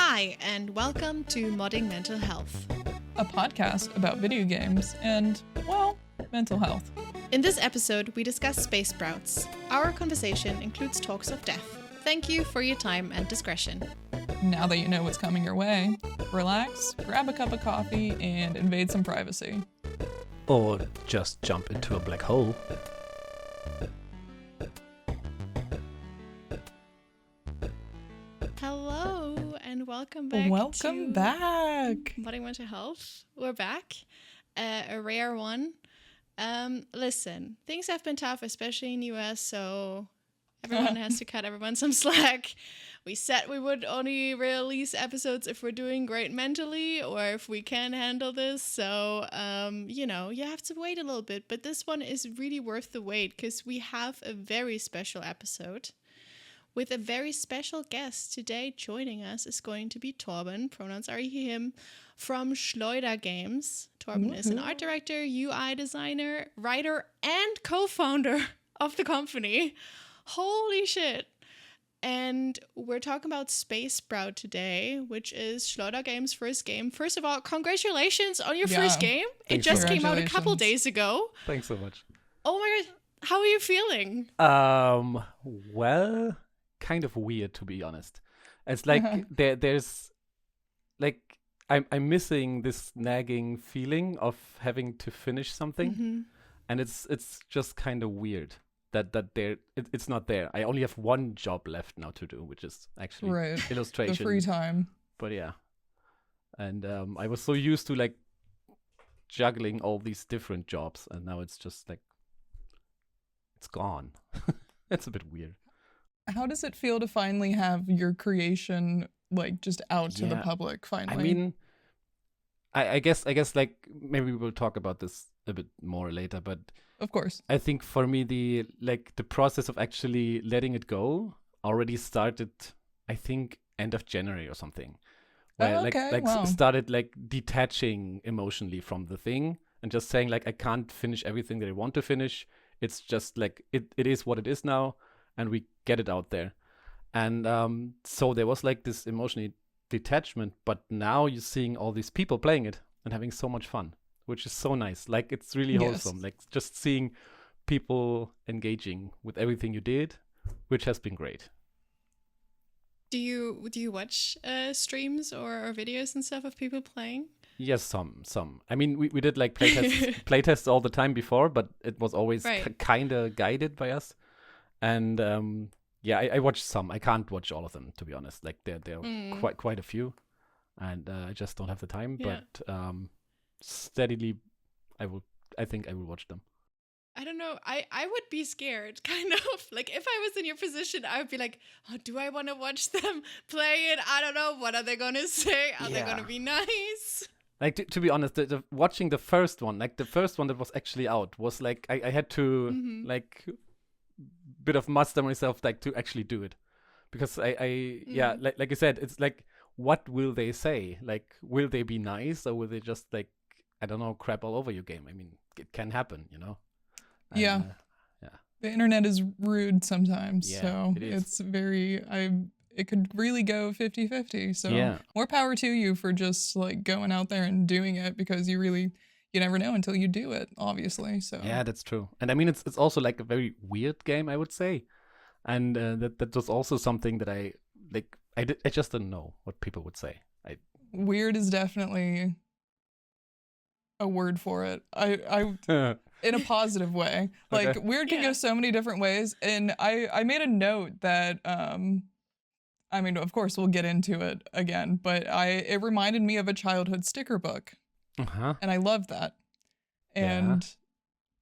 Hi, and welcome to Modding Mental Health, a podcast about video games and, well, mental health. In this episode, we discuss space sprouts. Our conversation includes talks of death. Thank you for your time and discretion. Now that you know what's coming your way, relax, grab a cup of coffee, and invade some privacy. Or just jump into a black hole. Hello, and welcome back Welcome back! Modding Mental Health. We're back. A rare one. Listen, things have been tough, especially in the US, so everyone has to cut everyone some slack. We said we would only release episodes if we're doing great mentally or if we can handle this. So, you have to wait a little bit. But this one is really worth the wait because we have a very special episode with a very special guest. Today joining us is going to be Torben, pronouns are he, him, from Schleuder Games. Torben is an art director, UI designer, writer, and co-founder of the company. Holy shit. And we're talking about Space Sprout today, which is Schleuder Games' first game. First of all, congratulations on your first game. It just came out a couple days ago. Thanks so much. Oh my god, how are you feeling? Well, kind of weird, to be honest. It's like there's like I'm missing this nagging feeling of having to finish something, and it's just kind of weird that it's not there. I only have one job left now to do, which is actually illustration. The free time. But yeah, and I was so used to like juggling all these different jobs, and now it's just like it's gone. It's a bit weird. How does it feel to finally have your creation like just out to the public finally? I mean, I guess like maybe we'll talk about this a bit more later, but of course, I think for me the process of actually letting it go already started, I think, end of January or something. Where started like detaching emotionally from the thing and just saying like I can't finish everything that I want to finish. It's just like it is what it is now, and we get it out there. And so there was like this emotional detachment, but now you're seeing all these people playing it and having so much fun, which is so nice. Like it's really wholesome. Like just seeing people engaging with everything you did, which has been great. Do you watch streams or videos and stuff of people playing? Yes, some. I mean, we did like playtests all the time before, but it was always kind of guided by us. And I watched some. I can't watch all of them, to be honest. Like there are quite a few, and I just don't have the time. Yeah. But steadily, I think I will watch them. I don't know. I would be scared, kind of. Like, if I was in your position, I would be like, oh, do I want to watch them play it? I don't know. What are they going to say? Are they going to be nice? Like, to be honest, watching the first one, like the first one that was actually out, was like, I had to, like, bit of muster myself, like, to actually do it. Because like you said, it's like, what will they say? Like, will they be nice? Or will they just, like, I don't know, crap all over your game? I mean, it can happen, you know? Yeah. The internet is rude sometimes, so it's very, it could really go 50-50. So more power to you for just like going out there and doing it, because you never know until you do it, obviously. So yeah, that's true. And I mean, it's also like a very weird game, I would say. And that was also something that I just didn't know what people would say. Weird is definitely a word for it. I in a positive way. Like weird can go so many different ways. And I made a note that I mean, of course we'll get into it again, but it reminded me of a childhood sticker book. And I loved that. And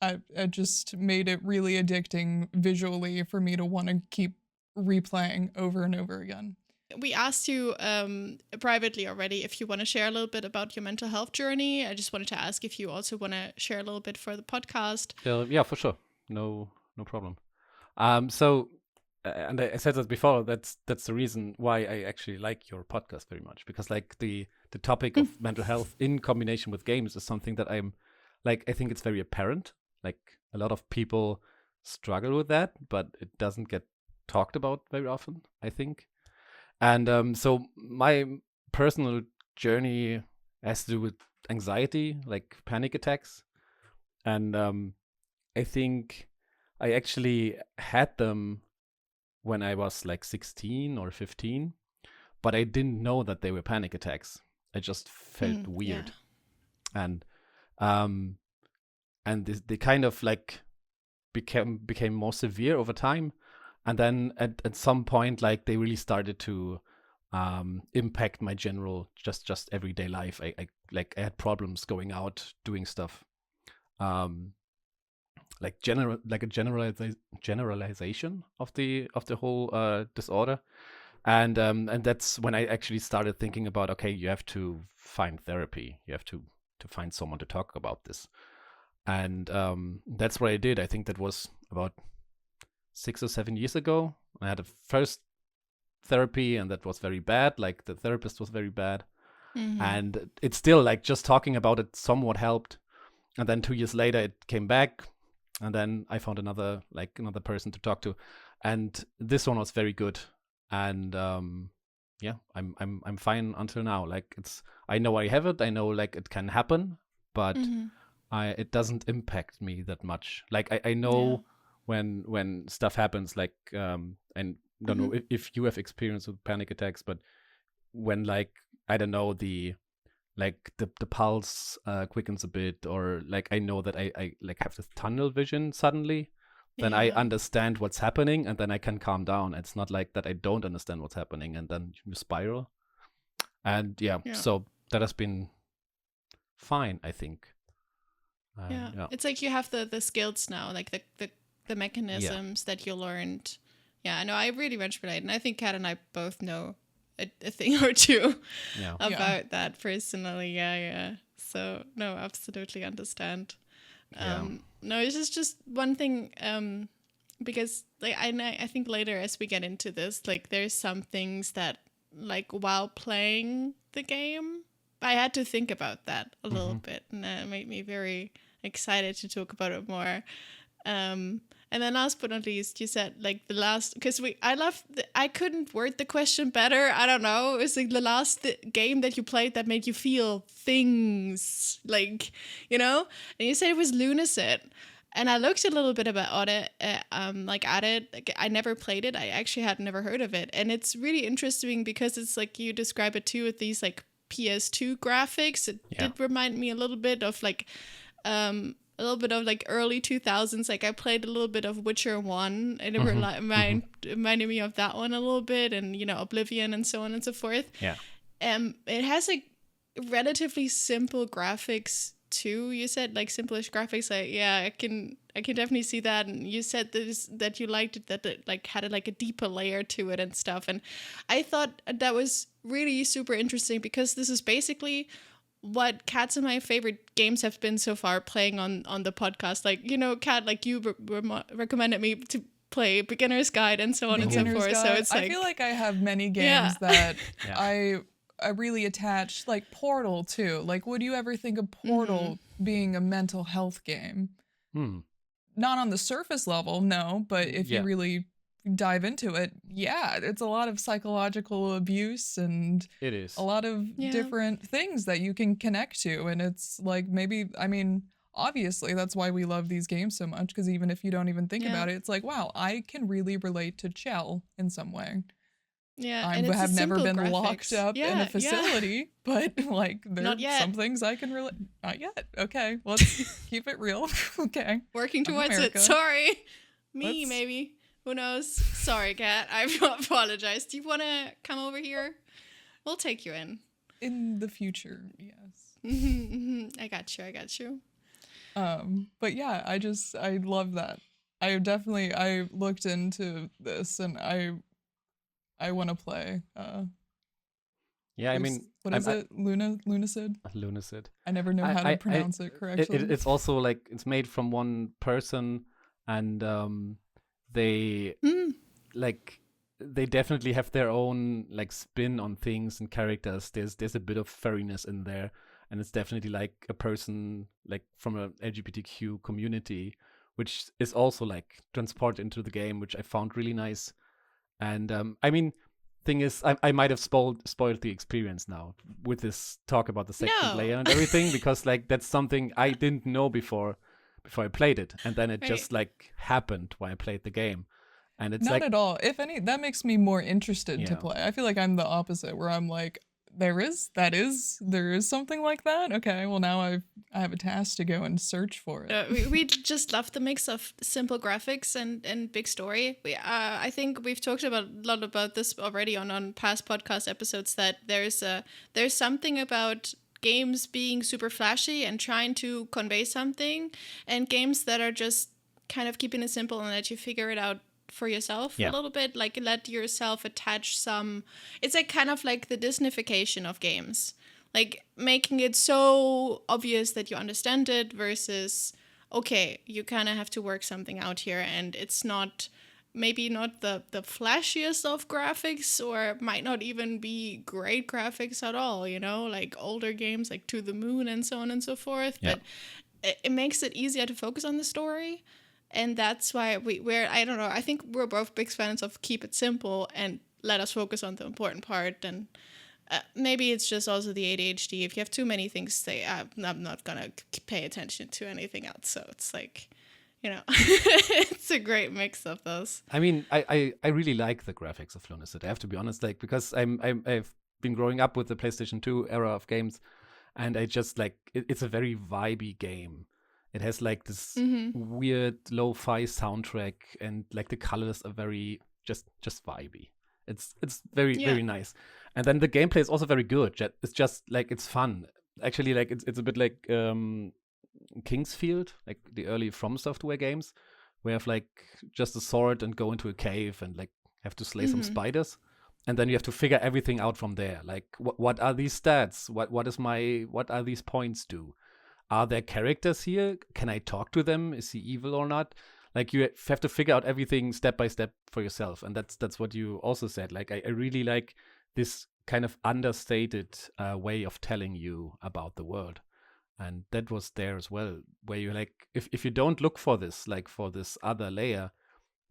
it just made it really addicting visually for me to want to keep replaying over and over again. We asked you privately already if you want to share a little bit about your mental health journey. I just wanted to ask if you also want to share a little bit for the podcast. Yeah, for sure. No problem. So, and I said that before, that's the reason why I actually like your podcast very much, because like the topic of mental health in combination with games is something that I'm like, I think it's very apparent. Like a lot of people struggle with that, but it doesn't get talked about very often, I think. And so my personal journey has to do with anxiety, like panic attacks. And I think I actually had them when I was like 16 or 15, but I didn't know that they were panic attacks. I just felt weird. And they kind of like became more severe over time. And then at some point, like they really started to impact my general just everyday life. I had problems going out, doing stuff. Like a generalization of the whole disorder. And that's when I actually started thinking about, okay, you have to find therapy. You have to find someone to talk about this. And that's what I did. I think that was about 6 or 7 years ago. I had a first therapy, and that was very bad. Like the therapist was very bad. And it's still like just talking about it somewhat helped. And then 2 years later, it came back. And then I found another person to talk to. And this one was very good. And I'm fine until now. Like I know I have it. I know like it can happen, but it doesn't impact me that much. Like I know when stuff happens, like and don't know if you have experience with panic attacks, but when like I don't know the pulse quickens a bit, or like I know that I like have this tunnel vision suddenly, then I understand what's happening, and then I can calm down. It's not like that I don't understand what's happening and then you spiral. And so that has been fine, I think. It's like you have the skills now, like the mechanisms that you learned. Yeah, no, I really much relate, and I think Kat and I both know a thing or two about that personally. Yeah. So no, absolutely understand. No, it's just one thing, because like I think later as we get into this, like there's some things that like while playing the game, I had to think about that a little bit, and that made me very excited to talk about it more. And then last but not least, you said like the last, because I couldn't word the question better. I don't know. It was like the last game that you played that made you feel things, like, you know? And you said it was Lunasid. And I looked a little bit about it, at it. Like, I never played it. I actually had never heard of it. And it's really interesting because it's like you describe it too with these like PS2 graphics. It did remind me a little bit of like, a little bit of like early 2000s. Like I played a little bit of Witcher 1, and it reminded me of that one a little bit, and you know, Oblivion and so on and so forth. It has like relatively simple graphics too. You said like simplish graphics. Like I can definitely see that. And you said that you liked it, that it like had like a deeper layer to it and stuff. And I thought that was really super interesting, because this is basically what Kat's and my favorite games have been so far, playing on the podcast. Like, you know, Kat, like you recommended me to play Beginner's Guide and so on and so forth. So it's like, I feel like I have many games that I really attach, like Portal too. Like, would you ever think of Portal being a mental health game? Not on the surface level, no, but if you really dive into it, it's a lot of psychological abuse, and it is a lot of different things that you can connect to. And it's like, maybe, I mean, obviously that's why we love these games so much, because even if you don't even think about it, it's like, wow, I can really relate to Chell in some way. I have never been locked up in a facility, but like there's some things I can relate. Not yet. Okay, let's keep it real. Okay, working towards it. Sorry, maybe. Who knows? Sorry, Kat. I apologize. Do you want to come over here? We'll take you in. In the future, yes. I got you. But yeah, I love that. I looked into this, and I want to play. I mean, what is it? Lunasid? Lunasid. I never know how to pronounce it correctly. It's also like it's made from one person, and they they definitely have their own like spin on things and characters. There's a bit of furriness in there, and it's definitely like a person like from a LGBTQ community, which is also like transported into the game, which I found really nice. And I mean, thing is, I might have spoiled the experience now with this talk about the second layer and everything, because like that's something I didn't know before I played it, and then it just like happened when I played the game, and it's not at all. If any, that makes me more interested to play. I feel like I'm the opposite, where I'm like, there is something like that. Okay, well now I have a task to go and search for it. We just love the mix of simple graphics and big story. I think we've talked a lot about this already on past podcast episodes, that there's something about games being super flashy and trying to convey something, and games that are just kind of keeping it simple and let you figure it out for yourself a little bit, like let yourself attach some. It's like kind of like the Disneyfication of games, like making it so obvious that you understand it versus, okay, you kind of have to work something out here, and it's maybe not the flashiest of graphics, or might not even be great graphics at all, like older games like To the Moon and so on and so forth. But it makes it easier to focus on the story. And that's why we're, I don't know, I think we're both big fans of keep it simple and let us focus on the important part. And maybe it's just also the ADHD. If you have too many things to say, I'm not going to pay attention to anything else. So it's like, it's a great mix of those. I mean, I really like the graphics of Lunacy. I have to be honest, like, because I've been growing up with the PlayStation 2 era of games, and I just like, it's a very vibey game. It has like this weird lo-fi soundtrack, and like the colors are very just vibey. It's very very nice, and then the gameplay is also very good. It's just like, it's fun. Actually, like it's a bit like Kingsfield, like the early From Software games, where you have like just a sword and go into a cave and like have to slay some spiders, and then you have to figure everything out from there. Like what are these stats? What are these points do? Are there characters here? Can I talk to them? Is he evil or not? Like, you have to figure out everything step by step for yourself. And that's what you also said. Like, I really like this kind of understated way of telling you about the world. And that was there as well, where you like, if you don't look for this, like for this other layer,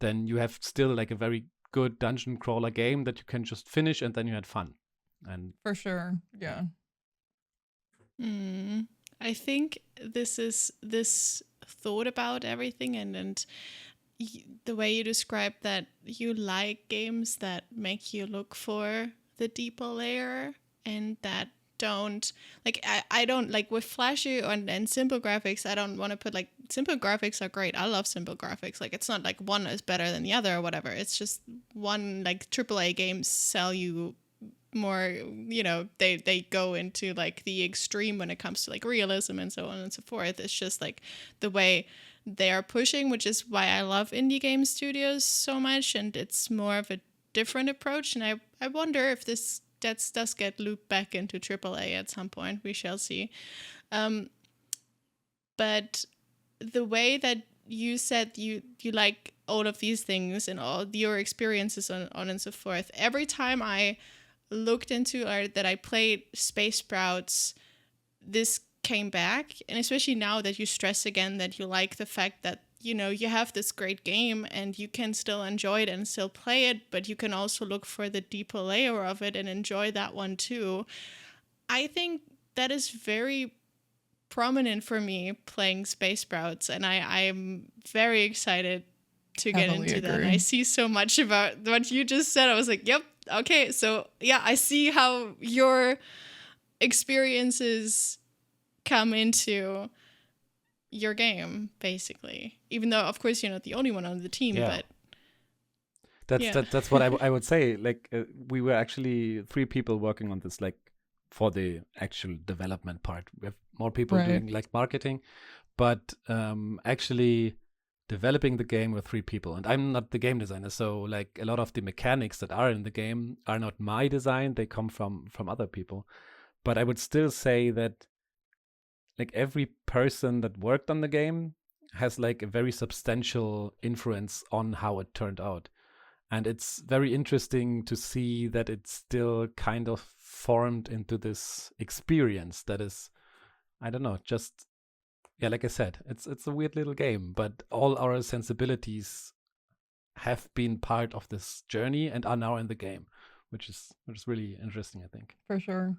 then you have still like a very good dungeon crawler game that you can just finish, and then you had fun. And for sure, yeah. I think this thought about everything, and the way you describe that you like games that make you look for the deeper layer, and that don't, like, I don't, like with flashy and simple graphics, I don't want to put like, simple graphics are great. I love simple graphics. Like, it's not like one is better than the other or whatever. It's just one, like AAA games sell you more, they go into like the extreme when it comes to like realism and so on and so forth. It's just like the way they are pushing, which is why I love indie game studios so much, and it's more of a different approach. And I wonder if this does get looped back into AAA at some point. We shall see. But the way that you said you like all of these things and all your experiences on and so forth, every time I looked into or that I played Space Sprouts, this came back. And especially now that you stress again that you like the fact that, you have this great game and you can still enjoy it and still play it, but you can also look for the deeper layer of it and enjoy that one too. I think that is very prominent for me playing Space Sprouts, and I'm very excited to get into that. I see so much about what you just said. I was like, yep, okay, so yeah, I see how your experiences come into your game, basically. Even though, of course, you're not the only one on the team, but that's what I would say. Like, we were actually 3 people working on this, like, for the actual development part. We have more people doing like marketing, but actually developing the game with 3 people. And I'm not the game designer, so like a lot of the mechanics that are in the game are not my design. They come from other people. But I would still say that like every person that worked on the game has like a very substantial influence on how it turned out. And it's very interesting to see that it's still kind of formed into this experience that is, I don't know, just, yeah, like I said, it's a weird little game, but all our sensibilities have been part of this journey and are now in the game, which is really interesting, I think. For sure.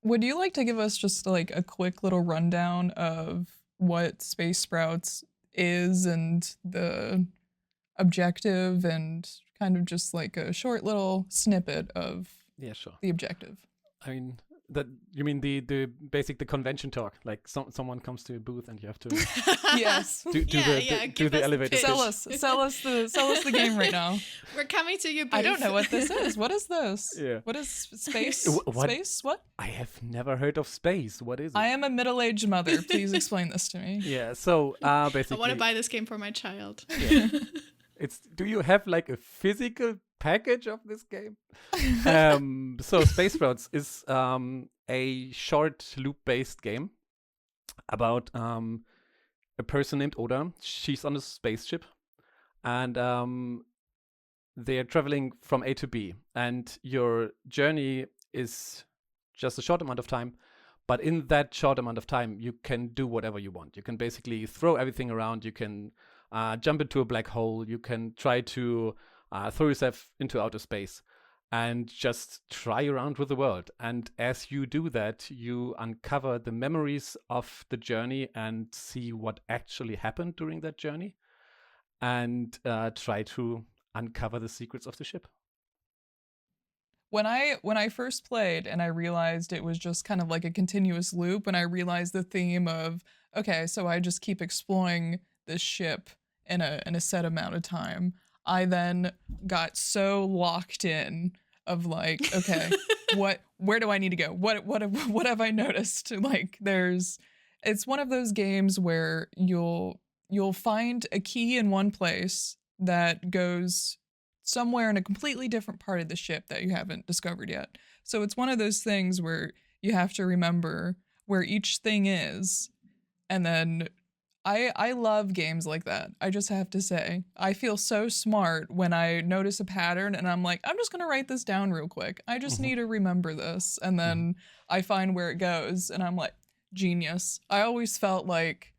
Would you like to give us just like a quick little rundown of what Space Sprouts is and the objective, and kind of just like a short little snippet of the objective? I mean, that you mean the convention talk, like someone comes to a booth and you have to yes do the elevator. Sell us the game right now. We're coming to your booth. I don't know what this is. What is this? Yeah. What is space? What? Space? What? I have never heard of space. What is it? I am a middle-aged mother. Please explain this to me. Yeah. So basically, I want to buy this game for my child. Yeah. Do you have like a physical package of this game? So Space Sprouts is a short loop-based game about a person named Oda. She's on a spaceship, and they're traveling from A to B, and your journey is just a short amount of time. But in that short amount of time, you can do whatever you want. You can basically throw everything around. You can jump into a black hole. You can try to throw yourself into outer space and just try around with the world. And as you do that, you uncover the memories of the journey and see what actually happened during that journey, and try to uncover the secrets of the ship. When I first played and I realized it was just kind of like a continuous loop, and I realized the theme of, okay, so I just keep exploring this ship in a set amount of time, I then got so locked in of like, okay, where do I need to go? What have I noticed? Like it's one of those games where you'll find a key in one place that goes somewhere in a completely different part of the ship that you haven't discovered yet. So it's one of those things where you have to remember where each thing is. And then I love games like that. I just have to say, I feel so smart when I notice a pattern and I'm like, I'm just going to write this down real quick. I just need to remember this. And then I find where it goes and I'm like, genius. I always felt like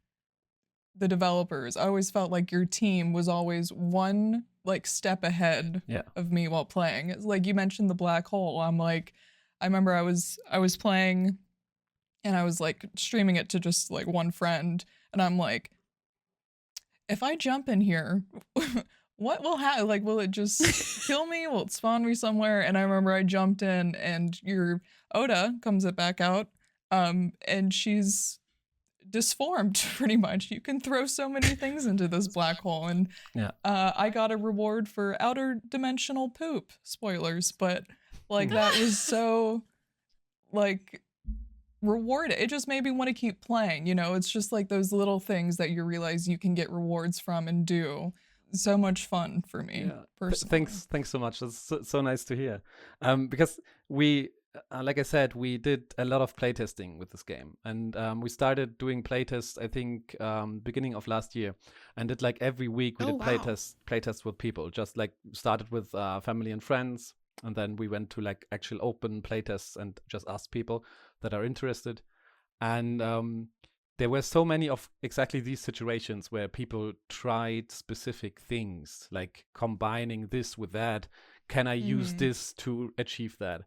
the developers, I always felt like your team was always one like step ahead of me while playing. It's like you mentioned the black hole. I'm like, I remember I was playing and I was like streaming it to just like one friend. And I'm like, if I jump in here, what will happen? Like, will it just kill me? Will it spawn me somewhere? And I remember I jumped in and your Oda comes back out and she's disformed pretty much. You can throw so many things into this black hole. And I got a reward for outer dimensional poop. Spoilers. But like that was so like rewarded. It just made me want to keep playing. You know, it's just like those little things that you realize you can get rewards from and do. So much fun for me personally. Thanks so much. That's so nice to hear. Because we, like I said, we did a lot of playtesting with this game, and we started doing playtests, I think, beginning of last year, and did like every week we did playtests with people. Just like started with family and friends, and then we went to like actual open playtests and just asked people that are interested. And there were so many of exactly these situations where people tried specific things, like combining this with that. Can I use this to achieve that?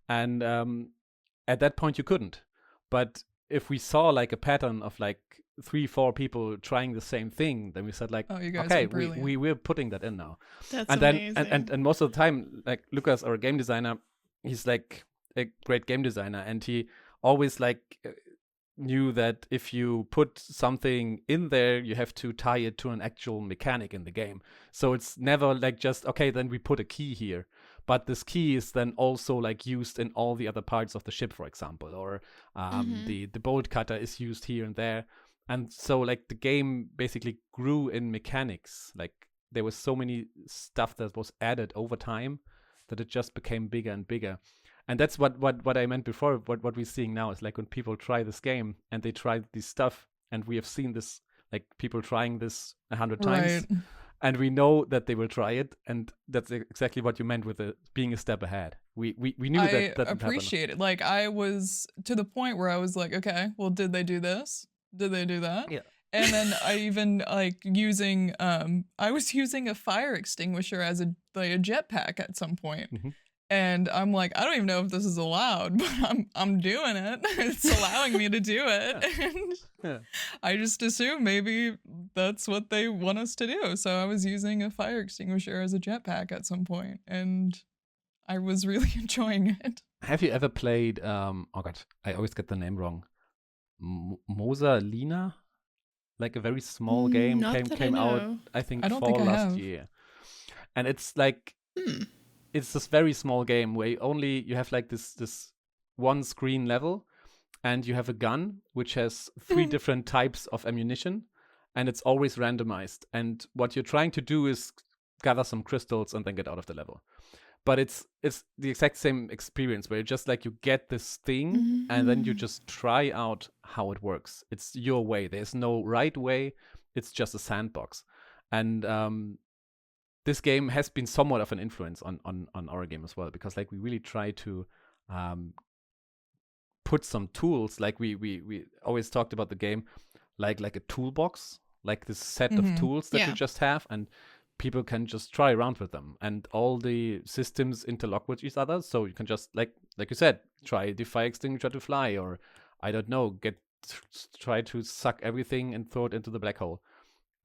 And at that point you couldn't. But if we saw like a pattern of like 3-4 people trying the same thing, then we said like, oh, you guys okay, are we're putting that in now. That's and amazing. Then and most of the time, like Lucas, our game designer, he's like a great game designer, and he always like knew that if you put something in there, you have to tie it to an actual mechanic in the game. So it's never like just, okay, then we put a key here. But this key is then also like used in all the other parts of the ship, for example, or the bolt cutter is used here and there. And so like the game basically grew in mechanics. Like there was so many stuff that was added over time that it just became bigger and bigger. And that's what I meant before. What we're seeing now is like when people try this game and they try this stuff, and we have seen this, like people trying this 100 times. Right. And we know that they will try it, and that's exactly what you meant with it being a step ahead. We knew that I appreciate it. Like I was to the point where I was like, okay, well, did they do this? Did they do that? Yeah. And then I even like using I was using a fire extinguisher as a jetpack at some point. And I'm like, I don't even know if this is allowed, but I'm doing it. It's allowing me to do it. And I just assume maybe that's what they want us to do. So I was using a fire extinguisher as a jetpack at some point, and I was really enjoying it. Have you ever played, oh God, I always get the name wrong, Mosa Lina? Like a very small game came out, I think, fall last year. And it's like... It's this very small game where you have like this one screen level, and you have a gun which has 3 different types of ammunition, and it's always randomized. And what you're trying to do is gather some crystals and then get out of the level. But it's the exact same experience where you just like, you get this thing and then you just try out how it works. It's your way. There's no right way. It's just a sandbox. And this game has been somewhat of an influence on our game as well, because like we really try to put some tools, like we always talked about the game like a toolbox, like this set of tools that you just have, and people can just try around with them, and all the systems interlock with each other, so you can just like you said, try the fire extinguisher to fly, or I don't know, try to suck everything and throw it into the black hole.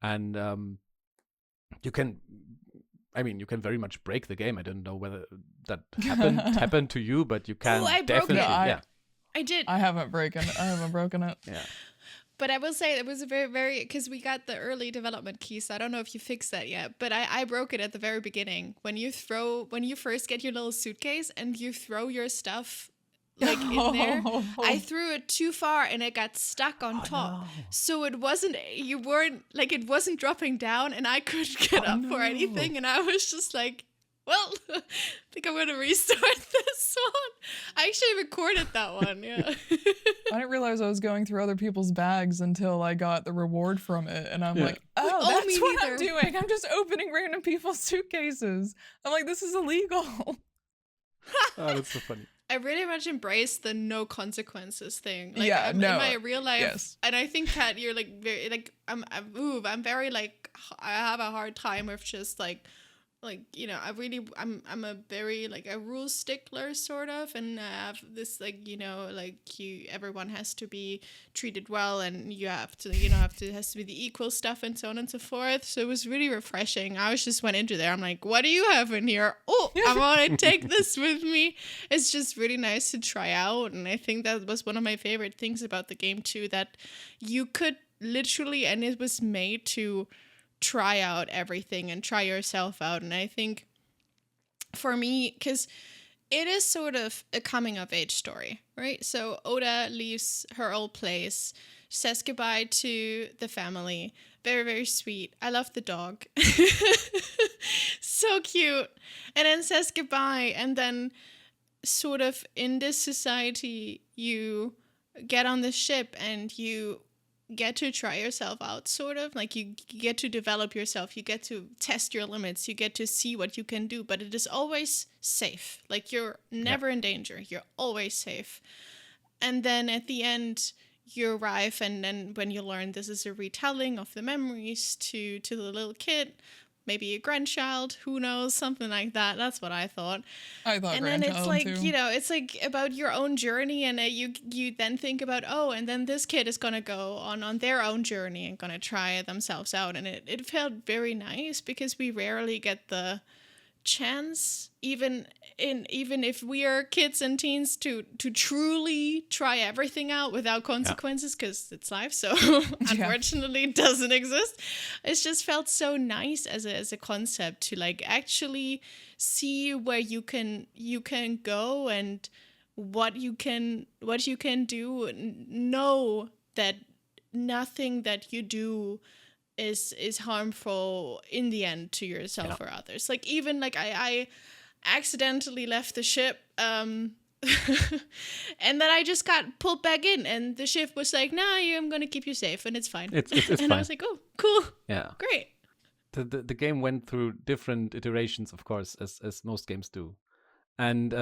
And you can very much break the game. I don't know whether that happened to you, but you can definitely. I did. I haven't broken it. Yeah. But I will say it was a very, because we got the early development key, so I don't know if you fixed that yet. But I broke it at the very beginning. When you first get your little suitcase and you throw your stuff like in there, I threw it too far and it got stuck on top. No. So it wasn't dropping down, and I couldn't get up for anything, and I was just like, well, I think I'm gonna restart this one. I actually recorded that one, yeah. I didn't realize I was going through other people's bags until I got the reward from it, and I'm like, oh, that's what I'm doing. I'm just opening random people's suitcases. I'm like, this is illegal. Oh, that's so funny. I really much embrace the no consequences thing. Like, in my real life, and I think that you're like very like I'm very like, I have a hard time with just like you know, I'm a very like a rule stickler sort of, and I have this like, you know, like everyone has to be treated well, and you have to, you know, has to be the equal stuff and so on and so forth. So it was really refreshing. I just went into there, I'm like, what do you have in here? Oh, I want to take this with me. It's just really nice to try out, and I think that was one of my favorite things about the game too, that you could literally, and it was made to try out everything and try yourself out. And I think for me, because it is sort of a coming of age story, right? So Oda leaves her old place, says goodbye to the family. Very, very sweet. I love the dog. So cute. And then says goodbye. And then sort of in this society, you get on the ship and you get to try yourself out, sort of like you get to develop yourself, you get to test your limits, you get to see what you can do, but it is always safe. Like, you're never in danger, you're always safe. And then at the end you arrive, and then when you learn this is a retelling of the memories to the little kid, maybe a grandchild, who knows, something like that. That's what I thought. And then it's like, too. You know, it's like about your own journey, and you then think about, oh, and then this kid is going to go on their own journey and going to try themselves out. And it felt very nice, because we rarely get the chance, even if we are kids and teens, to truly try everything out without consequences, because it's life, so unfortunately it doesn't exist. It's just felt so nice as a concept to like actually see where you can go and what you can do. Know that nothing that you do is harmful in the end to yourself or others. Like, even like I accidentally left the ship, and then I just got pulled back in, and the ship was like, nah, I'm gonna keep you safe, and it's fine. It's and fine. I was like, oh, cool. Yeah, great. The game went through different iterations, of course, as most games do, and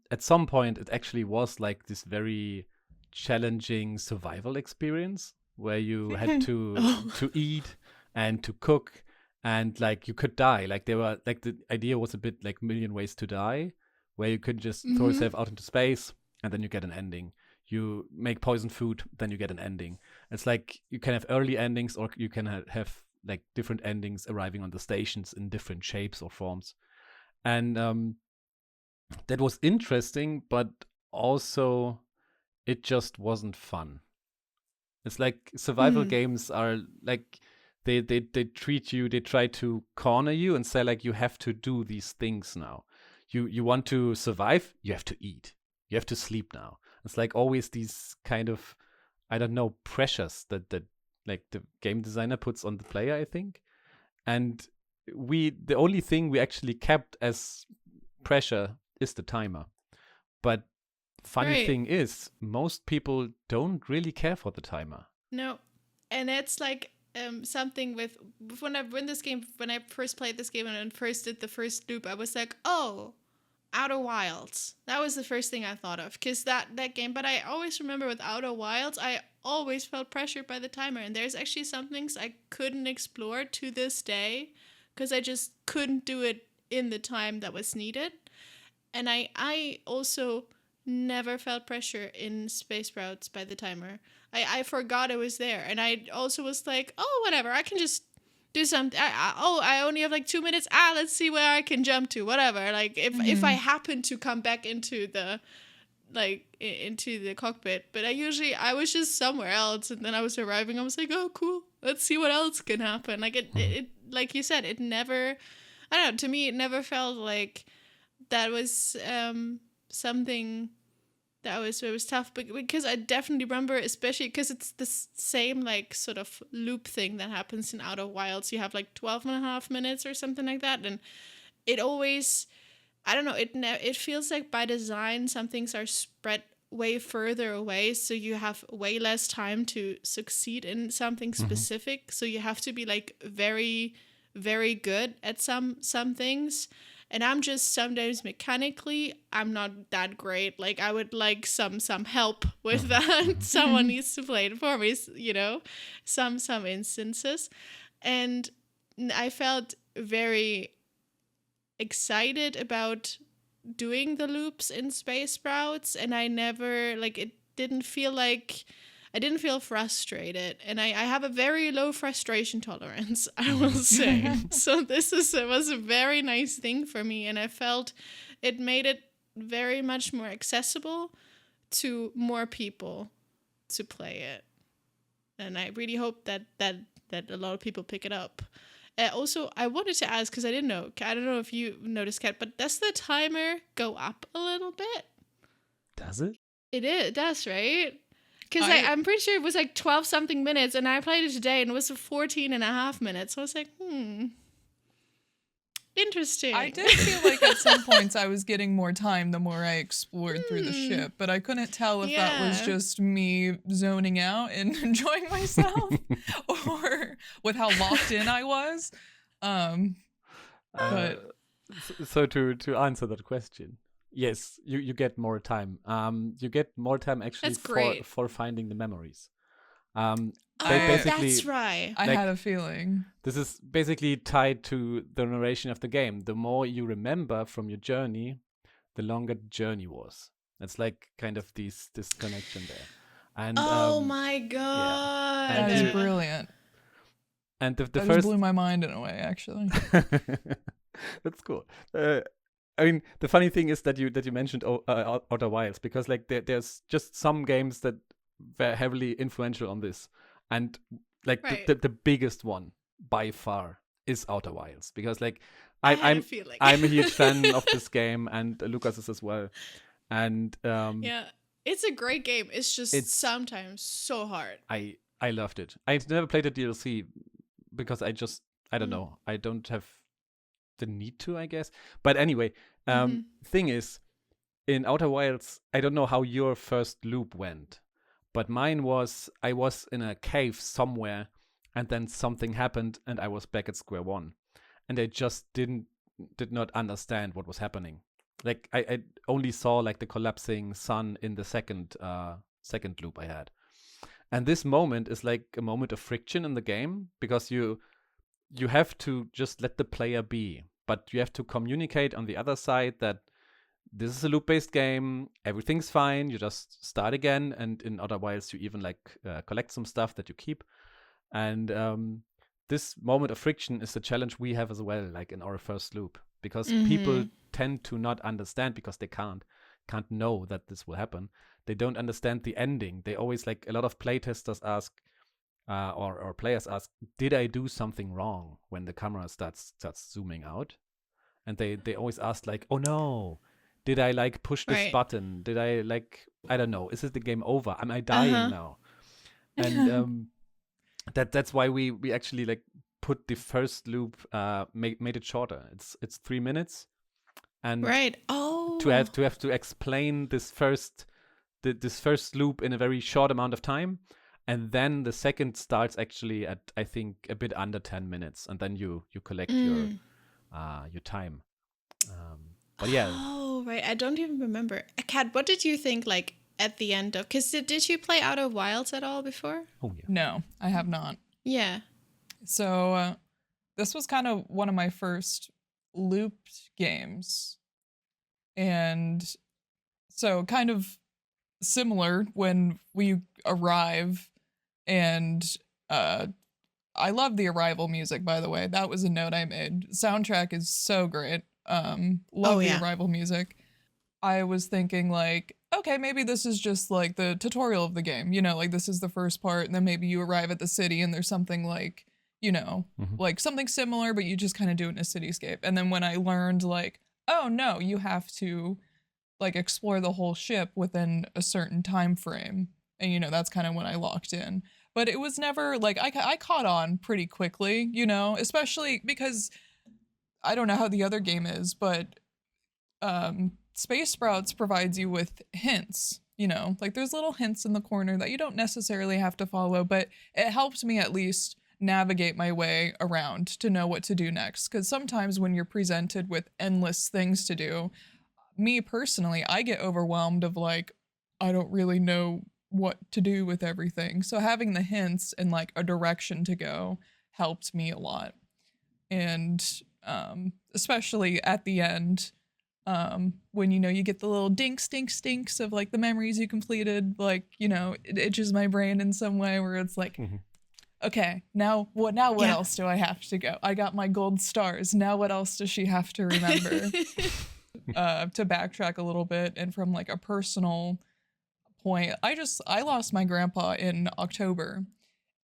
at some point it actually was like this very challenging survival experience, where you had to eat and to cook, and like you could die. Like there were like, the idea was a bit like Million Ways to Die, where you could just throw yourself out into space and then you get an ending. You make poison food, then you get an ending. It's like you can have early endings, or you can have like different endings arriving on the stations in different shapes or forms. And that was interesting, but also it just wasn't fun. It's like survival games are like they treat you, they try to corner you and say like you have to do these things now. You want to survive, you have to eat. You have to sleep now. It's like always these kind of, I don't know, pressures that like the game designer puts on the player, I think. And the only thing we actually kept as pressure is the timer. But funny thing is, most people don't really care for the timer. No. And it's like something with when I first played this game and first did the first loop, I was like, oh, Outer Wilds. That was the first thing I thought of, because that game. But I always remember with Outer Wilds, I always felt pressured by the timer. And there's actually some things I couldn't explore to this day because I just couldn't do it in the time that was needed. And I also never felt pressure in Space Sprouts by the timer. I forgot it was there. And I also was like, oh, whatever, I can just do something. I only have like 2 minutes. Let's see where I can jump to. Whatever. Like if I happen to come back into the cockpit, but I was just somewhere else, and then I was arriving. I was like, oh, cool. Let's see what else can happen. Like it like you said, it never. I don't know. To me, it never felt like that was something that was tough, because I definitely remember, especially because it's the same like sort of loop thing that happens in Outer Wilds. You have like 12 and a half minutes or something like that, and it always, I don't know, it feels like by design some things are spread way further away, so you have way less time to succeed in something specific. So you have to be like very, very good at some things. And I'm just sometimes mechanically, I'm not that great. Like I would like some help with that. Someone needs to play it for me, you know, some instances. And I felt very excited about doing the loops in Space Sprouts, and I never I didn't feel frustrated, and I have a very low frustration tolerance, I will say. So it was a very nice thing for me, and I felt it made it very much more accessible to more people to play it. And I really hope that a lot of people pick it up. Also, I wanted to ask, because I don't know if you noticed, Kat, but does the timer go up a little bit? Does it? It does, right? Because I'm pretty sure it was like 12 something minutes, and I played it today and it was 14 and a half minutes. So I was like, interesting. I did feel like at some points I was getting more time the more I explored through the ship, but I couldn't tell if that was just me zoning out and enjoying myself or with how locked in I was. But so to answer that question, yes, you get more time. You get more time actually for finding the memories. That's right. I had a feeling. This is basically tied to the narration of the game. The more you remember from your journey, the longer the journey was. It's like kind of this connection there. And oh my god, yeah. That is brilliant. And the that first blew my mind in a way, actually. That's cool. I mean, the funny thing is that you mentioned Outer Wilds, because like there's just some games that were heavily influential on this, and like the biggest one by far is Outer Wilds, because like I'm a huge fan of this game, and Lucas is as well, and yeah, it's a great game. It's sometimes so hard. I loved it. I never played the DLC because I don't know, I don't have the need to, I guess. But anyway, thing is, in Outer Wilds, I don't know how your first loop went, but mine was, I was in a cave somewhere, and then something happened, and I was back at square one, and I just did not understand what was happening. Like I only saw like the collapsing sun in the second loop I had, and this moment is like a moment of friction in the game, because you have to just let the player be, but you have to communicate on the other side that this is a loop-based game. Everything's fine. You just start again, and in other whiles you even collect some stuff that you keep. And this moment of friction is the challenge we have as well, like in our first loop, because people tend to not understand because they can't know that this will happen. They don't understand the ending. They always, like, a lot of playtesters ask, or players ask, did I do something wrong when the camera starts zooming out? And they always ask, like, oh no, did I like push this button? Did I I don't know, is it the game over? Am I dying now? And that's why we actually like put the first loop, made it shorter. It's 3 minutes, and to have to explain this first loop in a very short amount of time, and then the second starts actually at, I think, a bit under 10 minutes, and then you collect your time. But yeah. Oh, right. I don't even remember. Kat, what did you think, like, at the end of... Because did you play Outer Wilds at all before? Oh, yeah. No, I have not. Yeah. So this was kind of one of my first looped games. And so kind of similar when we arrive, and I love the Arrival music, by the way. That was a note I made. Soundtrack is so great. Love the Arrival music. I was thinking, like, okay, maybe this is just like the tutorial of the game, you know, like this is the first part, and then maybe you arrive at the city and there's something like, you know, like something similar, but you just kind of do it in a cityscape. And then when I learned, like, oh no, you have to like explore the whole ship within a certain time frame, and you know, that's kind of when I locked in. But it was never like, I caught on pretty quickly, you know, especially because I don't know how the other game is, but Space Sprouts provides you with hints, you know, like there's little hints in the corner that you don't necessarily have to follow, but it helped me at least navigate my way around to know what to do next. Because sometimes when you're presented with endless things to do, me personally, I get overwhelmed of like, I don't really know what to do with everything. So having the hints and like a direction to go helped me a lot. And especially at the end, when, you know, you get the little stinks of like the memories you completed, like, you know, it itches my brain in some way where it's like, okay, now what else do I have to go? I got my gold stars. Now what else does she have to remember? To backtrack a little bit, and from like a personal point, I lost my grandpa in October,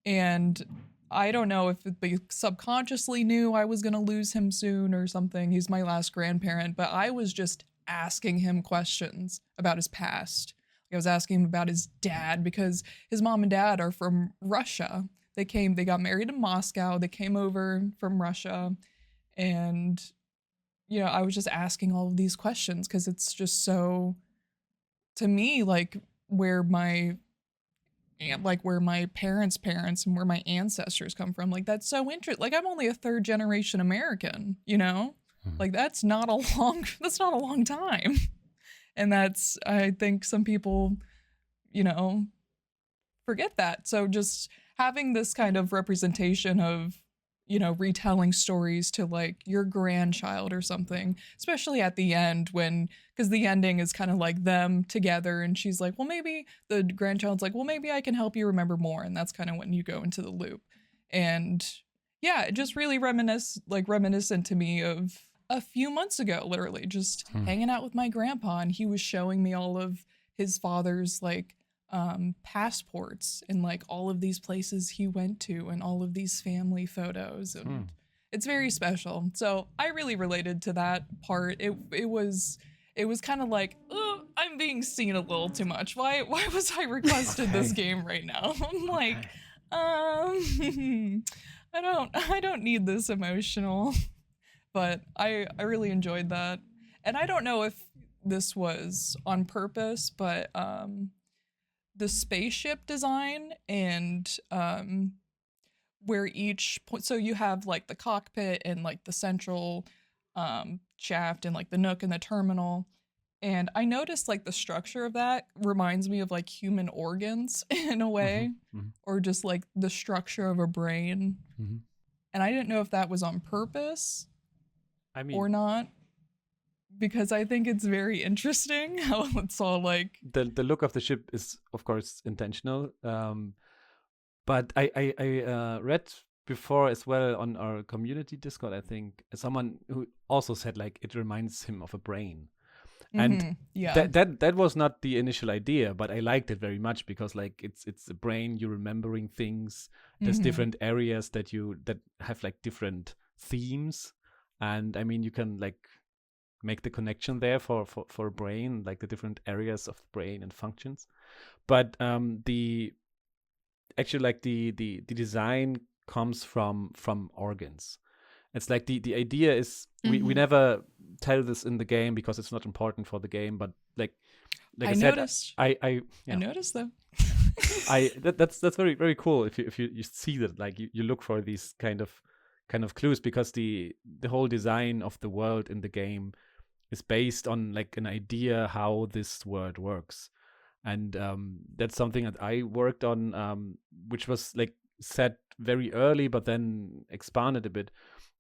and I don't know if they subconsciously knew I was going to lose him soon or something. He's my last grandparent, but I was just asking him questions about his past. I was asking him about his dad, because his mom and dad are from Russia. They got married in Moscow. They came over from Russia, and, you know, I was just asking all of these questions because it's just so, to me, like where my parents' and where my ancestors come from, like that's so interesting. Like I'm only a third generation American, you know, like that's not a long time. And that's, I think some people, you know, forget that. So just having this kind of representation of, you know, retelling stories to like your grandchild or something, especially at the end because the ending is kind of like them together, and she's like, well, maybe the grandchild's like, well, maybe I can help you remember more. And that's kind of when you go into the loop. And yeah, it just really reminiscent to me of a few months ago, literally just hanging out with my grandpa, and he was showing me all of his father's like passports and like all of these places he went to and all of these family photos, and it's very special. So I really related to that part. It was kind of like, oh, I'm being seen a little too much. Why was I requested this game right now? I'm like, I don't need this emotional. But I really enjoyed that. And I don't know if this was on purpose, but the spaceship design and where each point, so you have like the cockpit and like the central shaft and like the nook and the terminal, and I noticed like the structure of that reminds me of like human organs in a way, or just like the structure of a brain, and I didn't know if that was on purpose, I mean, or not, because I think it's very interesting how it's all like the look of the ship is of course intentional. But I read before as well on our community Discord, I think, someone who also said like it reminds him of a brain. And that was not the initial idea, but I liked it very much because like it's a brain, you're remembering things. There's different areas that have like different themes, and I mean you can like make the connection there for a brain, like the different areas of the brain and functions. But the design comes from organs. It's like the idea is we never tell this in the game because it's not important for the game, but like I noticed. I noticed though. That's very very cool if you see that, like you look for these kind of clues, because the whole design of the world in the game is based on like an idea how this world works. And that's something that I worked on, which was like set very early but then expanded a bit.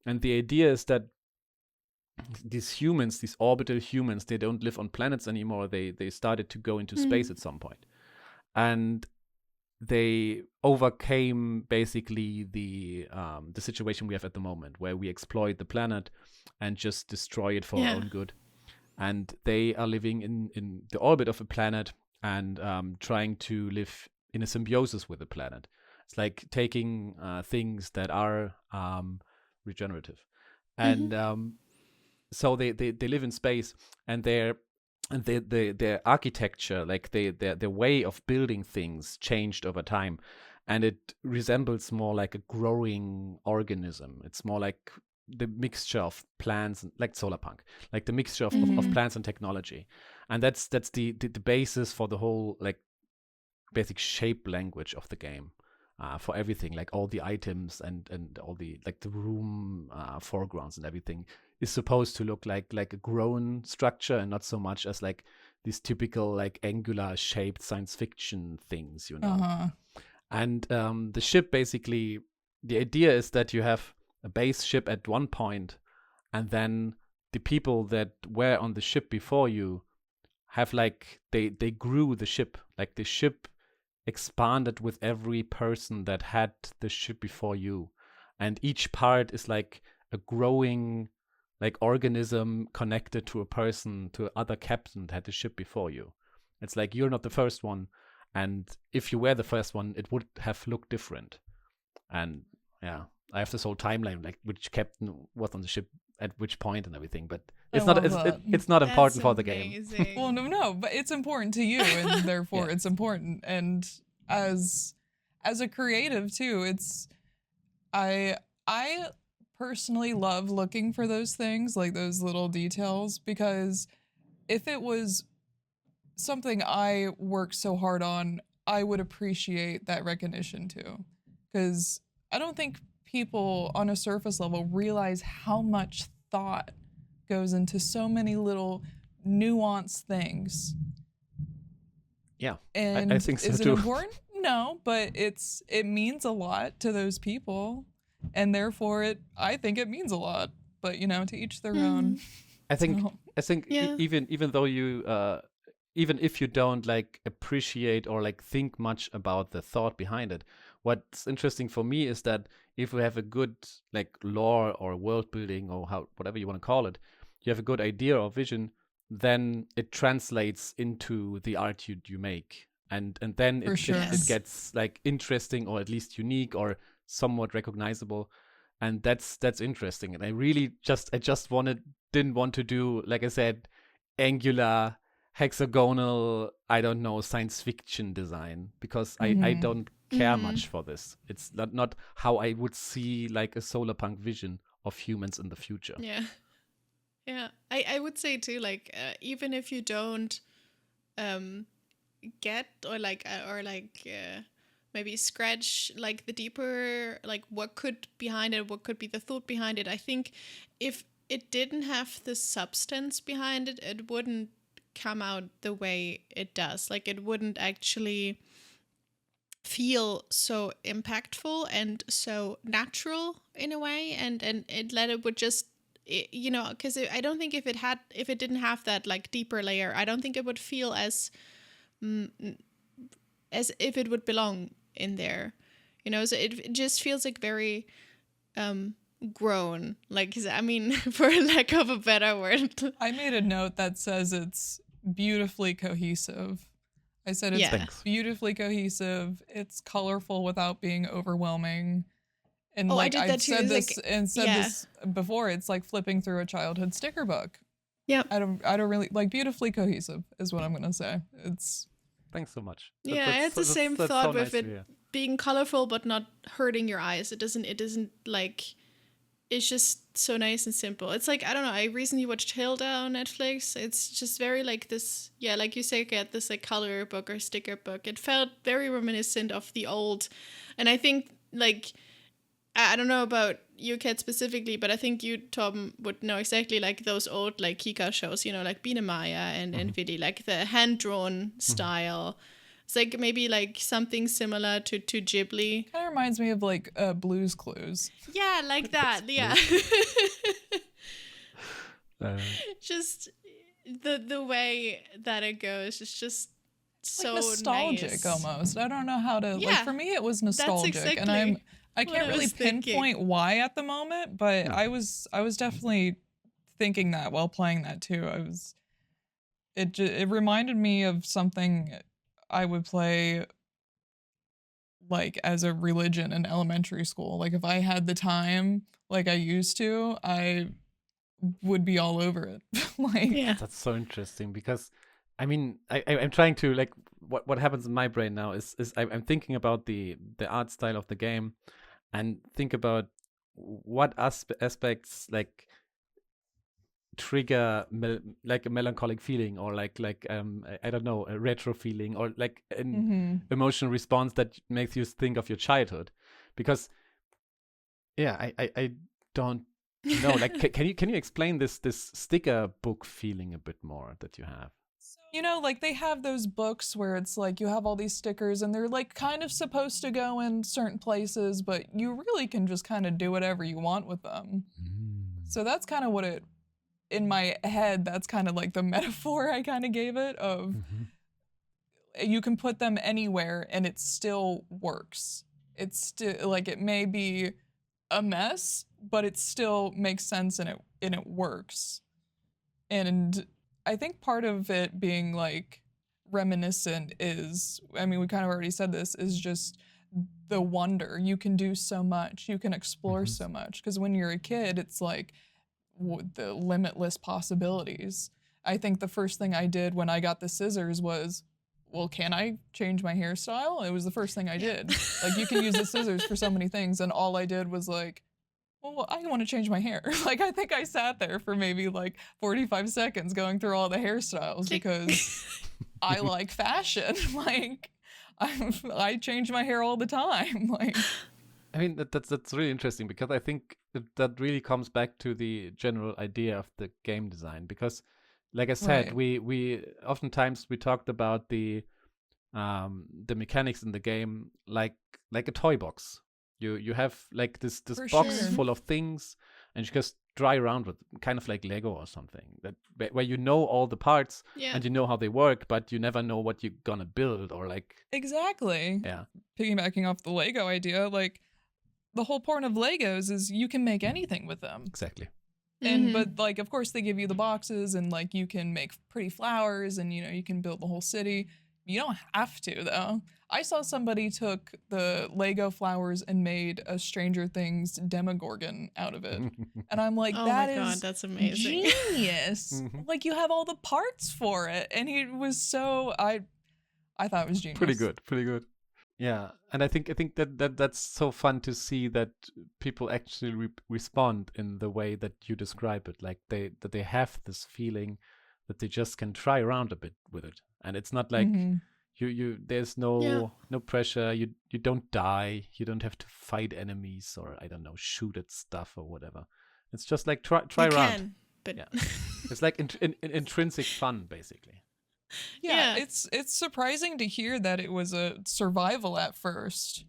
And the idea is that these humans, these orbital humans, they don't live on planets anymore. They started to go into space at some point. And they overcame basically the situation we have at the moment, where we exploit the planet and just destroy it for our own good. And they are living in the orbit of a planet and trying to live in a symbiosis with the planet. It's like taking things that are regenerative, and so they live in space, and their architecture, like their way of building things, changed over time, and it resembles more like a growing organism. It's more like the mixture of plants, like Solarpunk, like the mixture of plants and technology, and that's the basis for the whole like basic shape language of the game. For everything, like all the items and all the like the room foregrounds and everything is supposed to look like a grown structure, and not so much as like these typical like angular shaped science fiction things, you know. And the ship, basically, the idea is that you have a base ship at one point, and then the people that were on the ship before you have like they grew the ship, like the ship expanded with every person that had the ship before you, and each part is like a growing like organism connected to a person, to other captain that had the ship before you. It's like you're not the first one, and if you were the first one, it would have looked different. And I have this whole timeline, like which captain was on the ship at which point and everything, but it's not important for the game. Well, no, but it's important to you, and therefore it's important. And as a creative too, it's I personally love looking for those things, like those little details, because if it was something I worked so hard on, I would appreciate that recognition too. Because I don't think people on a surface level realize how much thought goes into so many little nuanced things. Yeah, and I think so is too. it important? No, but it means a lot to those people, and therefore I think it means a lot. But to each their own. I think even though you even if you don't like appreciate or like think much about the thought behind it, what's interesting for me is that if we have a good like lore or world building, or whatever you want to call it, you have a good idea or vision, then it translates into the art you make, and then it gets like interesting, or at least unique, or somewhat recognizable, and that's interesting. And I really didn't want to do, like I said, angular hexagonal, I don't know, science fiction design, because I don't care much for this. It's not how I would see like a Solarpunk vision of humans in the future. Yeah, I would say too, like even if you don't get or maybe scratch like the deeper, like what could behind it, what could be the thought behind it. I think if it didn't have the substance behind it, it wouldn't come out the way it does. Like it wouldn't actually feel so impactful and so natural in a way, and it would just because I don't think if it didn't have that like deeper layer, I don't think it would feel as if it would belong in there, so it just feels like very grown, like, I mean, for lack of a better word. I made a note that says it's beautifully cohesive. I said it's beautifully cohesive. It's colorful without being overwhelming. And like I've said this before, it's like flipping through a childhood sticker book. Yeah. I don't really like beautifully cohesive is what I'm gonna say. It's thanks so much. I had the same thought with it being colorful but not hurting your eyes. It doesn't like, it's just so nice and simple. It's like, I don't know, I recently watched Hilda on Netflix. It's just very like this, like you say, get this like color book or sticker book. It felt very reminiscent of the old, and I think like, I don't know about you, Kat, specifically, but I think you, Torben, would know exactly like those old like Kika shows, like Biene Maya and Willy, like the hand-drawn style. It's like maybe like something similar to Ghibli. Kind of reminds me of like Blue's Clues. Yeah, like that. Yeah. Just the way that it goes is just so like nostalgic nice. Almost. I don't know how to like. For me, it was nostalgic, and I can't really pinpoint why at the moment, but I was definitely thinking that while playing that too. It reminded me of something I would play like as a religion in elementary school. Like if I had the time like I used to, I would be all over it. Like that's so interesting because I mean I'm trying to like what happens in my brain now is I'm thinking about the art style of the game and think about what aspects like trigger like a melancholic feeling or like I don't know, a retro feeling or like an emotional response that makes you think of your childhood, because I don't know, like can you explain this sticker book feeling a bit more that you have? Like they have those books where it's like you have all these stickers and they're like kind of supposed to go in certain places, but you really can just kind of do whatever you want with them. So that's kind of what it, in my head, that's kind of like the metaphor I kind of gave it of you can put them anywhere and it still works. It's still like, it may be a mess, but it still makes sense and it works. And I think part of it being like reminiscent is, I mean, we kind of already said this, is just the wonder. You can do so much, you can explore so much, because when you're a kid, it's like the limitless possibilities. I think the first thing I did when I got the scissors was, well, can I change my hairstyle? It was the first thing I did. Like, you can use the scissors for so many things, and all I did was like, well, I want to change my hair. Like, I think I sat there for maybe like 45 seconds going through all the hairstyles because I like fashion. Like, I change my hair all the time. Like, I mean, that's really interesting, because I think that really comes back to the general idea of the game design. Because, like I said, we oftentimes we talked about the mechanics in the game like a toy box. You have like this box full of things, and you just dry around with, kind of like Lego or something, that where you know all the parts and you know how they work, but you never know what you're gonna build or like. Exactly. Yeah. Piggybacking off the Lego idea, like the whole point of Legos is you can make anything with them. Exactly. And but like, of course, they give you the boxes, and like you can make pretty flowers, and you can build the whole city. You don't have to, though. I saw somebody took the Lego flowers and made a Stranger Things Demogorgon out of it. And I'm like, that is that's amazing. Genius. Like, you have all the parts for it. And he was so, I thought it was genius. Pretty good. Yeah, and I think that's so fun to see that people actually respond in the way that you describe it. Like that they have this feeling that they just can try around a bit with it. And it's not like you there's no pressure, you don't die, you don't have to fight enemies or I don't know, shoot at stuff or whatever. It's just like try you around. Can, but it's like intrinsic fun, basically. Yeah, it's surprising to hear that it was a survival at first.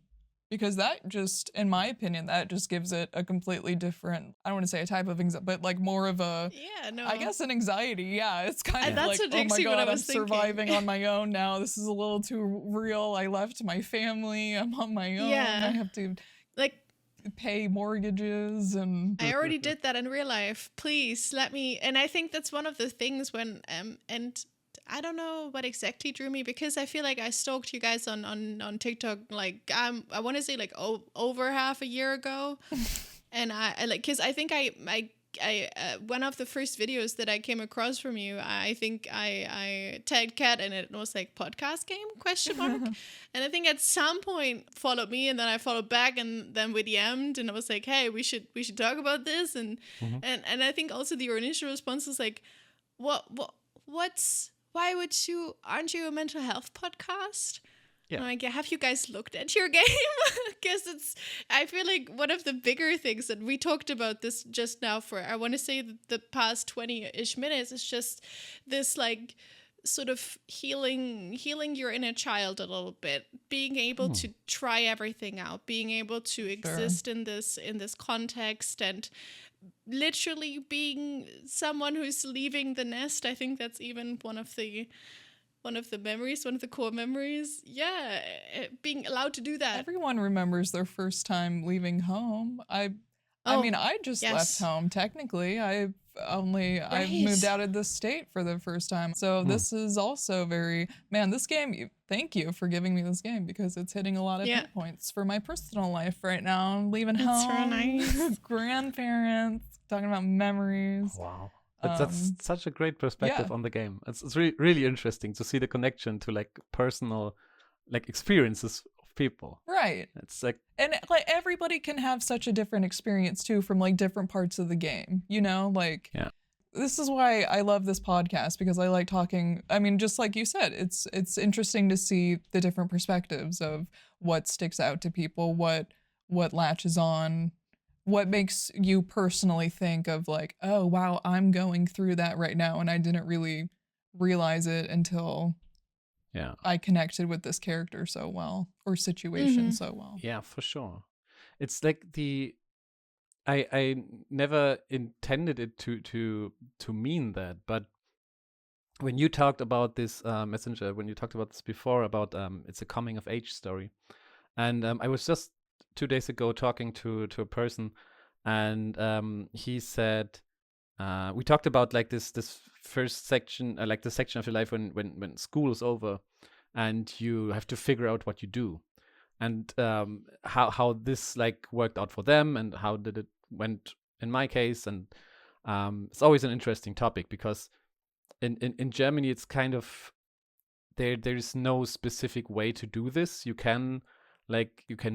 Because that just, in my opinion, that just gives it a completely different, I don't want to say a type of anxiety, but like more of a, I guess an anxiety. Yeah, it's kind of like, oh my God, I'm surviving on my own now. This is a little too real. I left my family. I'm on my own. I have to pay mortgages and... I already did that in real life. Please let me... And I think that's one of the things when... and I don't know what exactly drew me, because I feel like I stalked you guys on TikTok, like, I want to say like over half a year ago. And I like, because I think I one of the first videos that I came across from you, I think I tagged Kat, and it was like podcast game ? And I think at some point followed me, and then I followed back, and then we DM'd, and I was like, hey, we should talk about this. And and I think also your initial response was like, why aren't you a mental health podcast? Yeah. Like, have you guys looked at your game? Because I feel like one of the bigger things that we talked about this just now for, I want to say the past 20-ish minutes, is just this like sort of healing your inner child a little bit, being able to try everything out, being able to exist in this context, and literally being someone who's leaving the nest. I think that's even one of the memories, one of the core memories. Yeah, being allowed to do that. Everyone remembers their first time leaving home. I mean, I just left home. Technically, I moved out of the state for the first time. So this is also this game, thank you for giving me this game, because it's hitting a lot of hit points for my personal life right now. I'm leaving home, nice. grandparents, talking about memories. Wow. That's such a great perspective on the game. It's really, really interesting to see the connection to like personal like experiences of people. Right. It's like, and like everybody can have such a different experience too from like different parts of the game, you know, like this is why I love this podcast, because I like talking. I mean, just like you said, it's interesting to see the different perspectives of what sticks out to people, what latches on. What makes you personally think of like, oh, wow, I'm going through that right now, and I didn't really realize it until I connected with this character so well, or situation so well. Yeah, for sure. It's like I never intended it to mean that, but when you talked about this messenger, when you talked about this before, about it's a coming of age story, and I was just 2 days ago talking to a person, and he said we talked about like this first section, like the section of your life when school is over and you have to figure out what you do, and how this like worked out for them, and how did it went in my case. And it's always an interesting topic, because in Germany it's kind of there's no specific way to do this. You can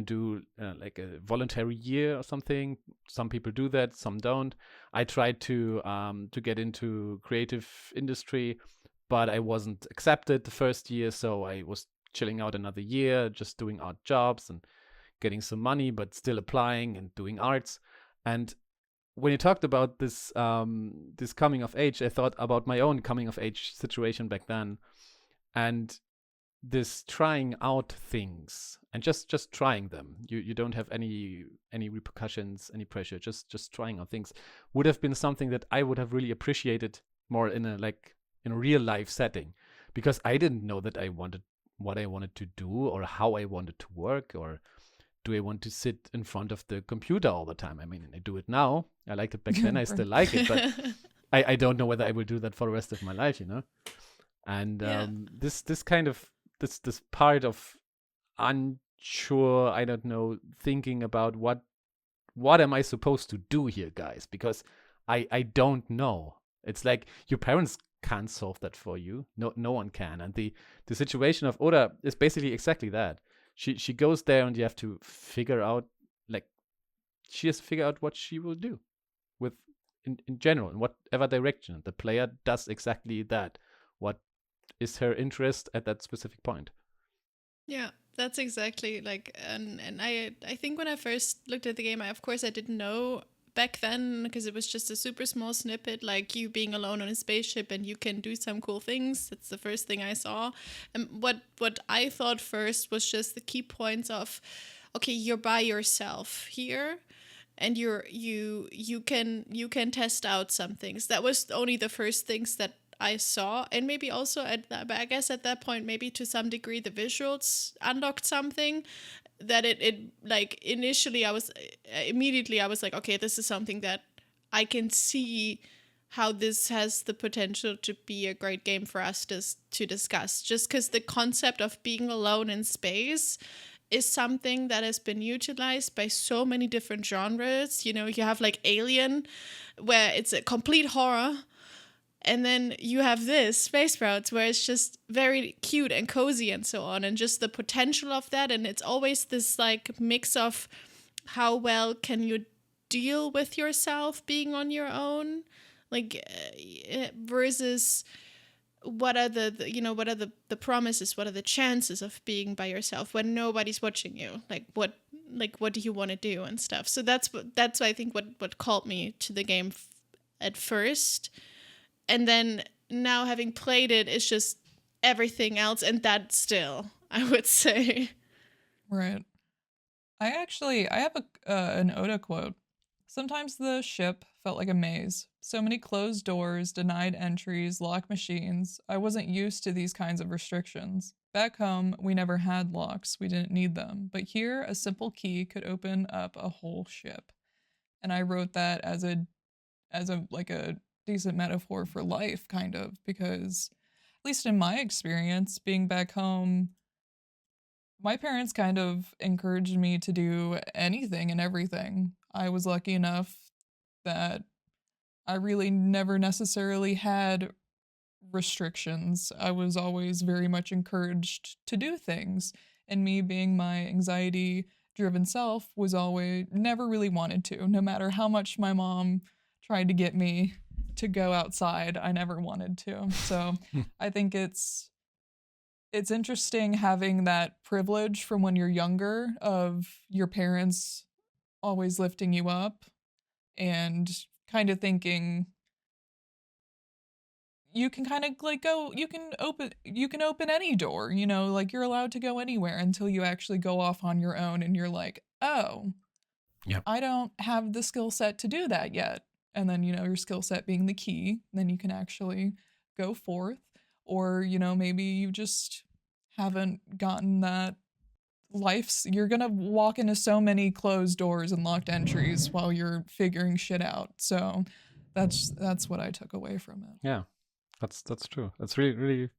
do like a voluntary year or something. Some people do that, some don't. I tried to get into creative industry, but I wasn't accepted the first year, so I was chilling out another year, just doing odd jobs and getting some money, but still applying and doing arts. And when you talked about this this coming of age, I thought about my own coming of age situation back then, and this trying out things and just trying them. You don't have any repercussions, any pressure. Just trying out things would have been something that I would have really appreciated more in a real life setting, because I didn't know that I wanted what I wanted to do, or how I wanted to work, or do I want to sit in front of the computer all the time? I mean, I do it now. I liked it back then. I still like it, but I don't know whether I will do that for the rest of my life, you know? And this kind of this part of unsure, I don't know, thinking about what am I supposed to do here, guys? Because I don't know. It's like your parents can't solve that for you. No one can. And the situation of Oda is basically exactly that. She goes there, and you have to figure out, like, she has to figure out what she will do with in general, in whatever direction. The player does exactly that. What is her interest at that specific point? Yeah, that's exactly like, and I think when I first looked at the game, of course I didn't know back then, because it was just a super small snippet, like you being alone on a spaceship and you can do some cool things. That's the first thing I saw. And what I thought first was just the key points of okay, you're by yourself here, and you can test out some things. That was only the first things that I saw, and maybe also but I guess at that point, maybe to some degree, the visuals unlocked something that it like initially I was like, okay, this is something that I can see how this has the potential to be a great game for us to discuss, just because the concept of being alone in space is something that has been utilized by so many different genres. You know, you have like Alien, where it's a complete horror, and then you have this, Space Sprouts, where it's just very cute and cozy and so on, and just the potential of that. And it's always this like mix of how well can you deal with yourself being on your own, like versus what are what are the promises, what are the chances of being by yourself when nobody's watching you, like what do you want to do and stuff. So that's I think what called me to the game at first. And then now having played it, it's just everything else, and that still, I would say. Right. I have an Oda quote. Sometimes the ship felt like a maze. So many closed doors, denied entries, locked machines. I wasn't used to these kinds of restrictions. Back home, we never had locks. We didn't need them. But here, a simple key could open up a whole ship. And I wrote that as a like a decent metaphor for life, kind of, because at least in my experience, being back home, my parents kind of encouraged me to do anything and everything. I was lucky enough that I really never necessarily had restrictions. I was always very much encouraged to do things. And me being my anxiety driven self was always never really wanted to. No matter how much my mom tried to get me to go outside, I never wanted to. So I think it's interesting having that privilege from when you're younger of your parents always lifting you up and kind of thinking you can kind of like go, you can open any door, you know, like you're allowed to go anywhere until you actually go off on your own and you're like, oh, yep. I don't have the skill set to do that yet. And then, you know, your skill set being the key, then you can actually go forth. Or, you know, maybe you just haven't gotten that you're gonna walk into so many closed doors and locked entries while you're figuring shit out. So that's what I took away from it. Yeah, that's true. That's really, really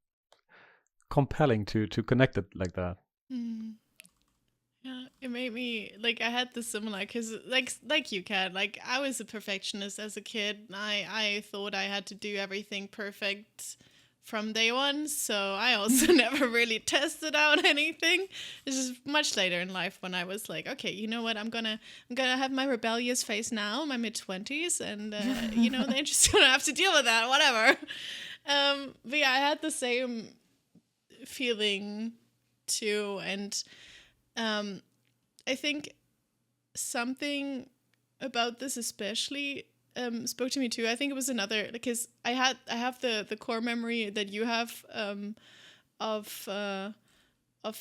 compelling to connect it like that. Yeah, it made me like I had the similar because like you, Kat, like I was a perfectionist as a kid. I thought I had to do everything perfect from day one, so I also never really tested out anything. It's just much later in life when I was like, okay, you know what, I'm gonna have my rebellious phase now, my mid-20s, and you know, they're just gonna have to deal with that, whatever. But yeah, I had the same feeling too, and I think something about this especially spoke to me too. I think it was another, because I have the core memory that you have of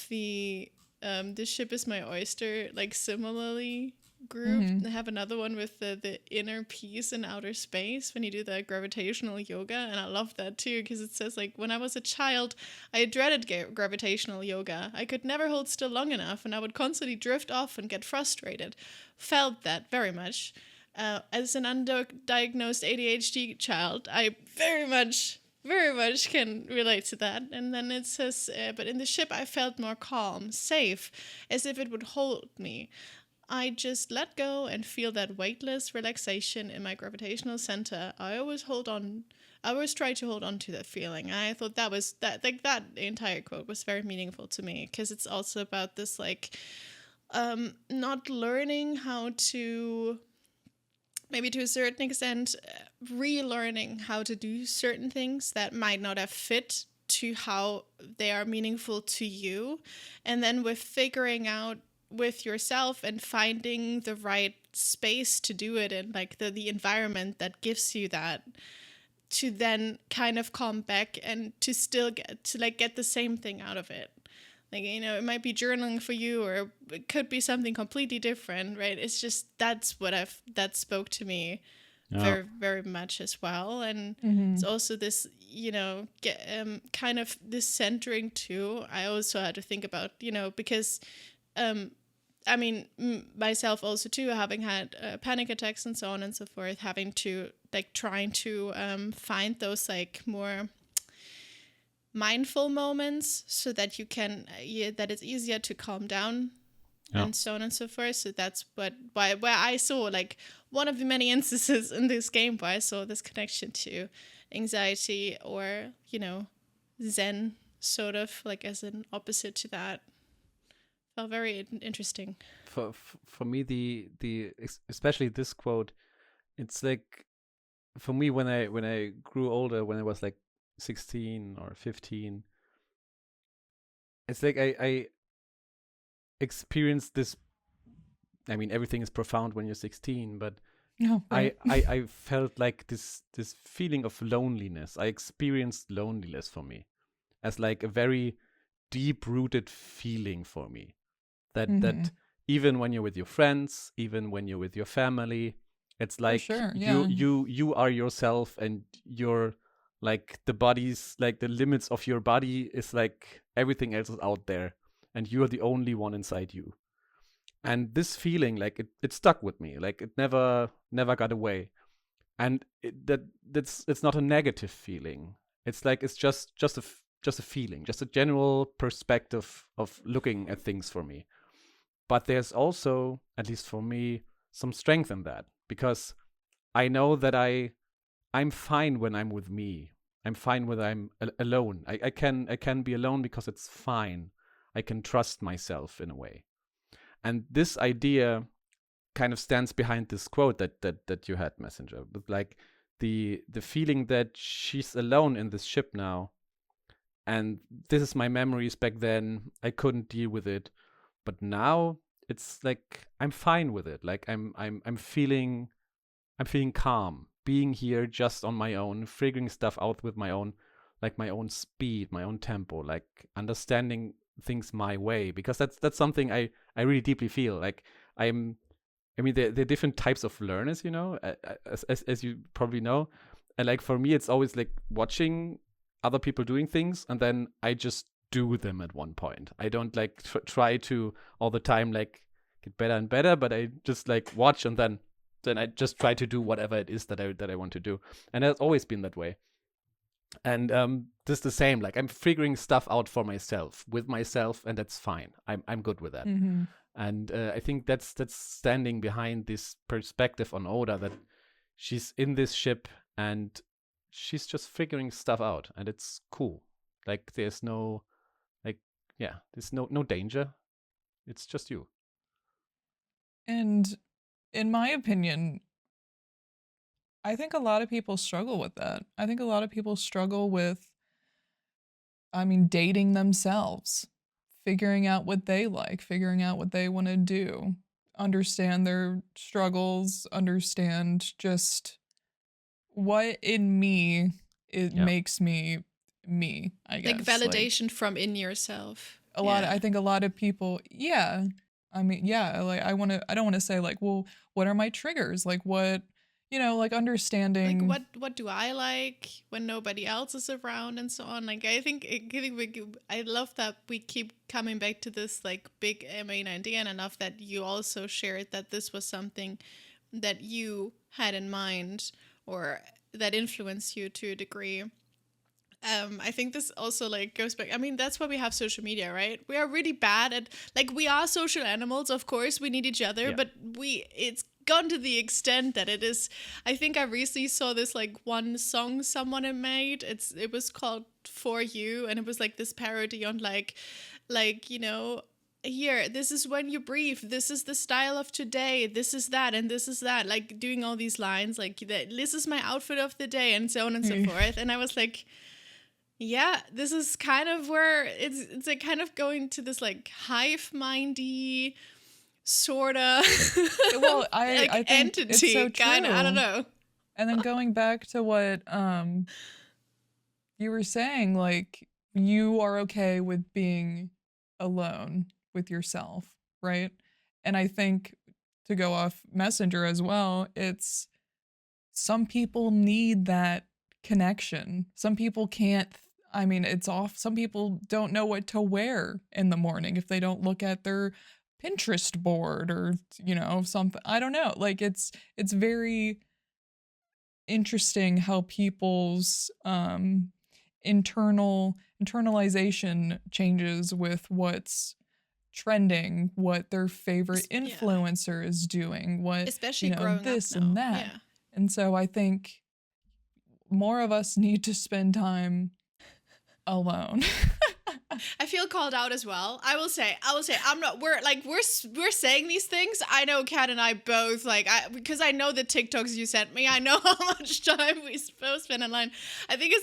the This Ship Is My Oyster, like similarly grouped. Mm-hmm. I have another one with the inner peace in outer space when you do the gravitational yoga, and I love that too because it says like, when I was a child I dreaded gravitational yoga. I could never hold still long enough and I would constantly drift off and get frustrated. Felt that very much. As an undiagnosed ADHD child, I very much can relate to that. And then it says, but in the ship I felt more calm, safe, as if it would hold me. I just let go and feel that weightless relaxation in my gravitational center. I always try to hold on to that feeling. I thought that entire quote was very meaningful to me because it's also about this like not learning how to, maybe to a certain extent, relearning how to do certain things that might not have fit to how they are meaningful to you. And then with figuring out with yourself and finding the right space to do it in, like the environment that gives you that, to then kind of come back and to still get the same thing out of it. Like, it might be journaling for you, or it could be something completely different, right? It's just, that spoke to me very, very much as well. And it's also this, kind of this centering too. I also had to think about, because, I mean, myself also too, having had panic attacks and so on and so forth, having to trying to find those more mindful moments so that you can, that it's easier to calm down and so on and so forth. So that's where I saw one of the many instances in this game where I saw this connection to anxiety, or, Zen, sort of as an opposite to that. Felt very interesting. For me, the especially this quote, it's for me, when I grew older, when I was 16 or 15, it's I experienced this. I mean, everything is profound when you're 16, but right. I felt this feeling of loneliness. I experienced loneliness for me as a very deep-rooted feeling for me. That even when you're with your friends, even when you're with your family, it's you are yourself, and you're the body's the limits of your body is everything else is out there, and you are the only one inside you. And this feeling, it stuck with me. It never got away. And it's not a negative feeling. It's it's just a feeling, just a general perspective of looking at things for me. But there's also, at least for me, some strength in that, because I know that I'm fine when I'm with me. I'm fine when I'm alone. I can be alone because it's fine. I can trust myself in a way. And this idea kind of stands behind this quote that you had, Messenger, with the feeling that she's alone in this ship now, and this is my memories back then. I couldn't deal with it. But now it's I'm fine with it. I'm feeling calm, being here just on my own, figuring stuff out with my own my own speed, my own tempo, understanding things my way, because that's something I really deeply feel. I mean, there are different types of learners, as you probably know, and for me, it's always watching other people doing things, and then I just do them at one point. I don't try to all the time get better and better, but I just watch, and then I just try to do whatever it is that I want to do, and it's always been that way. And this is the same. I'm figuring stuff out for myself, with myself, and that's fine. I'm good with that. And I think that's standing behind this perspective on Oda, that she's in this ship and she's just figuring stuff out, and it's cool. There's no there's no danger. It's just you. And in my opinion, I think a lot of people struggle with that. I think a lot of people struggle with, dating themselves, figuring out what they like, figuring out what they want to do, understand their struggles, understand just what in me makes me, I guess. Validation from in yourself. I think a lot of people, I don't want to say well, what are my triggers? What, understanding. What do I like when nobody else is around and so on? I love that we keep coming back to this big main idea, and I love that you also shared that this was something that you had in mind, or that influenced you to a degree. I think this also goes back. That's why we have social media, right? We are really bad at we are social animals, of course. We need each other, but it's gone to the extent that it is. I think I recently saw this one song someone had made. It was called For You, and it was this parody on here, this is when you breathe, this is the style of today, this is that, and this is that, doing all these lines this is my outfit of the day, and so on and so forth. And I was yeah, this is kind of where it's kind of going to this hive mindy sort of well, I think entity, it's so true. Kind of, I don't know. And then going back to what you were saying, you are okay with being alone with yourself, right? And I think, to go off Messenger as well, it's some people need that connection. Some people can't, I mean, it's off. Some people don't know what to wear in the morning if they don't look at their Pinterest board or, something. I don't know. Like it's very interesting how people's internalization changes with what's trending, what their favorite influencer is doing, what, especially growing this up now. and that. Yeah. And so I think more of us need to spend time alone. I feel called out as well. I will say I'm not, we're saying these things. I know Kat and I both, because I know the TikToks you sent me. I know how much time we both spend online. I think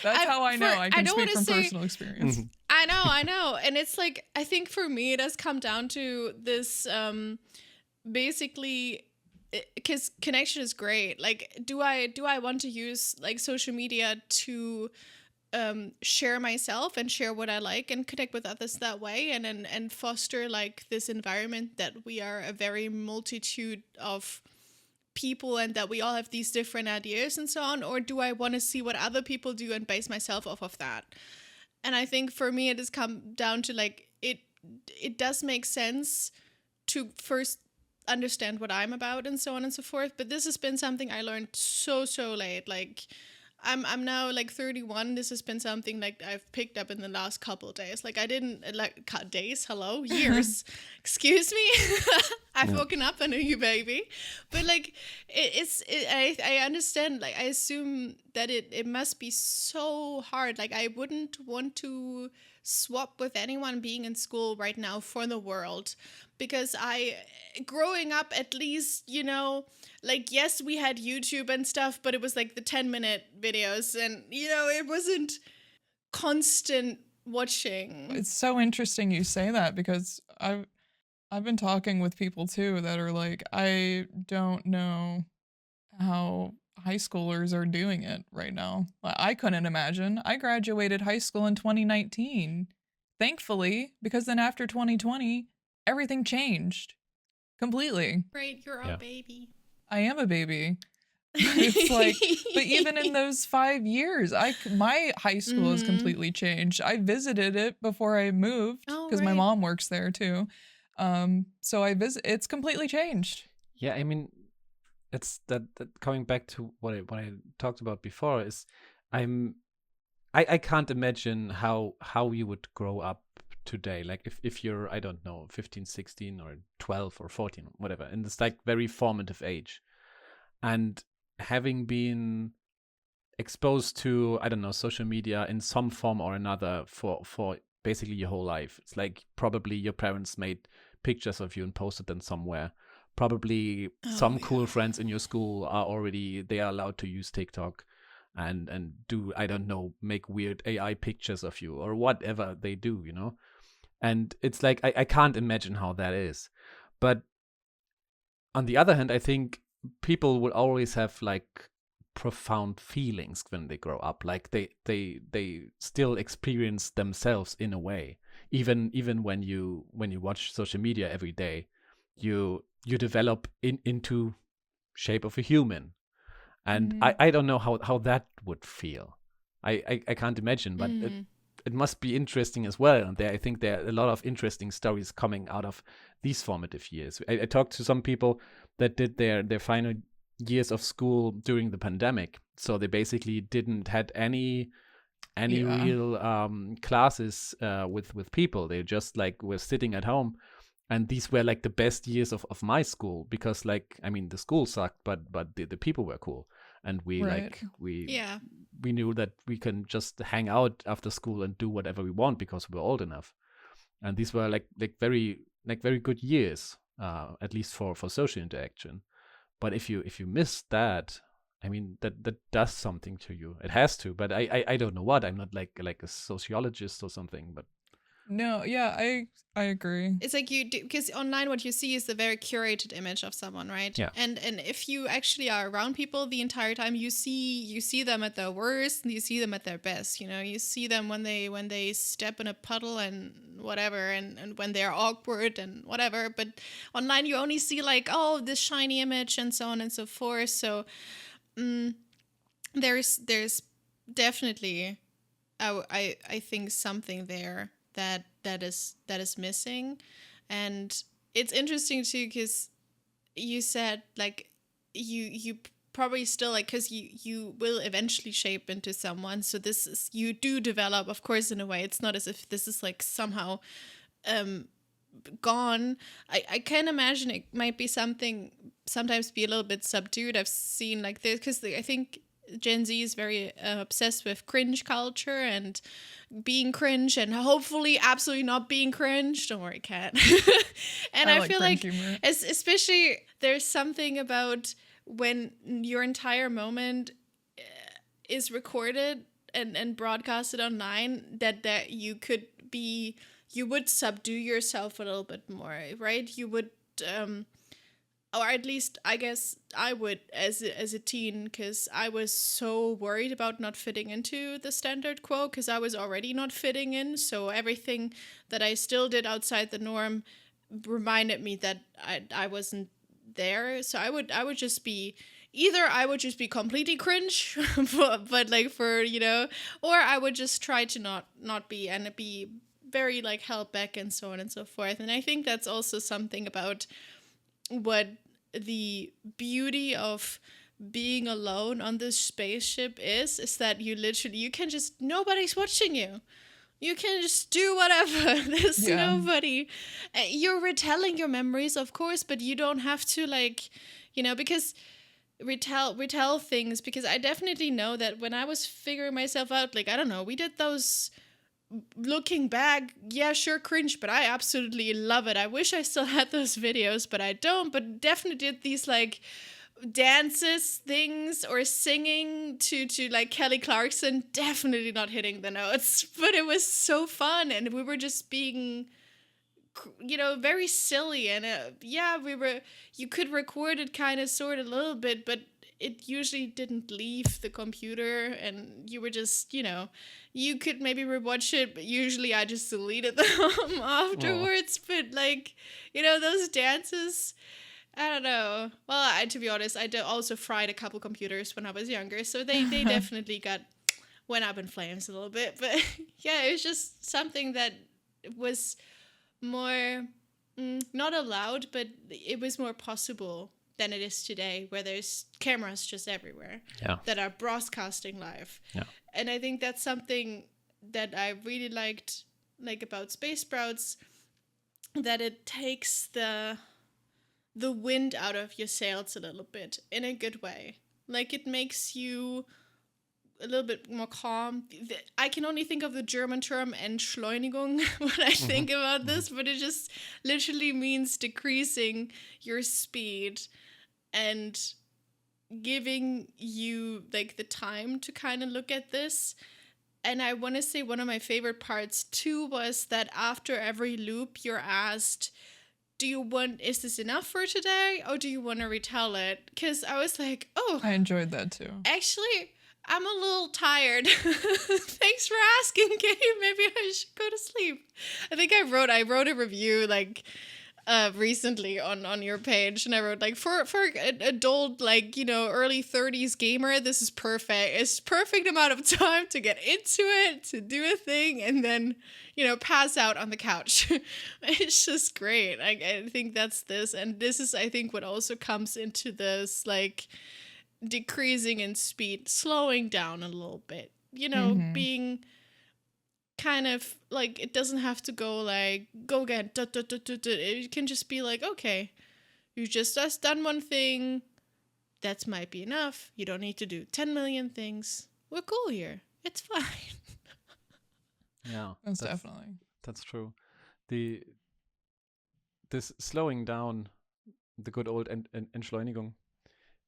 that's how I know. I can speak from personal experience. I know. And it's like, I think for me, it has come down to this, basically, because connection is great. Like, do I want to use like social media to share myself and share what I like and connect with others that way, and foster like this environment that we are a very multitude of people and that we all have these different ideas and so on? Or do I want to see what other people do and base myself off of that? And I think for me, it has come down to like, it does make sense to first understand what I'm about and so on and so forth. But this has been something I learned so late. Like, I'm now like 31. This has been something like I've picked up in the last couple of days. Like I didn't years. Excuse me. I've woken up a new baby, but like I understand. Like I assume that it must be so hard. Like I wouldn't want to swap with anyone being in school right now for the world, because growing up, at least, like, yes, we had YouTube and stuff, but it was like the 10-minute videos and, it wasn't constant watching. It's so interesting you say that, because I've been talking with people too that are like, I don't know how high schoolers are doing it right now. I couldn't imagine. I graduated high school in 2019, thankfully, because then after 2020, everything changed completely. Right, you're a baby. I am a baby. It's like, but even in those 5 years, my high school has completely changed. I visited it before I moved because my mom works there too. So it's completely changed. Yeah, I mean, it's that coming back to what I talked about before is I can't imagine how you would grow up today. Like if you're, I don't know, 15, 16 or 12 or 14, whatever, in this like very formative age, and having been exposed to, I don't know, social media in some form or another for basically your whole life. It's like probably your parents made pictures of you and posted them somewhere. Probably some cool friends in your school they are allowed to use TikTok and do, I don't know, make weird AI pictures of you or whatever they do, And it's like, I can't imagine how that is. But on the other hand, I think people will always have like profound feelings when they grow up. Like they still experience themselves in a way. Even when you watch social media every day, you develop into shape of a human. And I don't know how that would feel. I can't imagine, but it must be interesting as well. And I think there are a lot of interesting stories coming out of these formative years. I talked to some people that did their final years of school during the pandemic. So they basically didn't had any real classes with people. They just like were sitting at home. And these were like the best years of my school, because like, I mean, the school sucked, but the people were cool. And we knew that we can just hang out after school and do whatever we want because we were old enough. And these were like very good years, at least for social interaction. But if you miss that, I mean, that does something to you. It has to, but I don't know what. I'm not like a sociologist or something, but No, yeah, I agree. It's like you do, because online what you see is the very curated image of someone, right? Yeah. And if you actually are around people the entire time, you see them at their worst and you see them at their best. You know, you see them when they step in a puddle and whatever, and when they're awkward and whatever. But online you only see like, oh, this shiny image and so on and so forth. So there's definitely I think something there that is missing. And it's interesting too because you said like you probably still like, because you will eventually shape into someone, so this is, you do develop, of course, in a way. It's not as if this is like somehow gone. I can imagine it might be something, sometimes be a little bit subdued. I've seen like this because I think Gen Z is very obsessed with cringe culture and being cringe, and hopefully absolutely not being cringe. Don't worry, Kat. And I feel like especially there's something about when your entire moment is recorded and broadcasted online that you would subdue yourself a little bit more, right? You would or at least I guess I would as a teen, because I was so worried about not fitting into the standard quo, because I was already not fitting in. So everything that I still did outside the norm reminded me that I wasn't there. So I would just be, either I would just be completely cringe, but like for, you know, or I would just try to not be, and be very like held back and so on and so forth. And I think that's also something about what the beauty of being alone on this spaceship is that you can just, nobody's watching you. You can just do whatever. There's nobody. You're retelling your memories, of course, but you don't have to, like, you know, because retell things, because I definitely know that when I was figuring myself out, like, I don't know, we did those, looking back, yeah, sure, cringe, but I absolutely love it. I wish I still had those videos, but I don't. But definitely did these like dances things or singing to like Kelly Clarkson, definitely not hitting the notes, but it was so fun, and we were just being, you know, very silly. And you could record it kind of sort of a little bit, but it usually didn't leave the computer, and you were just, you know, you could maybe rewatch it, but usually I just deleted them afterwards. But like, you know, those dances, I don't know. Well, to be honest, I also fried a couple computers when I was younger, so they definitely went up in flames a little bit. But yeah, it was just something that was more not allowed, but it was more possible than it is today, where there's cameras just everywhere that are broadcasting live. Yeah. And I think that's something that I really liked, like, about Space Sprouts, that it takes the wind out of your sails a little bit in a good way. Like, it makes you a little bit more calm. I can only think of the German term Entschleunigung when I think about this, but it just literally means decreasing your speed and giving you like the time to kind of look at this. And I want to say one of my favorite parts too was that after every loop you're asked, is this enough for today, or do you want to retell it? Because I was like, oh, I enjoyed that too. Actually, I'm a little tired. Thanks for asking, Gabe. Maybe I should go to sleep. I think I wrote a review like recently on your page, and I wrote like, for an adult, like, you know, early 30s gamer, this is perfect. It's perfect amount of time to get into it, to do a thing, and then, you know, pass out on the couch. It's just great. I think that's this, and this is, I think, what also comes into this, like, decreasing in speed, slowing down a little bit, you know, being kind of like, it doesn't have to go like, go again, it can just be like, okay, you just done one thing, that might be enough, you don't need to do 10 million things, we're cool here, it's fine. Yeah, that's definitely, that's true. This slowing down, the good old Entschleunigung,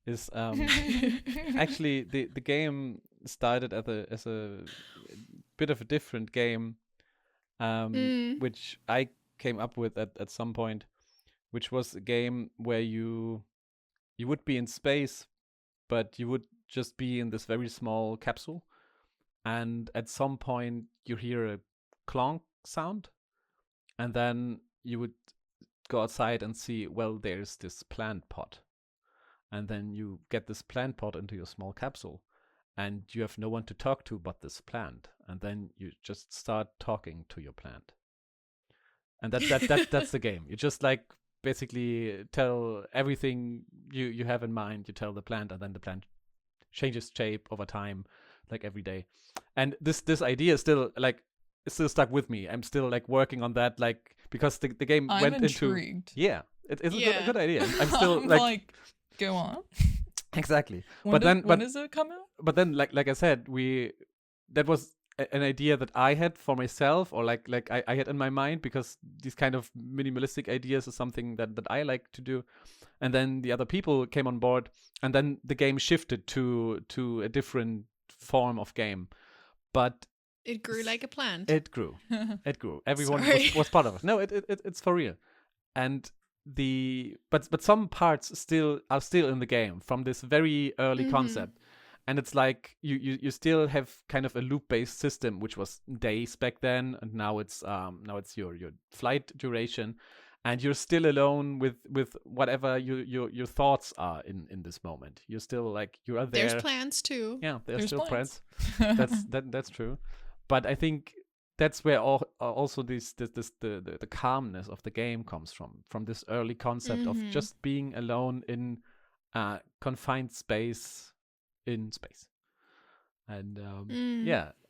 is actually the game started as a bit of a different game, which I came up with at some point, which was a game where you would be in space, but you would just be in this very small capsule. And at some point you hear a clonk sound, and then you would go outside and see, well, there's this plant pot. And then you get this plant pot into your small capsule, and you have no one to talk to but this plant. And then you just start talking to your plant. And that's the game. You just like basically tell everything you have in mind, you tell the plant, and then the plant changes shape over time, like every day. And this idea is still like, it's still stuck with me. I'm still like working on that, like, because the game I'm went intrigued. into it's a good idea. I'm still like go on. Exactly. When does it come out? But then like I said, that was an idea that I had for myself, or like I had in my mind, because these kind of minimalistic ideas is something that I like to do. And then the other people came on board, and then the game shifted to a different form of game. But it grew like a plant. It grew. Everyone was part of it. No, it's for real. And but some parts are still in the game from this very early concept. And it's like you still have kind of a loop-based system, which was days back then, and now it's your flight duration, and you're still alone with whatever your thoughts are in this moment. You're still like, you are there. There's plans too. Yeah, there's still plans. That's true. But I think that's where also the calmness of the game comes from this early concept of just being alone in a confined space in space. And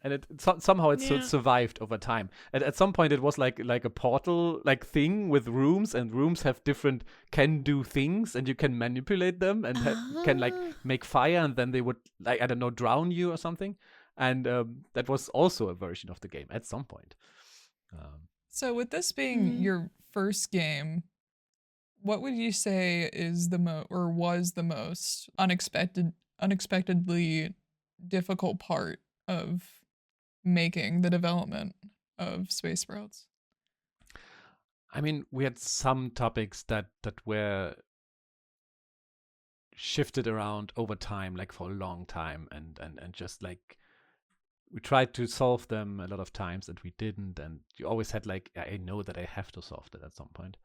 and it somehow survived over time. And at some point it was like a portal like thing with rooms, and rooms have different can do things, and you can manipulate them and can like make fire, and then they would, like, I don't know, drown you or something. And that was also a version of the game at some point. So with this being your first game, what would you say is was the most unexpectedly difficult part of making the development of Space Sprouts? I mean, we had some topics that were shifted around over time, like for a long time, and just like, we tried to solve them a lot of times and we didn't, and you always had like, I know that I have to solve that at some point.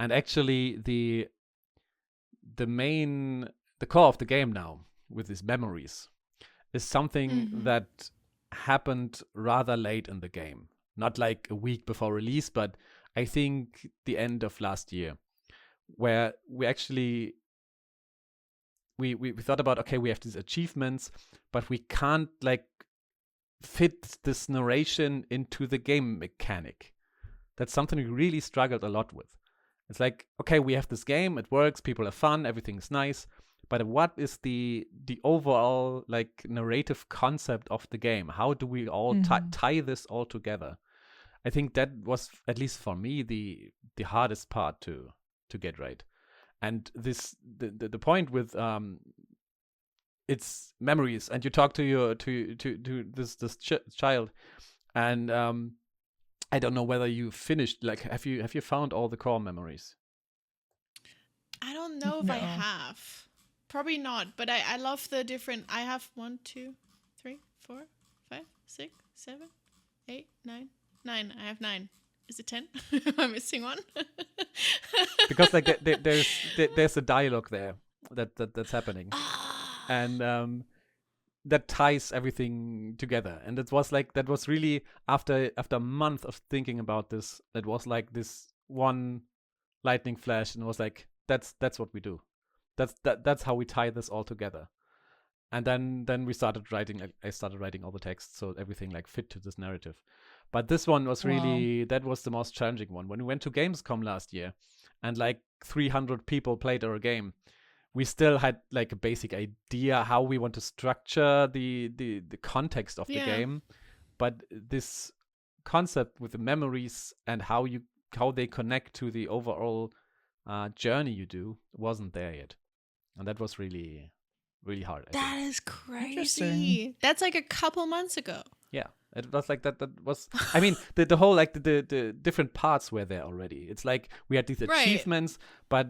And actually the core of the game now, with these memories, is something that happened rather late in the game. Not like a week before release, but I think the end of last year, where we actually we thought about, okay, we have these achievements, but we can't like fit this narration into the game mechanic. That's something we really struggled a lot with. It's like, okay, we have this game, it works, people have fun, everything's nice, but what is the overall like narrative concept of the game? How do we all tie this all together? I think that was, at least for me, the hardest part to get right. And the point with it's memories, and you talk to this child, and I don't know whether you finished, like, have you found all the core memories? I don't know if I have. Probably not, but I love the different. I have 1, 2, 3, 4, 5, 6, 7, 8, 9. 9. I have 9. Is it 10? I'm missing one. Because like there's a dialogue there that's happening. And that ties everything together. And it was like, that was really after a month of thinking about this, that was like this one lightning flash, and it was like, that's what we do. That's how we tie this all together. And then we started writing. I started writing all the text, so everything like fit to this narrative. But this one was really, that was the most challenging one. When we went to Gamescom last year, and like 300 people played our game, we still had like a basic idea how we want to structure the context of the game. But this concept with the memories and how they connect to the overall journey you do wasn't there yet. And that was really, really hard. That is crazy. That's like a couple months ago. Yeah. It was like that was, I mean, the whole, like, the different parts were there already. It's like we had these achievements, but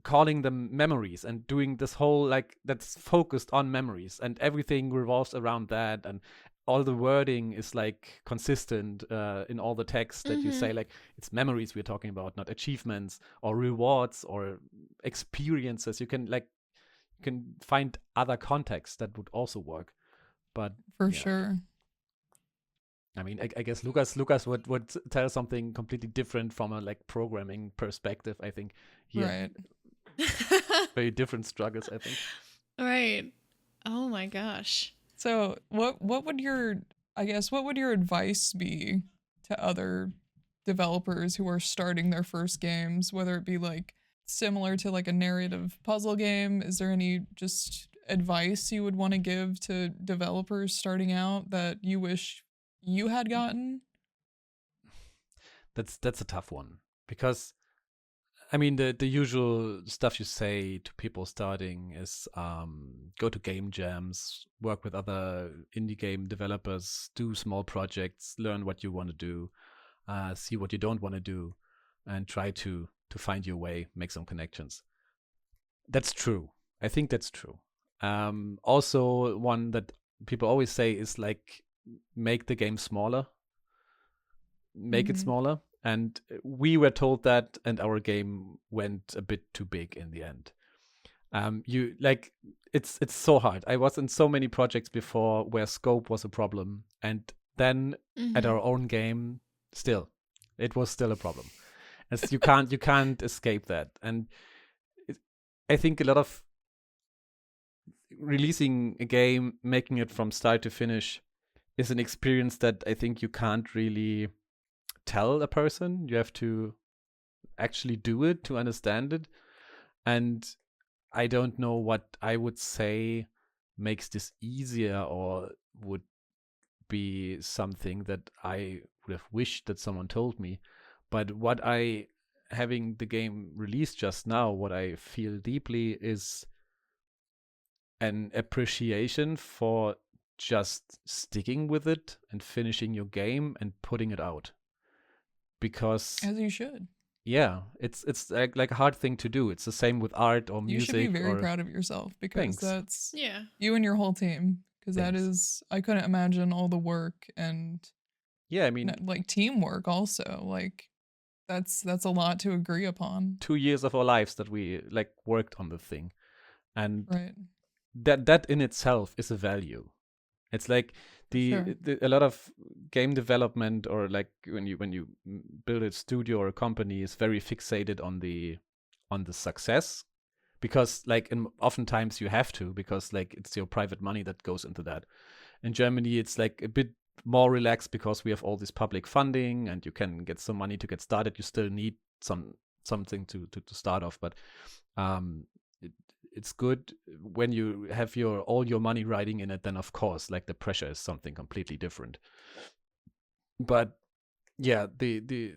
calling them memories and doing this whole, like, that's focused on memories, and everything revolves around that, and all the wording is like consistent in all the text that you say, like, it's memories we're talking about, not achievements or rewards or experiences. You can find other contexts that would also work, but for sure. I mean, I guess Lucas would tell something completely different from a, like, programming perspective. I think right. Very different struggles, I think. Right. Oh my gosh. So what would your advice be to other developers who are starting their first games, whether it be like similar to like a narrative puzzle game? Is there any just advice you would want to give to developers starting out that you wish you had gotten? That's a tough one, because I mean, the usual stuff you say to people starting is go to game jams, work with other indie game developers, do small projects, learn what you want to do, see what you don't want to do, and try to find your way, make some connections. That's true. I think that's true. Also, one that people always say is, like, make the game smaller. Make it smaller. And we were told that, and our game went a bit too big in the end. It's so hard. I was in so many projects before where scope was a problem, and then at our own game, it was still a problem. As you can't escape that. And I think a lot of releasing a game, making it from start to finish, is an experience that I think you can't really tell a person. You have to actually do it to understand it. And I don't know what I would say makes this easier, or would be something that I would have wished that someone told me. But having the game released just now, what I feel deeply is an appreciation for just sticking with it and finishing your game and putting it out. Because, as you should. Yeah, it's like a hard thing to do. It's the same with art or music. You should be very proud of yourself, because that's you and your whole team. Because that is, I couldn't imagine all the work and I mean, like teamwork also. Like that's a lot to agree upon. 2 years of our lives that we like worked on the thing, and that in itself is a value. It's like a lot of game development, or like when you build a studio or a company, is very fixated on the success, because like oftentimes you have to, because like it's your private money that goes into that. In Germany, it's like a bit more relaxed because we have all this public funding, and you can get some money to get started. You still need something to start off, but it's good when you have all your money riding in it. Then of course, like, the pressure is something completely different. But yeah, the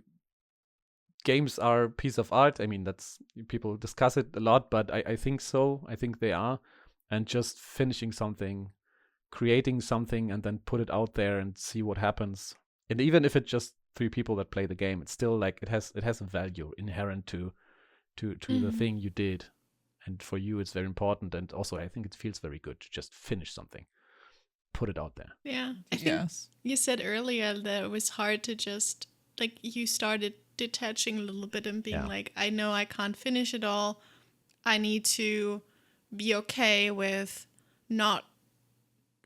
games are a piece of art. I mean, that's, people discuss it a lot, but I think so. I think they are. And just finishing something, creating something, and then put it out there and see what happens. And even if it's just 3 people that play the game, it's still like it has a value inherent to the thing you did. And for you, it's very important. And also, I think it feels very good to just finish something, put it out there. Yeah. I think you said earlier that it was hard to just, like, you started detaching a little bit and being like, I know I can't finish it all. I need to be okay with not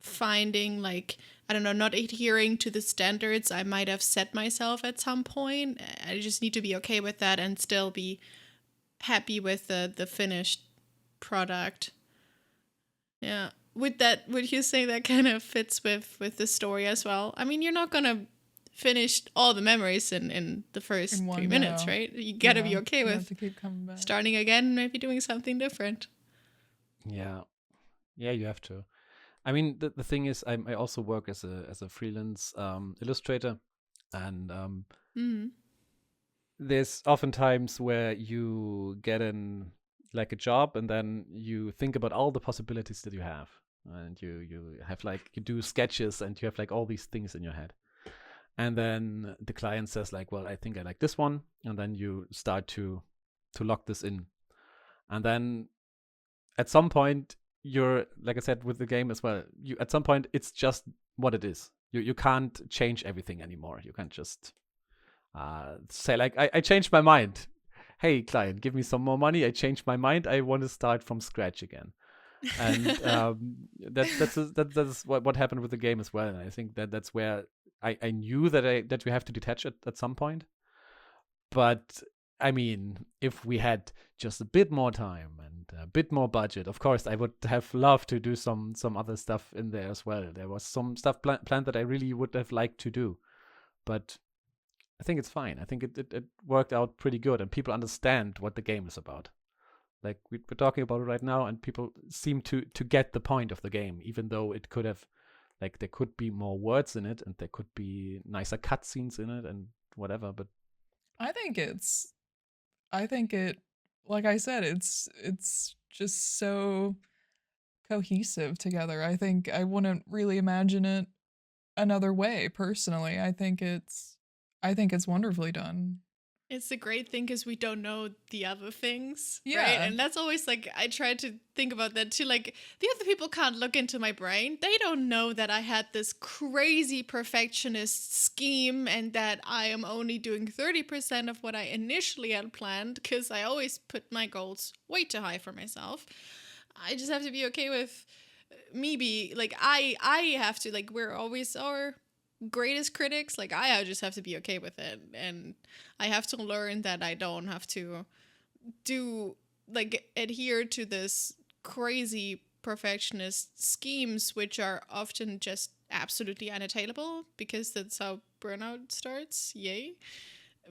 finding, like, I don't know, not adhering to the standards I might have set myself at some point. I just need to be okay with that and still be happy with the finished product. Yeah. Would you say that kind of fits with the story as well? I mean, you're not gonna finish all the memories in the first 3 minutes, right? You gotta be okay with to keep coming back. Starting again and maybe doing something different. Yeah, you have to. I mean, the thing is, I also work as a freelance illustrator, and there's often times where you get in like a job, and then you think about all the possibilities that you have, and you have like, you do sketches and you have like all these things in your head. And then the client says like, well, I think I like this one. And then you start to lock this in. And then at some point, you're, like I said, with the game as well, at some point, it's just what it is. You can't change everything anymore. You can't just say like, I changed my mind. Hey, client, give me some more money. I changed my mind. I want to start from scratch again. And that's what happened with the game as well. And I think that's where I knew that we have to detach it at some point. But I mean, if we had just a bit more time and a bit more budget, of course, I would have loved to do some other stuff in there as well. There was some stuff planned that I really would have liked to do. But I think it's fine. I think it worked out pretty good, and people understand what the game is about. Like, we're talking about it right now, and people seem to get the point of the game, even though it could have, like, there could be more words in it, and there could be nicer cutscenes in it, and whatever. But I think it, like I said, it's just so cohesive together. I think I wouldn't really imagine it another way, personally. I think it's wonderfully done. It's the great thing because we don't know the other things, yeah. Right? And that's always like, I try to think about that too. Like, the other people can't look into my brain. They don't know that I had this crazy perfectionist scheme and that I am only doing 30% of what I initially had planned, because I always put my goals way too high for myself. I just have to be okay with me I have to, like, we're always our greatest critics. Like, I just have to be okay with it, and I have to learn that I don't have to adhere to this crazy perfectionist schemes, which are often just absolutely unattainable, because that's how burnout starts. Yay.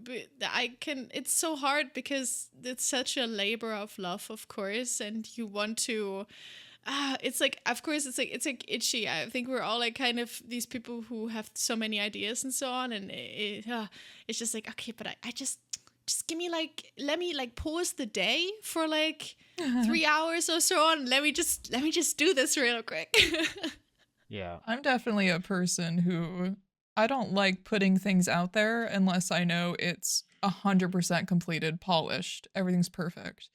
But it's so hard because it's such a labor of love, of course, and you want to it's like, of course, it's like itchy. I think we're all like kind of these people who have so many ideas and so on, and it's just like, okay, but I just give me let me pause the day for like 3 hours or so on. Let me just do this real quick. Yeah, I'm definitely a person who, I don't like putting things out there unless I know it's 100% completed, polished, everything's perfect.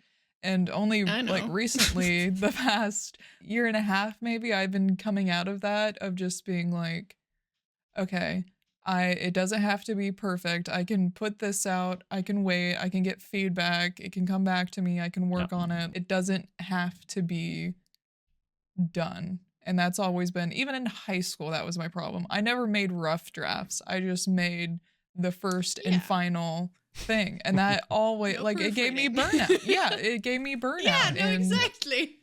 And only like recently, the past year and a half, maybe, I've been coming out of that, of just being like, okay, it doesn't have to be perfect. I can put this out. I can wait. I can get feedback. It can come back to me. I can work on it. It doesn't have to be done. And that's always been, even in high school, that was my problem. I never made rough drafts. I just made the first and final thing, and that always it gave me burnout. Yeah, it gave me burnout. Yeah, no, exactly.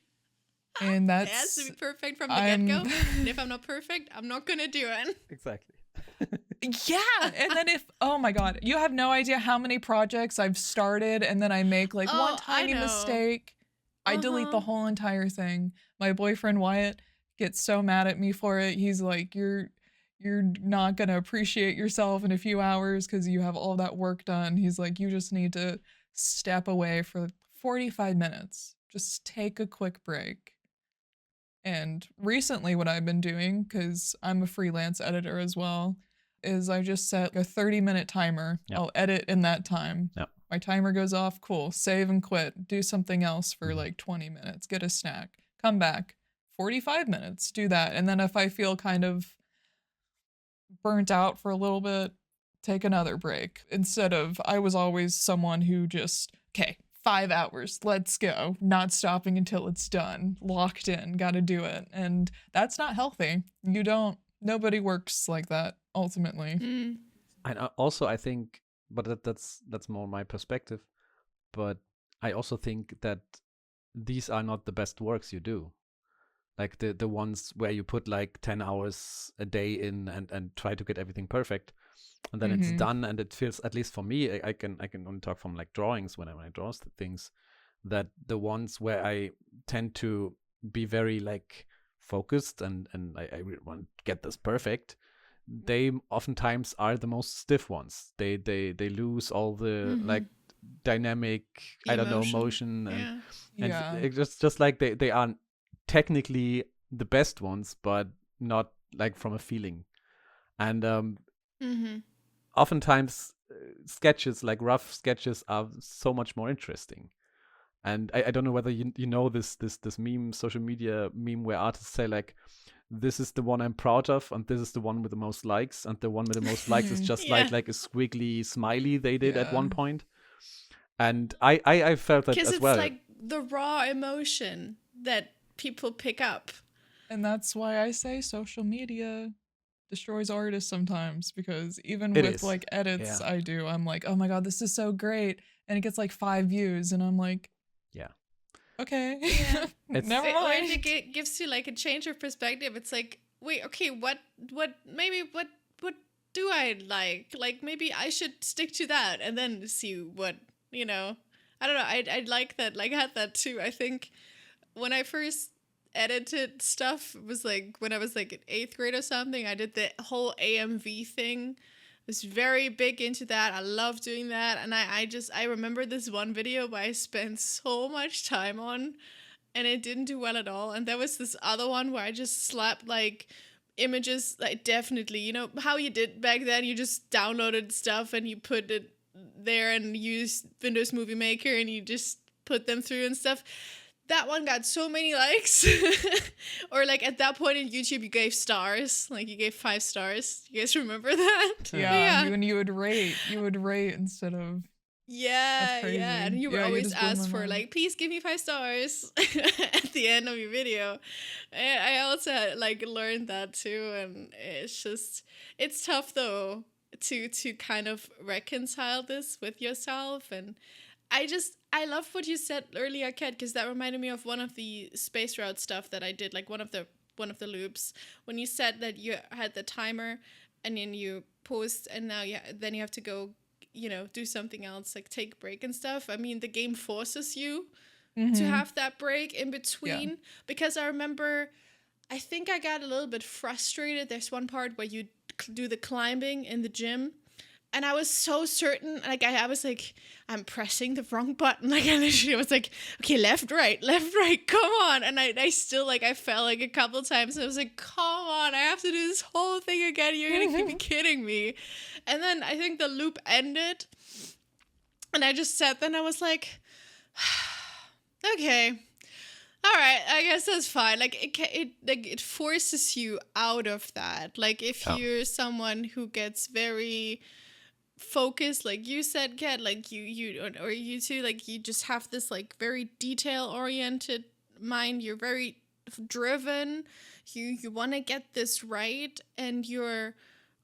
And that's, it has to be perfect from the get-go. And if I'm not perfect, I'm not gonna do it. Exactly. Yeah, and then oh my god, you have no idea how many projects I've started and then I make like one tiny mistake. I delete the whole entire thing. My boyfriend Wyatt gets so mad at me for it. He's like, you're not going to appreciate yourself in a few hours because you have all that work done. He's like, you just need to step away for 45 minutes. Just take a quick break. And recently what I've been doing, because I'm a freelance editor as well, is I just set a 30-minute timer. Yep. I'll edit in that time. Yep. My timer goes off, cool, save and quit, do something else for like 20 minutes, get a snack, come back, 45 minutes, do that. And then if I feel kind of burnt out for a little bit, take another break. Instead of, I was always someone who just, okay, 5 hours, let's go, not stopping until it's done, locked in, gotta do it. And that's not healthy. Nobody works like that, ultimately. And also, I think, but that's more my perspective, but I also think that these are not the best works you do. Like the ones where you put like 10 hours a day in and try to get everything perfect, and then it's done, and it feels, at least for me, I can only talk from like drawings, when I draw things, that the ones where I tend to be very like focused and I really want to get this perfect, they oftentimes are the most stiff ones. They lose all the like dynamic, emotion. I don't know, motion, and it's just like they are technically the best ones, but not like from a feeling. And oftentimes sketches, like rough sketches, are so much more interesting. And I don't know whether you know this meme, social media meme, where artists say like, this is the one I'm proud of, and this is the one with the most likes, and the one with the most likes is just like a squiggly smiley they did at one point. And I felt that as well. Because it's like the raw emotion that people pick up. And that's why I say social media destroys artists sometimes, because even with like edits I'm like, oh my god, this is so great, and it gets like 5 views, and I'm like, okay, never mind. It gives you like a change of perspective. It's like, wait, okay, what do I like? Like, maybe I should stick to that and then see what, I don't know. I like that. Like, I had that too. I think when I first edited stuff, it was like when I was like in 8th grade or something, I did the whole AMV thing. I was very big into that. I love doing that. And I remember this one video where I spent so much time on, and it didn't do well at all. And there was this other one where I just slapped like images, like definitely, how you did back then. You just downloaded stuff and you put it there and used Windows Movie Maker and you just put them through and stuff. That one got so many likes. Or like at that point in YouTube, you gave stars. Like you gave 5 stars. You guys remember that? Yeah. You would rate instead of. Yeah. And you would always ask for like, please give me 5 stars at the end of your video. And I also like learned that too. And it's tough though to kind of reconcile this with yourself. And I love what you said earlier, Kat, because that reminded me of one of the space route stuff that I did, like one of the loops, when you said that you had the timer and then you post and now then you have to go, do something else, like take a break and stuff. I mean, the game forces you to have that break in between, because I remember, I think I got a little bit frustrated. There's one part where you do the climbing in the gym. And I was so certain, like, I was like, I'm pressing the wrong button. Like, I literally was like, okay, left, right, come on. And I still, like, I fell, like, a couple times. And I was like, come on, I have to do this whole thing again. You're going to keep me kidding me. And then I think the loop ended. And I just sat there and I was like, okay, all right, I guess that's fine. Like, it forces you out of that. Like, if you're someone who gets very focused, like you said, Kat, like or you too, like you just have this like very detail oriented mind. You're very driven. You want to get this right, and you're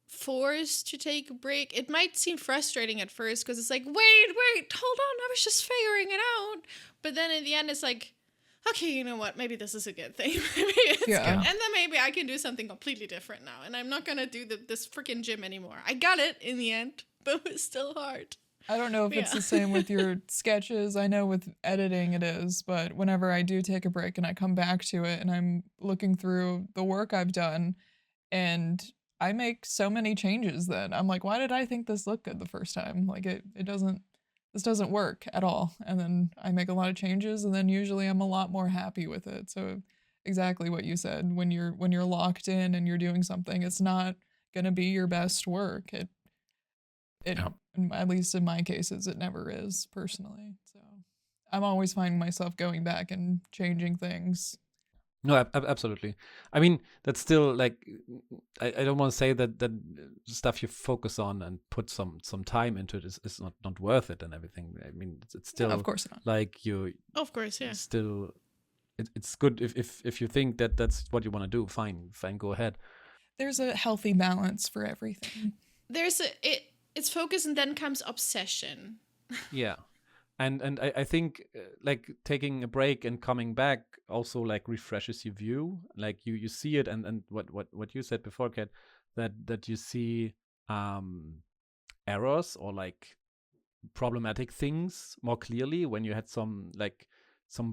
forced to take a break. It might seem frustrating at first because it's like, wait, hold on, I was just figuring it out. But then in the end, it's like, okay, you know what? Maybe this is a good thing. Maybe it's good. And then maybe I can do something completely different now. And I'm not going to do this freaking gym anymore. I got it in the end, but it was still hard. I don't know if it's the same with your sketches. I know with editing it is, but whenever I do take a break and I come back to it and I'm looking through the work I've done and I make so many changes then. I'm like, why did I think this looked good the first time? Like this doesn't work at all. And then I make a lot of changes and then usually I'm a lot more happy with it. So exactly what you said, when you're locked in and you're doing something, it's not going to be your best work. At least in my cases, it never is personally. So I'm always finding myself going back and changing things. No, absolutely. I mean, that's still like, I don't want to say that stuff you focus on and put some time into it is not worth it and everything. I mean, it's still, of course not. Like you, of course, yeah. Still, it's good if you think that that's what you want to do. Fine, go ahead. There's a healthy balance for everything. It's focus and then comes obsession. Yeah. And I think like taking a break and coming back also like refreshes your view. Like you see it and what you said before, Kat, that you see errors or like problematic things more clearly when you had some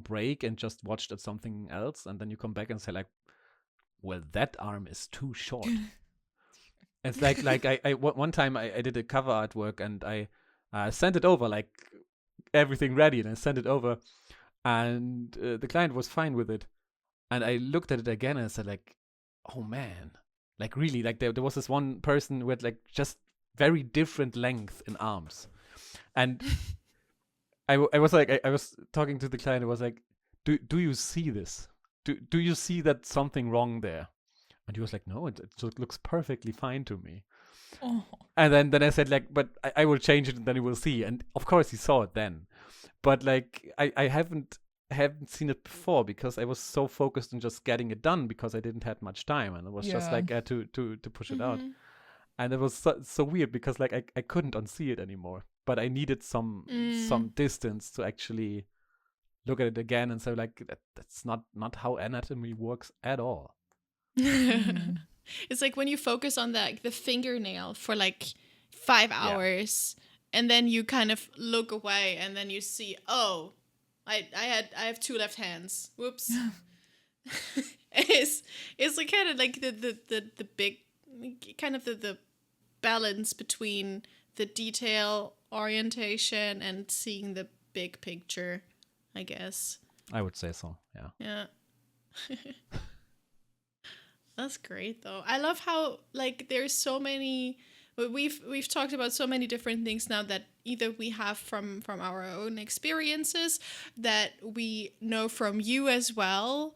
break and just watched at something else, and then you come back and say like, well, that arm is too short. It's like I one time I did a cover artwork and I sent it over, like everything ready, and I sent it over, and the client was fine with it, And I looked at it again and I said like, oh man, like really, like there was this one person with like just very different length in arms. And I was like, I was talking to the client. I was like, do you see this? Do you see that something wrong there? And he was like, no, it looks perfectly fine to me. Oh. And then I said like, but I will change it and then you will see. And of course he saw it then. But like I haven't seen it before because I was so focused on just getting it done because I didn't have much time and it was just like to push it out. And it was so weird because like I couldn't unsee it anymore. But I needed some distance to actually look at it again and say like that's not how anatomy works at all. It's like when you focus on the fingernail for like 5 hours and then you kind of look away and then you see, oh, I have 2 left hands. Whoops. It's like kind of like the big kind of the balance between the detail orientation and seeing the big picture, I guess. I would say so. Yeah. Yeah. That's great though. I love how like there's so many we've talked about so many different things now that either we have from our own experiences, that we know from you as well,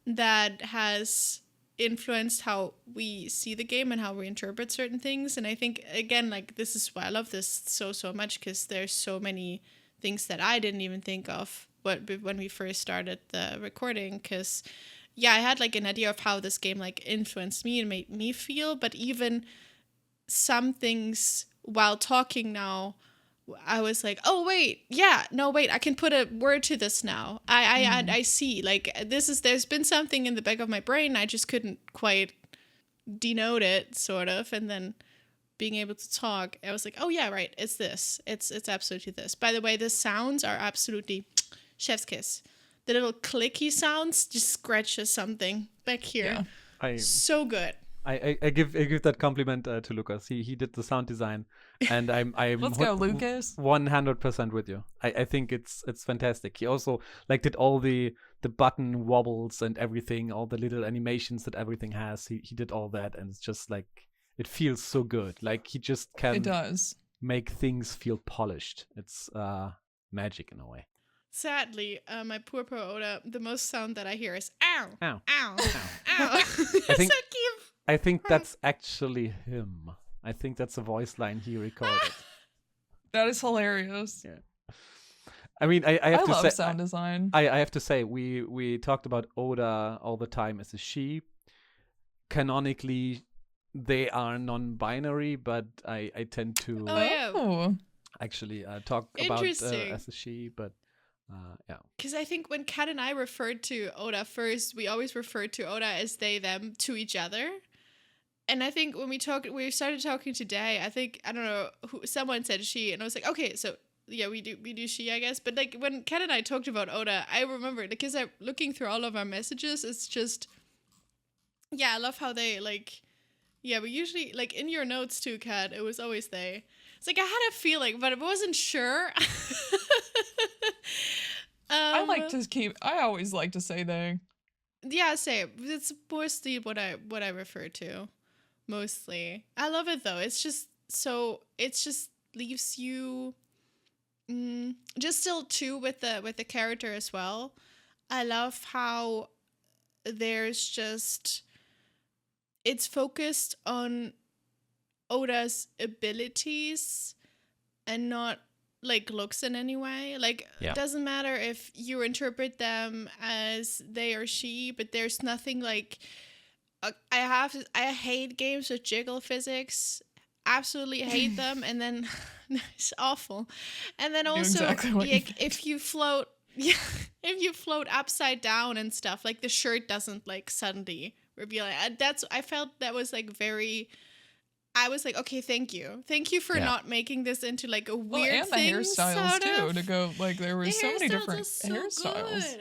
that has influenced how we see the game and how we interpret certain things. And I think again, like this is why I love this so much, because there's so many things that I didn't even think of when we first started the recording, because I had like an idea of how this game like influenced me and made me feel, but even some things while talking now, I was like, oh wait, I can put a word to this now. I see, like there's been something in the back of my brain, I just couldn't quite denote it, sort of, and then being able to talk, I was like, oh yeah, right, it's this, it's absolutely this. By the way, the sounds are absolutely chef's kiss. The little clicky sounds just scratches something back here. Yeah. So good. I give that compliment to Lucas. He did the sound design, and I'm Let's go, Lucas. 100% with you. I think it's fantastic. He also like did all the button wobbles and everything, all the little animations that everything has. He did all that, and it's just like it feels so good. Like he just can make things feel polished. It's magic in a way. Sadly, my poor Oda, the most sound that I hear is ow, ow, ow, ow, ow. I think that's actually him. I think that's a voice line he recorded. That is hilarious. Yeah. I mean, I have to say, sound design. I have to say, we talked about Oda all the time as a she. Canonically, they are non-binary, but I tend to actually talk about as a she, but. Yeah. Because I think when Kat and I referred to Oda first, we always referred to Oda as they, them to each other. And I think when we started talking today, I think, I don't know, someone said she, and I was like, okay, so yeah, we do she, I guess. But like when Kat and I talked about Oda, I remember, because I'm looking through all of our messages, it's just, I love how they like, we usually, like in your notes too, Kat, it was always they. It's like I had a feeling, but I wasn't sure. I always like to say they. Yeah, same. It's mostly what I refer to. Mostly. I love it though. It's just leaves you just still too with the character as well. I love how there's just, it's focused on Oda's abilities and not like looks in any way. Like it doesn't matter if you interpret them as they or she, but there's nothing like I hate games with jiggle physics. Absolutely hate them. And then it's awful. And then also if you float upside down and stuff, like the shirt doesn't like suddenly reveal it. I felt that was like very, I was like, okay, thank you for not making this into like a weird and thing. And the hairstyles too, to go, like there were so many different hairstyles. Good.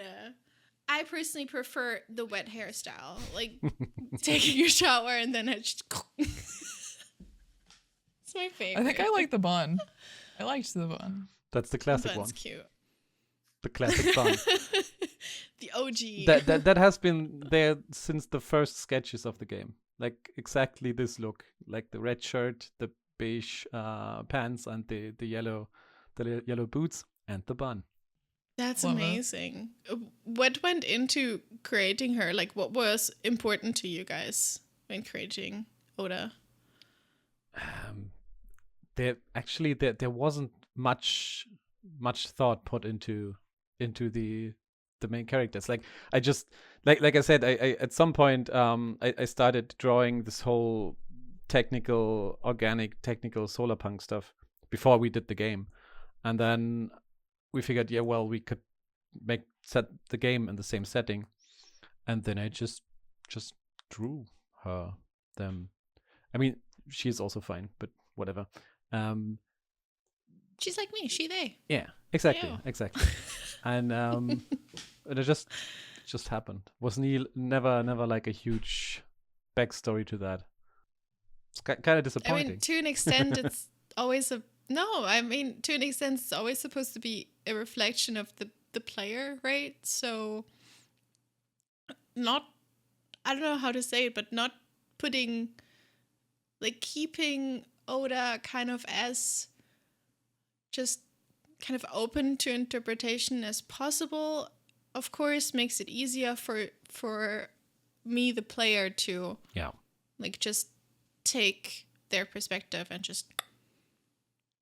I personally prefer the wet hairstyle, like taking a shower and then it's my favorite. I think I like the bun. I liked the bun. That's the classic one. Cute. The classic bun. The OG. That has been there since the first sketches of the game. Like exactly this look, like the red shirt, the beige pants, and the yellow boots and the bun. That's amazing. What went into creating her? Like, what was important to you guys when creating Oda? There wasn't much thought put into the main characters. Like I just like I said, I at some point I started drawing this whole organic technical solar punk stuff before we did the game, and then we figured, yeah, well, we could set the game in the same setting, and then I just drew them. I mean, she's also fine, but whatever. She's like me. She, they. Yeah, exactly. And it just happened. Was never like a huge backstory to that. It's kind of disappointing. I mean, to an extent, it's always to an extent, it's always supposed to be a reflection of the player, right? So, I don't know how to say it, but not keeping Oda kind of as just kind of open to interpretation as possible, of course, makes it easier for me, the player, to just take their perspective and just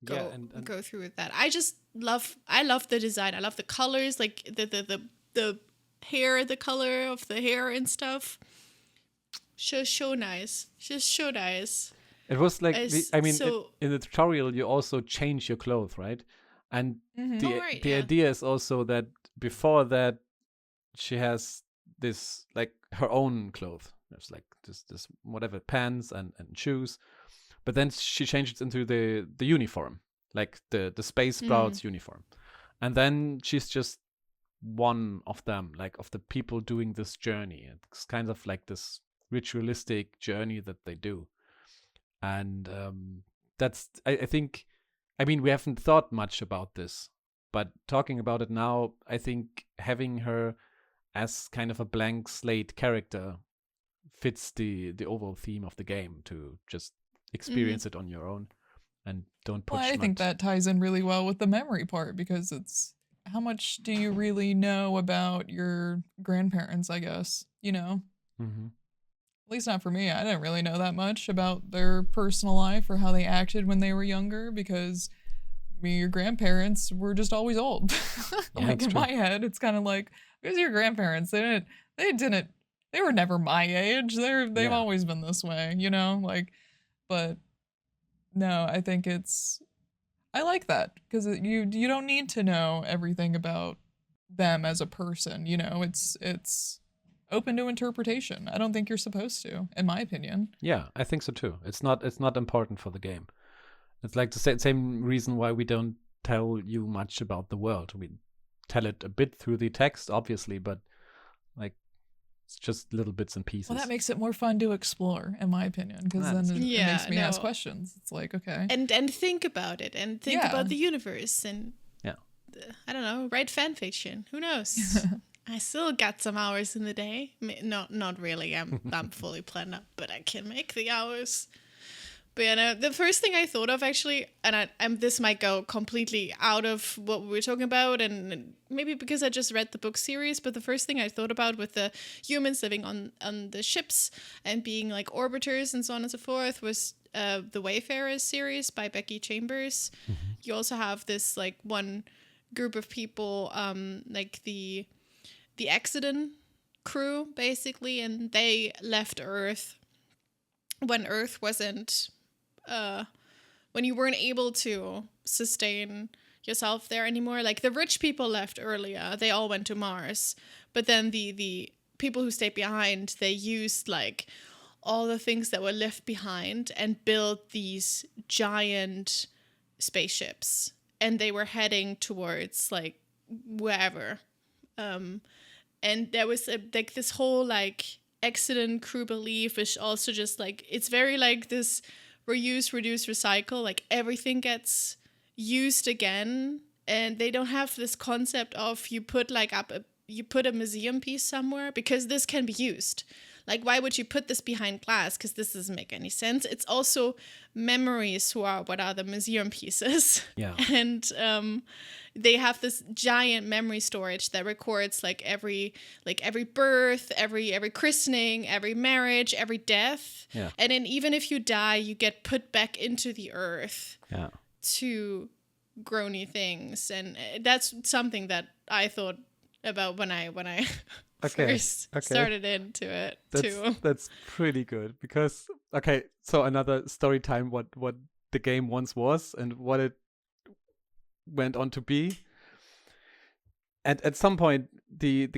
go through with that. I love the design. I love the colors, like the hair, the color of the hair and stuff. So nice. Just so nice. It was like, in the tutorial, you also change your clothes, right? And the idea is also that before that, she has this, like, her own clothes. There's like this whatever, pants and shoes. But then she changes into the uniform, like the Space Sprouts uniform. And then she's just one of them, like of the people doing this journey. It's kind of like this ritualistic journey that they do. And that's, I think, I mean, we haven't thought much about this, but talking about it now, I think having her as kind of a blank slate character fits the overall theme of the game, to just experience it on your own and don't put I think that ties in really well with the memory part, because it's how much do you really know about your grandparents, I guess, you know? Mm-hmm. At least not for me. I didn't really know that much about their personal life or how they acted when they were younger, because your grandparents were just always old. Like in my head, it's kind of like, who's your grandparents? They were never my age. They've always been this way, you know? Like, but no, I think I like that, because you don't need to know everything about them as a person, you know? It's open to interpretation. I don't think you're supposed to, in my opinion. Yeah, I think so too. It's not important for the game. It's like the same reason why we don't tell you much about the world. We tell it a bit through the text, obviously, but like it's just little bits and pieces. Well, that makes it more fun to explore, in my opinion, because then it makes me ask questions. It's like, okay. And think about it, and think about the universe, and I don't know, write fan fiction. Who knows? I still got some hours in the day. Not really. I'm fully planned up, but I can make the hours. But yeah, no, the first thing I thought of, actually, and this might go completely out of what we were talking about, and maybe because I just read the book series, but the first thing I thought about with the humans living on the ships and being like orbiters and so on and so forth was the Wayfarers series by Becky Chambers. Mm-hmm. You also have this like one group of people, like the Exodus crew, basically, and they left Earth when Earth wasn't, when you weren't able to sustain yourself there anymore. Like the rich people left earlier, they all went to Mars, but then the people who stayed behind, they used like all the things that were left behind and built these giant spaceships, and they were heading towards like wherever. And there was like this whole like Exodus crew belief is also just like, it's very like this reuse, reduce, recycle, like everything gets used again, and they don't have this concept of you put like up you put a museum piece somewhere because this can be used. Like, why would you put this behind glass? Because this doesn't make any sense. It's also memories who are what are the museum pieces. Yeah. And they have this giant memory storage that records like every birth, every christening, every marriage, every death. Yeah. And then even if you die, you get put back into the earth to grow new things. And that's something that I thought about when I first started into it too. That's pretty good because so another story time what the game once was and what it went on to be. And at some point the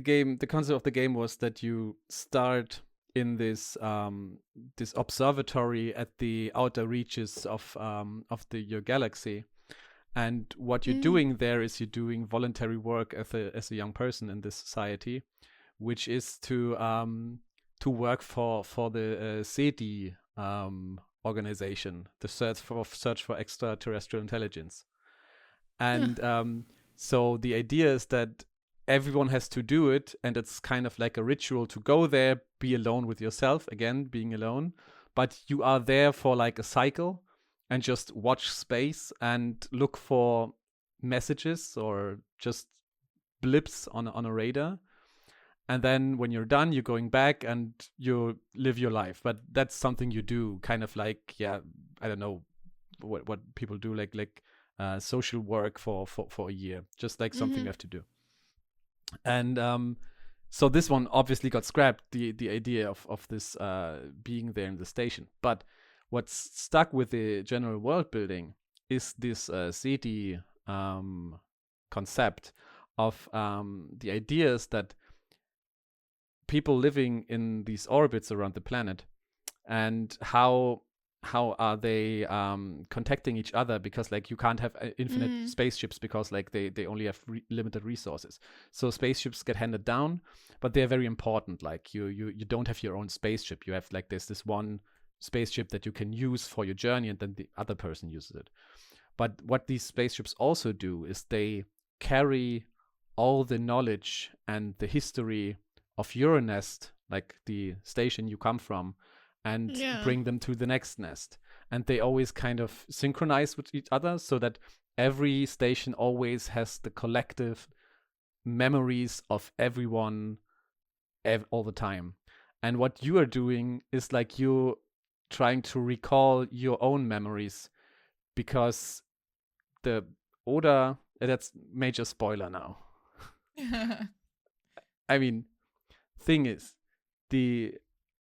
concept of the game was that you start in this this observatory at the outer reaches of your galaxy. And what you're doing there is you're doing voluntary work as a young person in this society, which is to work for the SETI organization, the search for extraterrestrial intelligence. And so the idea is that everyone has to do it, and it's kind of like a ritual to go there, be alone with yourself, again, being alone. But you are there for like a cycle and just watch space and look for messages or just blips on a radar. And then when you're done, you're going back and you live your life. But that's something you do kind of like, I don't know what people do, like social work for a year, just like something you have to do. And so this one obviously got scrapped, the idea of this being there in the station. But what's stuck with the general world building is this SETI concept of the ideas that people living in these orbits around the planet, and how are they contacting each other, because like you can't have infinite spaceships because like they only have limited resources. So spaceships get handed down, but they're very important. Like you don't have your own spaceship. You have like there's this one spaceship that you can use for your journey, and then the other person uses it. But what these spaceships also do is they carry all the knowledge and the history of your nest, like the station you come from, and bring them to the next nest. And they always kind of synchronize with each other so that every station always has the collective memories of everyone all the time. And what you are doing is like you trying to recall your own memories, because the Oda, that's major spoiler now. I mean, thing is, the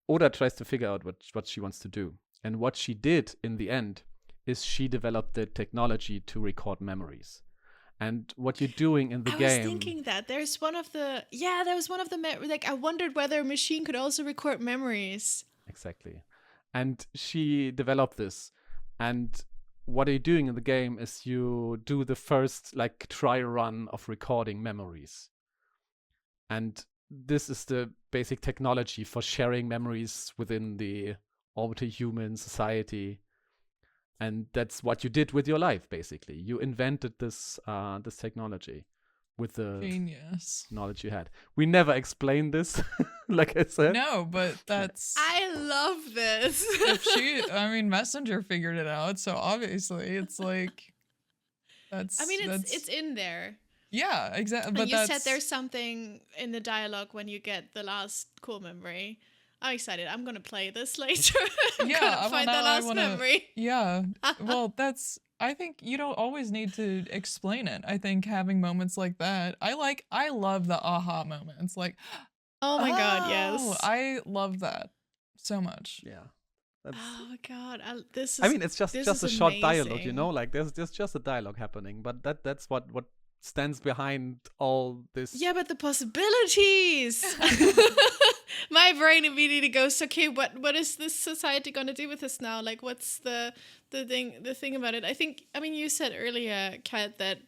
Oda tries to figure out what she wants to do. And what she did in the end is she developed the technology to record memories. And what you're doing in the game... I was thinking that. There was one of the... like, I wondered whether a machine could also record memories. Exactly. And she developed this. And what you're doing in the game is you do the first, like, try run of recording memories. And this is the basic technology for sharing memories within the orbital human society. And that's what you did with your life, basically. You invented this this technology with the genius knowledge you had. We never explained this, like I said. No, but that's... I love this. Messenger figured it out, so obviously it's like... it's in there. Yeah, exactly. But you said there's something in the dialogue when you get the last core memory. I'm excited. I'm going to play this later. I'm going to find the last memory. Yeah. Well, I think you don't always need to explain it. I think having moments like that, I love the aha moments. Like, oh my God, yes. I love that so much. Yeah. Oh my God. It's just a short dialogue, you know? Like, there's just a dialogue happening. But that's what stands behind all this. Yeah, but the possibilities. My brain immediately goes, okay, what is this society going to do with this now? Like, what's the thing about it? You said earlier, Kat, that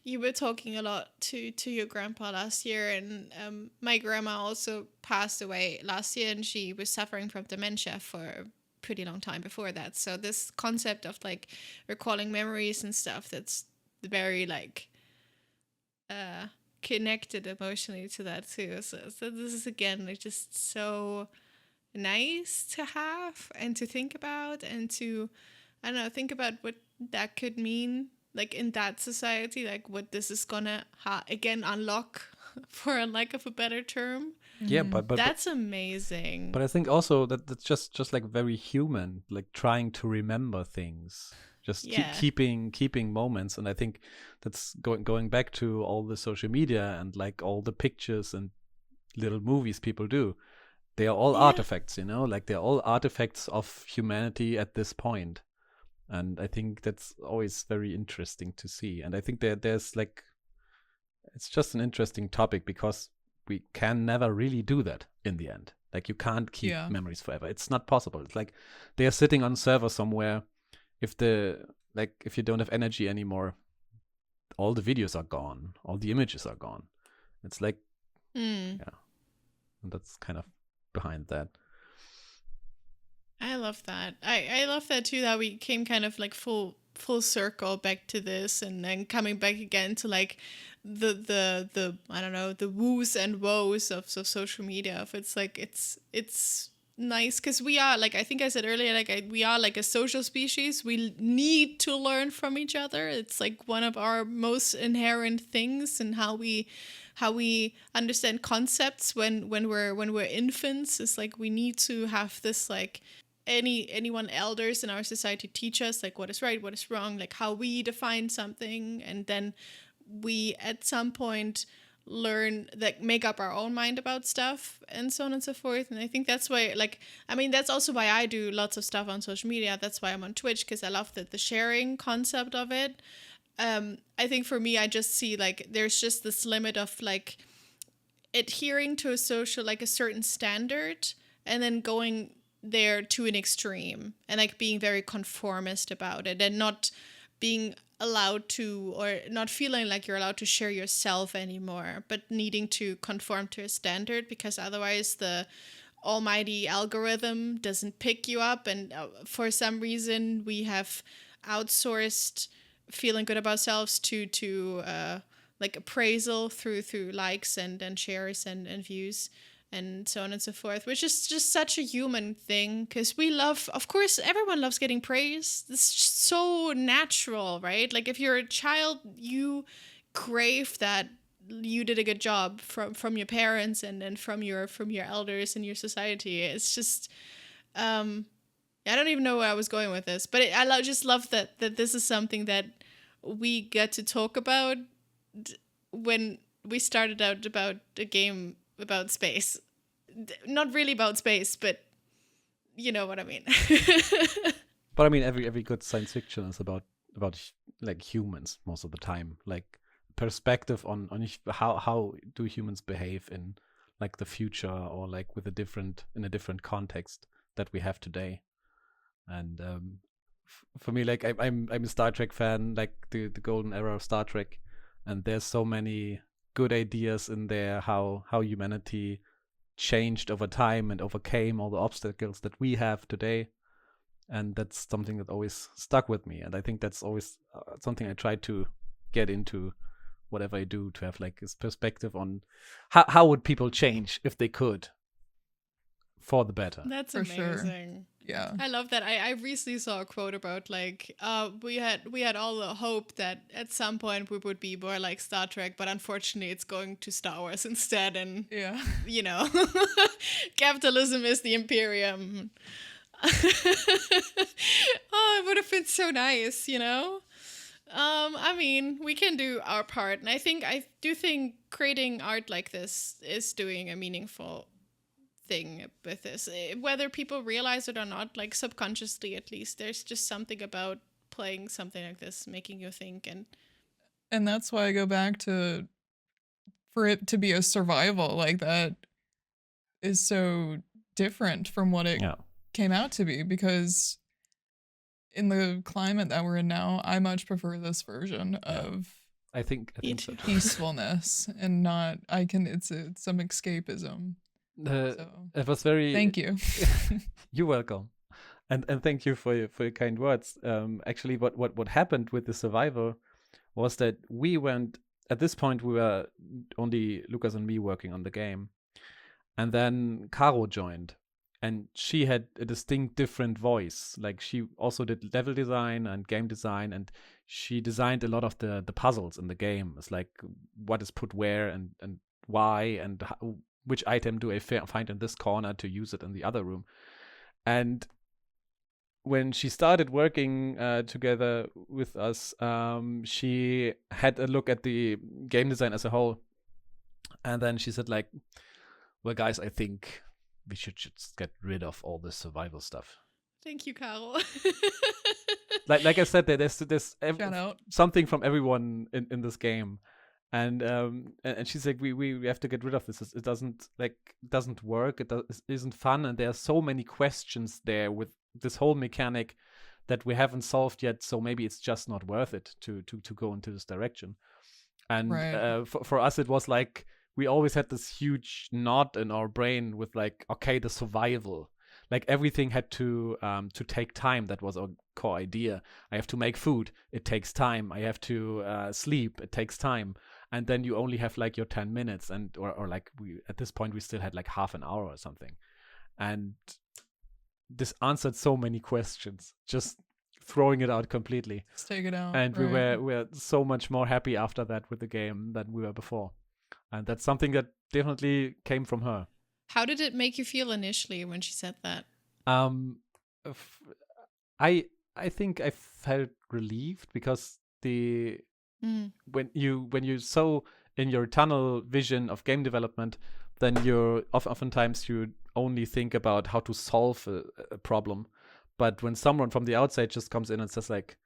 you were talking a lot to your grandpa last year, and my grandma also passed away last year, and she was suffering from dementia for a pretty long time before that. So this concept of like recalling memories and stuff, that's very like connected emotionally to that too. So this is again like just so nice to have and to think about, and to, I don't know, think about what that could mean like in that society, like what this is gonna again unlock for a lack of a better term. Yeah, but that's amazing. But I think also that that's just like very human, like trying to remember things, just keeping moments. And I think that's going back to all the social media and like all the pictures and little movies people do. They are all artifacts, you know, like they're all artifacts of humanity at this point. And I think that's always very interesting to see. And I think there's like, it's just an interesting topic because we can never really do that in the end. Like you can't keep memories forever. It's not possible. It's like they are sitting on a server somewhere. If you don't have energy anymore, all the videos are gone. All the images are gone. It's like, and that's kind of behind that. I love that. I love that too, that we came kind of like full circle back to this, and then coming back again to like the I don't know, the woos and woes of social media. It's like it's nice because we are, like I think I said earlier, like we are like a social species. We need to learn from each other. It's like one of our most inherent things, and how we understand concepts when we're infants. Is like we need to have this like anyone elders in our society teach us like what is right, what is wrong, like how we define something, and then we at some point learn, like make up our own mind about stuff, and so on and so forth. And I think that's why, like, I mean, that's also why I do lots of stuff on social media. That's why I'm on Twitch, because I love the sharing concept of it. I think for me, I just see like there's just this limit of like adhering to a social, like a certain standard, and then going there to an extreme, and like being very conformist about it, and not being allowed to, or not feeling like you're allowed to share yourself anymore, but needing to conform to a standard, because otherwise the almighty algorithm doesn't pick you up. And for some reason we have outsourced feeling good about ourselves to like appraisal through likes and shares and views and so on and so forth, which is just such a human thing, because we love, of course, everyone loves getting praise. It's just so natural, right? Like if you're a child, you crave that you did a good job from your parents and from your elders in your society. It's just, I don't even know where I was going with this, but I just love that this is something that we get to talk about when we started out about a game about space. Not really about space, but you know what I mean. But I mean, every good science fiction is about like humans most of the time, like perspective on how do humans behave in like the future, or like in a different context that we have today. And for me, like I'm a Star Trek fan, like the golden era of Star Trek, and there's so many good ideas in there, how humanity changed over time and overcame all the obstacles that we have today. And that's something that always stuck with me, and I think that's always something I try to get into whatever I do, to have like this perspective on how would people change if they could for the better. That's for amazing. Sure. Yeah, I love that. I recently saw a quote about like we had all the hope that at some point we would be more like Star Trek, but unfortunately it's going to Star Wars instead. And you know, capitalism is the Imperium. Oh, it would have been so nice, you know. I mean, we can do our part, and I do think creating art like this is doing a meaningful thing with this, whether people realize it or not, like subconsciously at least. There's just something about playing something like this making you think, and that's why I go back to, for it to be a survival like that is so different from what it came out to be, because in the climate that we're in now, I much prefer this version of I think so. peacefulness, and not it's some escapism. So, it was very. Thank you. You're welcome, and thank you for your kind words. Actually, what happened with the Survivor was that we were only Lucas and me working on the game. And then Caro joined, and she had a distinct different voice. Like, she also did level design and game design, and she designed a lot of the puzzles in the game. It's like, what is put where and why, and which item do I find in this corner to use it in the other room. And when she started working together with us, she had a look at the game design as a whole. And then she said, like, well, guys, I think we should just get rid of all this survival stuff. Thank you, Caro. like I said, there's something from everyone in this game. And she's like, we have to get rid of this. It doesn't work. It isn't fun, and there are so many questions there with this whole mechanic that we haven't solved yet. So maybe it's just not worth it to go into this direction. And for us, it was like we always had this huge knot in our brain with like, okay, the survival. Like, everything had to take time. That was our core idea. I have to make food. It takes time. I have to sleep. It takes time. And then you only have like your 10 minutes, and or like at this point we still had like half an hour or something. And this answered so many questions, just throwing it out completely. Let's take it out. And we were so much more happy after that with the game than we were before. And that's something that definitely came from her. How did it make you feel initially when she said that? I think I felt relieved, because when you so in your tunnel vision of game development, then you're oftentimes you only think about how to solve a problem. But when someone from the outside just comes in and says, like,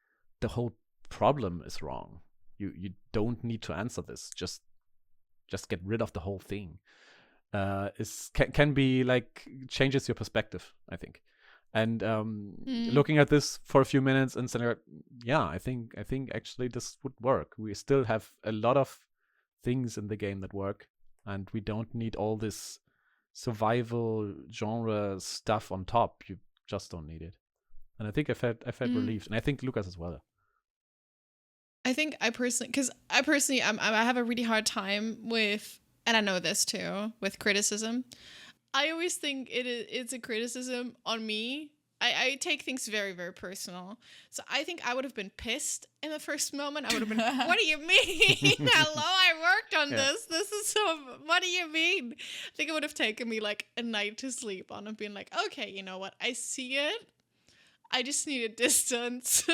the whole problem is wrong, you don't need to answer this, just get rid of the whole thing, can be like, changes your perspective, I think. And looking at this for a few minutes and saying, yeah, I think actually this would work. We still have a lot of things in the game that work, and we don't need all this survival genre stuff on top. You just don't need it. And I think I felt relieved, and I think Lucas as well. I think I personally I have a really hard time with, and I know this too, with criticism. I always think it's a criticism on me. I take things very, very personal. So I think I would have been pissed in the first moment. I would have been, what do you mean? Hello, I worked on this. This is so, what do you mean? I think it would have taken me like a night to sleep on and been like, okay, you know what? I see it. I just need a distance.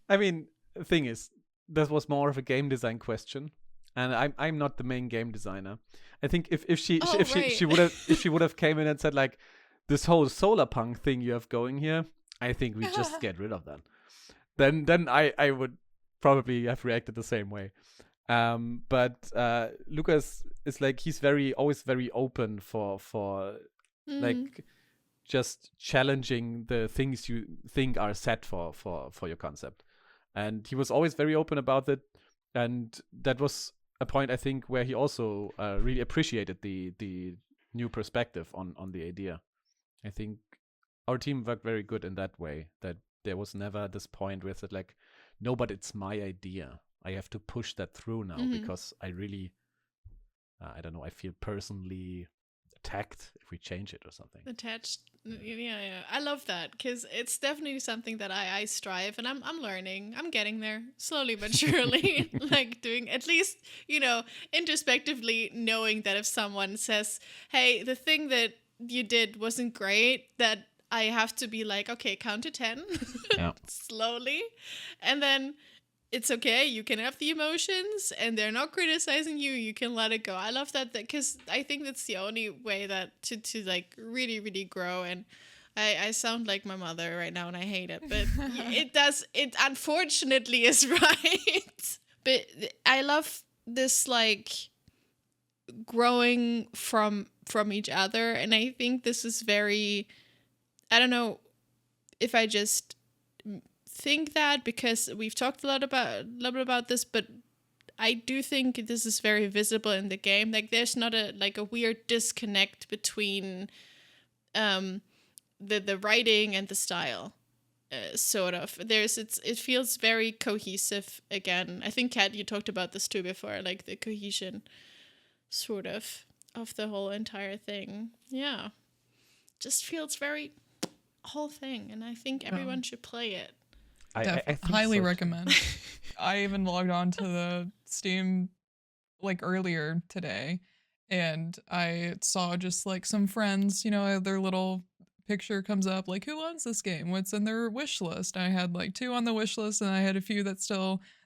I mean, the thing is, that was more of a game design question. And I'm not the main game designer. I think if she would have came in and said, like, this whole solar punk thing you have going here, I think we just get rid of that. Then I would probably have reacted the same way. But Lucas is like, he's always very open for like just challenging the things you think are set for your concept. And he was always very open about it. And that was a point, I think, where he also really appreciated the new perspective on the idea. I think our team worked very good in that way, that there was never this point where it said, like, no, but it's my idea. I have to push that through now because I really, I don't know, I feel personally attacked if we change it or something. Attached. Yeah. I love that, because it's definitely something that I strive, and I'm learning. I'm getting there slowly but surely. Like, doing, at least, introspectively knowing that if someone says, hey, the thing that you did wasn't great, that I have to be like, okay, count to 10 slowly. And then it's okay. You can have the emotions and they're not criticizing you. You can let it go. I love that, because I think that's the only way that to like really, really grow. And I sound like my mother right now and I hate it, but it unfortunately is right. But I love this, like, growing from each other. And I think this is very, I don't know if I just think that because we've talked a little bit about this, but I do think this is very visible in the game. Like, there's not a weird disconnect between the writing and the style. sort of. It feels very cohesive again. I think, Kat, you talked about this too before, like the cohesion sort of the whole entire thing. Yeah. Just feels very whole thing, and I think everyone should play it. I highly recommend. I even logged on to the Steam like earlier today, and I saw just like some friends, their little picture comes up like, who owns this game? What's in their wish list? I had like 2 on the wish list, and I had a few that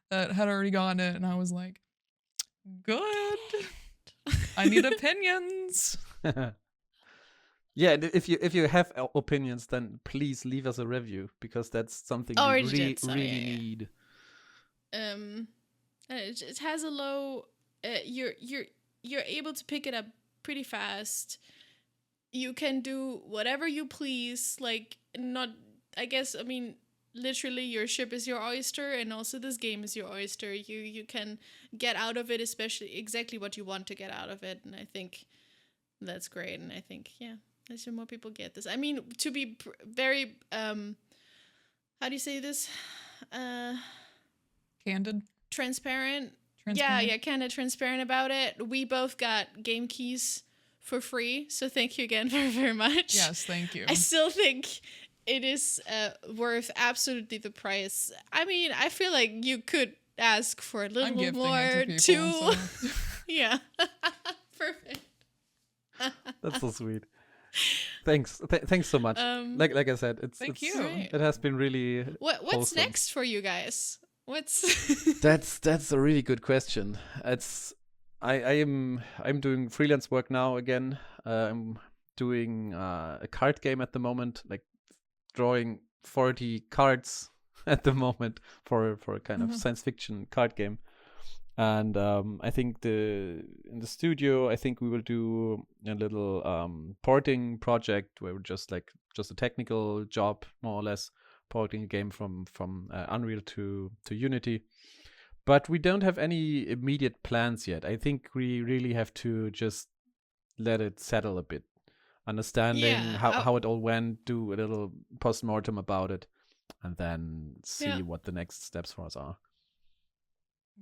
had already gotten it, and I was like, good. I need opinions. Yeah, if you have opinions, then please leave us a review, because that's something we really need. It has a low. You're able to pick it up pretty fast. You can do whatever you please. Like, not. I guess, I mean, literally, your ship is your oyster, and also this game is your oyster. You can get out of it, especially exactly what you want to get out of it, and I think that's great. And I think, yeah, I should more people get this. I mean, to be very how do you say this? Candid. Transparent. Yeah, kind of transparent about it. We both got game keys for free, so thank you again very, very much. Yes, thank you. I still think it is worth absolutely the price. I mean, I feel like you could ask for a little bit more too. So. Yeah. Perfect. That's so sweet. Thanks so much. Like I said, thank you. It has been really. What's wholesome. next for you guys? That's a really good question. I'm doing freelance work now again. I'm doing a card game at the moment, like drawing 40 cards at the moment for a kind of science fiction card game. And I think in the studio, I think we will do a little porting project where we're just a technical job, more or less, porting a game from Unreal to Unity. But we don't have any immediate plans yet. I think we really have to just let it settle a bit, understanding how it all went, do a little post-mortem about it, and then see what the next steps for us are.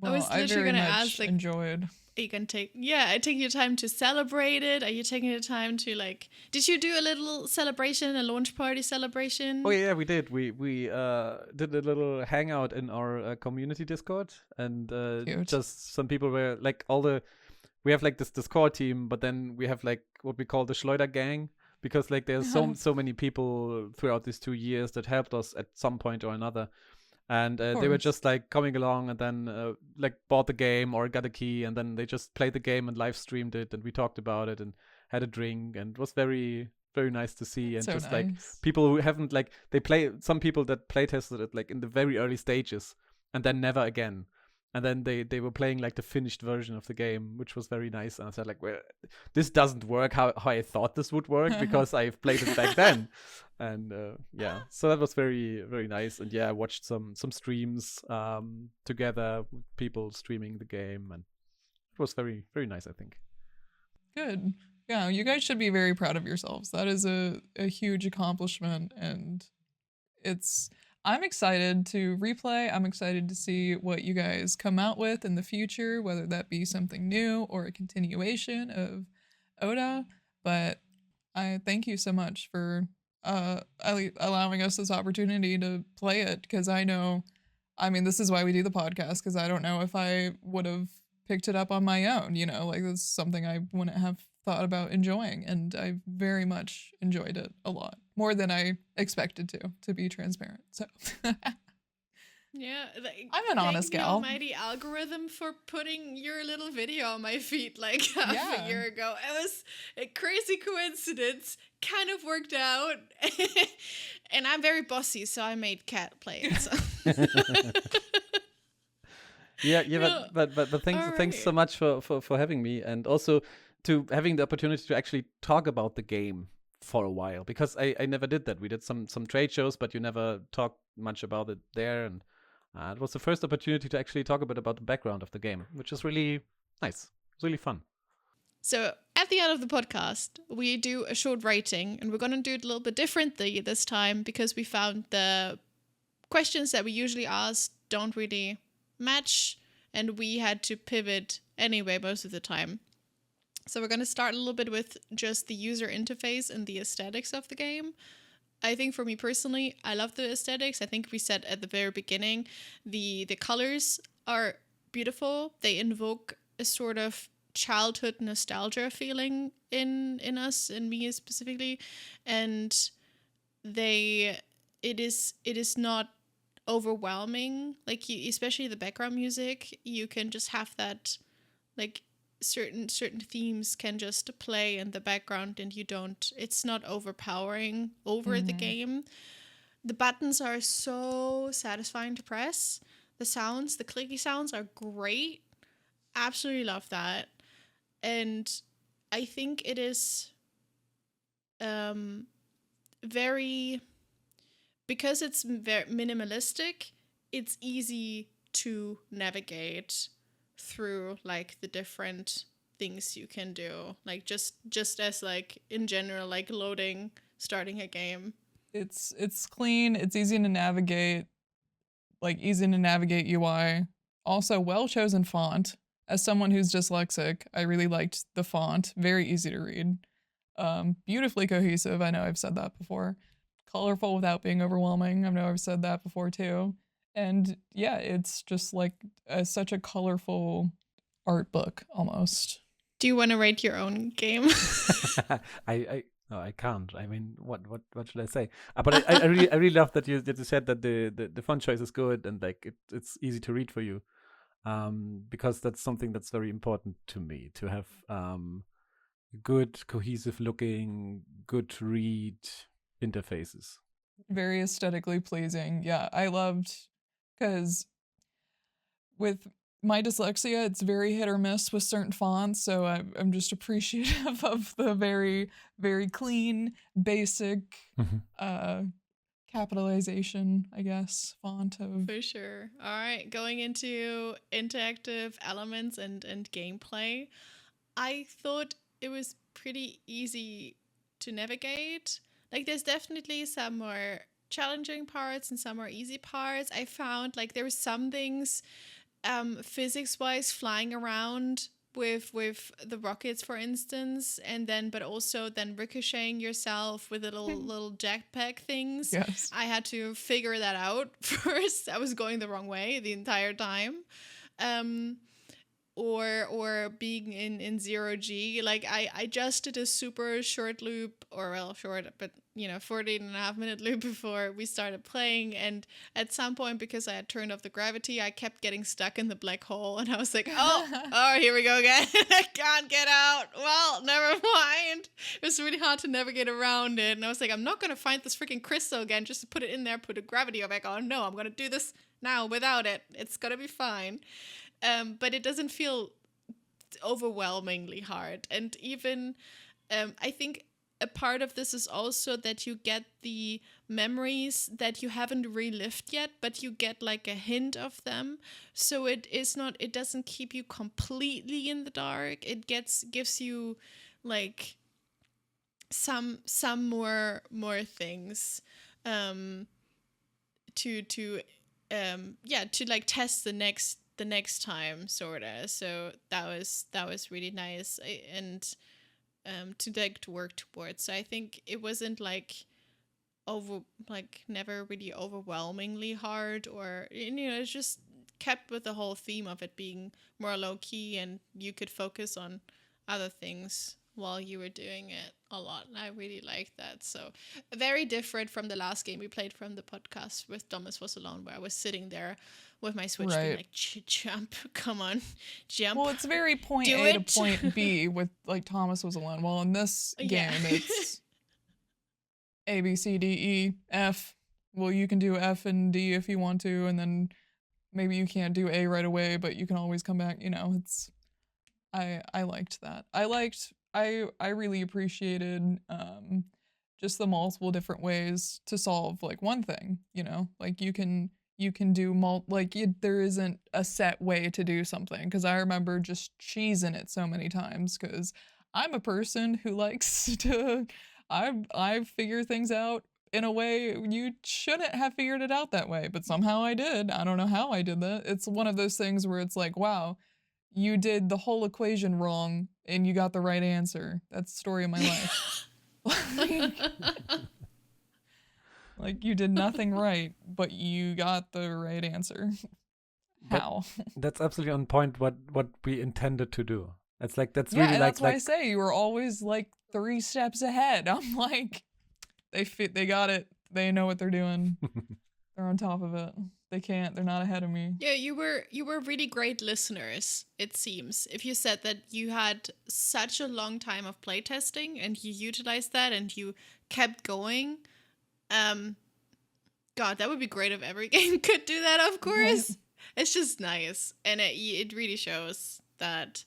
Well, I was literally going to ask, like, enjoyed. Are you going to take your time to celebrate it? Are you taking your time to, like, did you do a little celebration, a launch party celebration? Oh yeah, we did. We did a little hangout in our community Discord, and just some people were like we have like this Discord team, but then we have like what we call the Schleuder gang, because like there's so many people throughout these 2 years that helped us at some point or another. And they were just like coming along, and then like bought the game or got a key, and then they just played the game and live streamed it, and we talked about it and had a drink, and it was very, very nice to see. And so just nice. Like people who haven't some people that play tested it like in the very early stages and then never again. And then they were playing like the finished version of the game, which was very nice. And I said like, well, this doesn't work how I thought this would work, because I've played it back then. And so that was very, very nice. And I watched some streams together with people streaming the game, and it was very, very nice, I think. Good. Yeah, you guys should be very proud of yourselves. That is a huge accomplishment, and I'm excited to replay. I'm excited to see what you guys come out with in the future, whether that be something new or a continuation of Oda. But I thank you so much for allowing us this opportunity to play it, because this is why we do the podcast, because I don't know if I would have picked it up on my own, like this is something I wouldn't have thought about enjoying, and I very much enjoyed it a lot, more than I expected to be transparent. So yeah, I'm an honest gal. Almighty algorithm for putting your little video on my feed like half a year ago. It was a crazy coincidence, kind of worked out. And I'm very bossy, so I made Kat play it. So. But thanks so much for having me, and also to having the opportunity to actually talk about the game for a while, because I never did that. We did some trade shows, but you never talked much about it there, and it was the first opportunity to actually talk a bit about the background of the game, which is really nice. It's really fun. So at the end of the podcast, we do a short rating, and we're going to do it a little bit differently this time, because we found the questions that we usually ask don't really match, and we had to pivot anyway most of the time. So we're going to start a little bit with just the user interface and the aesthetics of the game. I think for me personally, I love the aesthetics. I think we said at the very beginning, the colors are beautiful. They invoke a sort of childhood nostalgia feeling in us, in me specifically, and it is not overwhelming. Like, especially the background music, you can just have that, like, certain themes can just play in the background, and it's not overpowering over the game. The buttons are so satisfying to press. The clicky sounds are great. Absolutely love that. And I think it is very, because it's very minimalistic, it's easy to navigate through, like, the different things you can do, like just as, like, in general, like starting a game. It's clean, it's easy to navigate, like easy to navigate UI. Also, well chosen font. As someone who's dyslexic, I really liked the font. Very easy to read. Beautifully cohesive. I know I've said that before. Colorful without being overwhelming. I know I've said that before too. And yeah, it's just like such a colorful art book almost. Do you want to rate your own game? No, I can't. I mean, what should I say? But I really love that you said that the font choice is good and, like, it's easy to read for you, because that's something that's very important to me, to have good, cohesive looking, good to read interfaces. Very aesthetically pleasing. Yeah, I loved, because with my dyslexia, it's very hit or miss with certain fonts, so I'm just appreciative of the very, very clean, basic capitalization, I guess, font of. For sure. All right, going into interactive elements and gameplay, I thought it was pretty easy to navigate. Like, there's definitely some more challenging parts and some more easy parts. I found, like, there were some things physics-wise flying around with the rockets, for instance, but also then ricocheting yourself with little jetpack things. Yes. I had to figure that out first. I was going the wrong way the entire time. Or being in 0G, like I just did a super short loop, or well, short, but 14.5-minute loop before we started playing, and at some point, because I had turned off the gravity, I kept getting stuck in the black hole, and I was like, oh, here we go again. I can't get out. Well, never mind. It was really hard to navigate around it, and I was like, I'm not gonna find this freaking crystal again just to put it in there, put a gravity back on. No, I'm gonna do this now without it. It's gonna be fine. But it doesn't feel overwhelmingly hard. And even, I think a part of this is also that you get the memories that you haven't relived yet, but you get, like, a hint of them. So it doesn't keep you completely in the dark. It gives you, like, some more things to like test the next time, sorta. So that was really nice, and to work towards. So I think it wasn't never really overwhelmingly hard, or it's just kept with the whole theme of it being more low key, and you could focus on other things while you were doing it a lot. And I really liked that. So very different from the last game we played from the podcast with Thomas Was Alone, where I was sitting there with my Switch being like, jump, come on, jump. Well, it's very point A to point B with, like, Thomas Was Alone. Well, in this game, it's A, B, C, D, E, F. Well, you can do F and D if you want to, and then maybe you can't do A right away, but you can always come back. It's. I liked that. I really appreciated just the multiple different ways to solve, like, one thing. Like, you can do there isn't a set way to do something, because I remember just cheesing it so many times, because I'm a person who likes to I figure things out in a way you shouldn't have figured it out that way, but somehow I did. I don't know how I did that. It's one of those things where it's like, wow, you did the whole equation wrong and you got the right answer. That's the story of my life. Like you did nothing right, but you got the right answer. How? That's absolutely on point what we intended to do. It's like that's yeah, really and like that's why I say you were always like 3 steps ahead. I'm like, they got it. They know what they're doing. They're on top of it. They're not ahead of me. Yeah, you were really great listeners, it seems. If you said that you had such a long time of playtesting and you utilized that and you kept going, God, that would be great if every game could do that, of course. Right. It's just nice. And it really shows that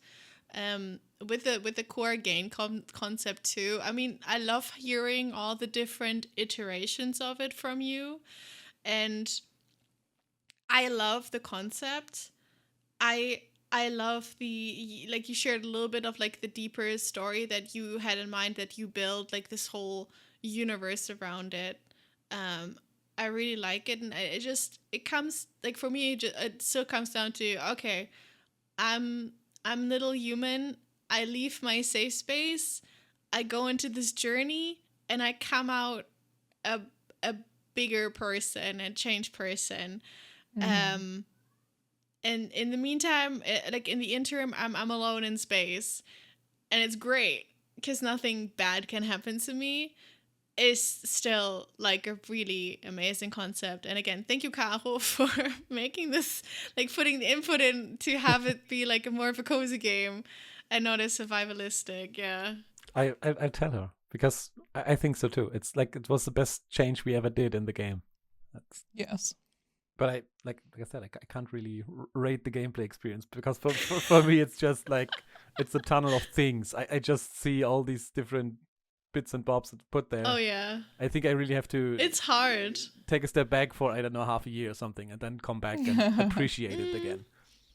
with the core game concept too. I mean, I love hearing all the different iterations of it from you. And I love the concept. I love the, like, you shared a little bit of like the deeper story that you had in mind, that you build like this whole universe around it. I really like it, and it comes, like, for me, it still comes down to, okay, I'm little human. I leave my safe space. I go into this journey, and I come out a bigger person, a changed person. Mm-hmm. And in the meantime, like in the interim, I'm alone in space, and it's great because nothing bad can happen to me. Is still like a really amazing concept. And again, thank you, Caro, for making this, like putting the input in to have it be like a more of a cozy game and not as survivalistic. Yeah. I tell her, because I think so too. It's like it was the best change we ever did in the game. Yes. But like I said, I can't really rate the gameplay experience, because for me it's just like it's a tunnel of things. I just see all these different bits and bobs put there. Oh yeah. I think I really have to. It's hard. Take a step back for, I don't know, half a year or something, and then come back and appreciate it again.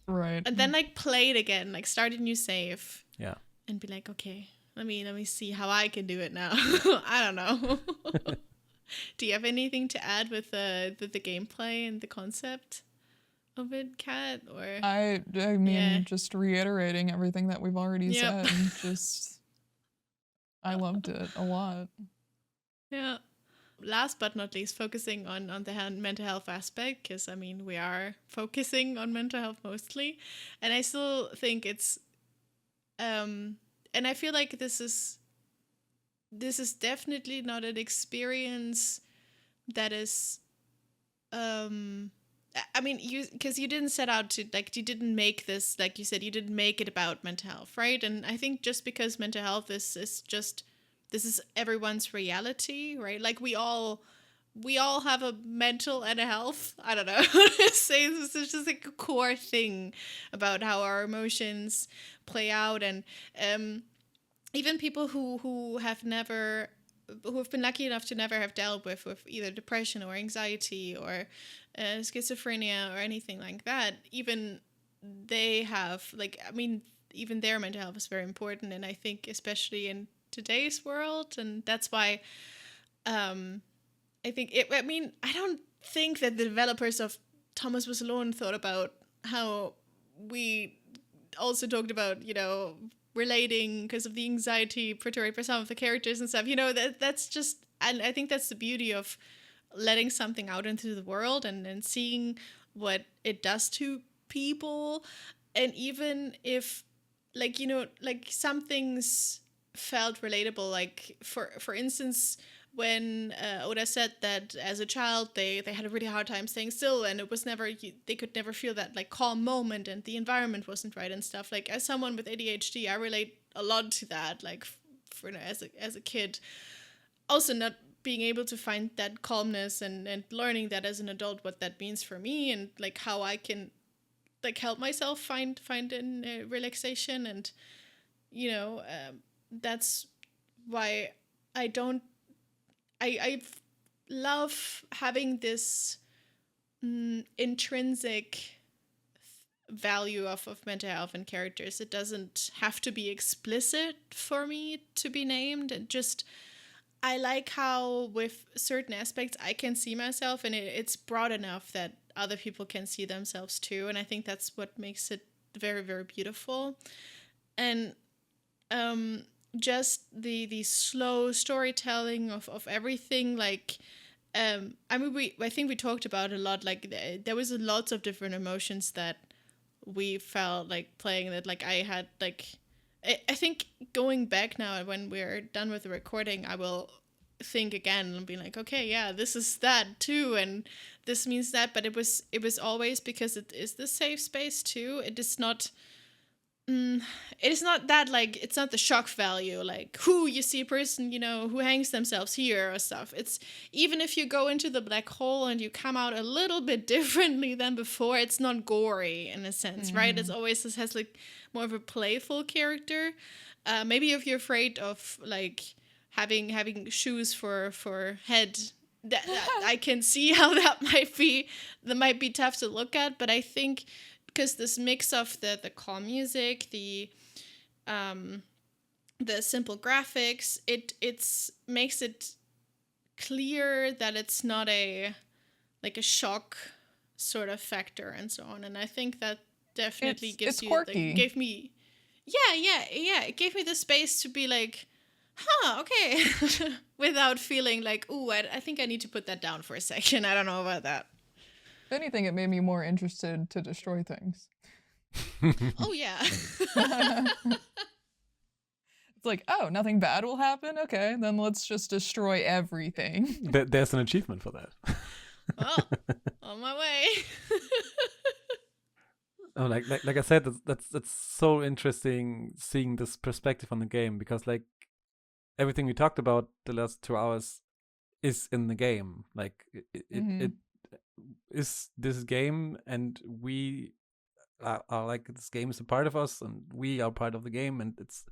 Right. And then like play it again, like start a new save. Yeah. And be like, okay, let me see how I can do it now. I don't know. Do you have anything to add with the gameplay and the concept of it, Kat? Or I mean, just reiterating everything that we've already said. Just. I loved it a lot. Yeah. Last but not least, focusing on the mental health aspect, because I mean, we are focusing on mental health mostly. And I still think it's, and I feel like this is definitely not an experience that is, I mean, because you didn't set out to, like, you didn't make this, like you said, you didn't make it about mental health, right? And I think just because mental health is just, this is everyone's reality, right? Like we all have a mental and a health. I don't know how to say this. It's just like a core thing about how our emotions play out. And even people who have been lucky enough to never have dealt with either depression or anxiety or schizophrenia or anything like that, even they have, like, I mean, even their mental health is very important. And I think especially in today's world, and that's why I think I mean, I don't think that the developers of Thomas Was Alone thought about how we also talked about, you know, relating because of the anxiety portrayed by some of the characters and stuff, you know, that's just, and I think that's the beauty of letting something out into the world and seeing what it does to people. And even if, like, you know, like some things felt relatable, like for instance, when Oda said that as a child they had a really hard time staying still, and it was never, they could never feel that like calm moment, and the environment wasn't right and stuff. Like, as someone with ADHD, I relate a lot to that. Like, for, you know, as a kid, also not being able to find that calmness and learning that as an adult, what that means for me, and like how I can like help myself find in relaxation. And you know, that's why I love having this intrinsic value of mental health and characters. It doesn't have to be explicit for me to be named. And just, I like how with certain aspects I can see myself, and it's broad enough that other people can see themselves too. And I think that's what makes it very, very beautiful. And just the slow storytelling of everything, like I mean, I think we talked about a lot, like there was lots of different emotions that we felt like playing, that like I had like I think going back now when we're done with the recording, I will think again and be like, okay, yeah, this is that too, and this means that. But it was always because it is the safe space too. It is not. It is not that, like, it's not the shock value, like, who you see a person, who hangs themselves here or stuff. It's even if you go into the black hole and you come out a little bit differently than before, it's not gory in a sense, right? It's always, this has like more of a playful character. Maybe if you're afraid of like having shoes for head, that I can see how that might be tough to look at. But I think because this mix of the calm music, the simple graphics, it makes it clear that it's not a shock sort of factor and so on. And I think that definitely it's quirky. Gave me it gave me the space to be like, okay, without feeling like, ooh, I think I need to put that down for a second. I don't know about that. If anything, it made me more interested to destroy things. Oh, yeah. It's like, oh, nothing bad will happen? Okay, then let's just destroy everything. There's an achievement for that. Well, on my way. Oh, like I said, that's so interesting seeing this perspective on the game, because like everything we talked about the last 2 hours is in the game. Like it is this game, and we are like, this game is a part of us, and we are part of the game, and it's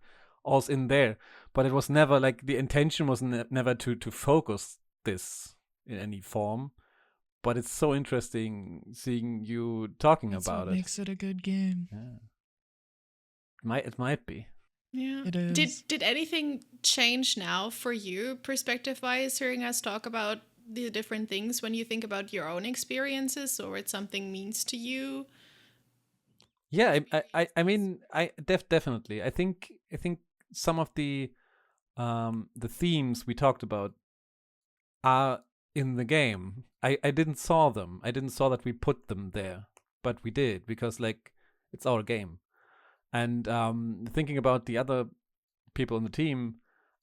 all's in there. But it was never like, the intention was never to focus this in any form. But it's so interesting seeing you talking about it. That's what makes it a good game. Yeah. It might be. Yeah. It is. Did anything change now for you, perspective-wise, hearing us talk about the different things when you think about your own experiences, or what something means to you? Yeah, I mean, definitely. I think some of the themes we talked about are in the game. I didn't saw them. I didn't saw that we put them there, but we did, because like, it's our game. And thinking about the other people in the team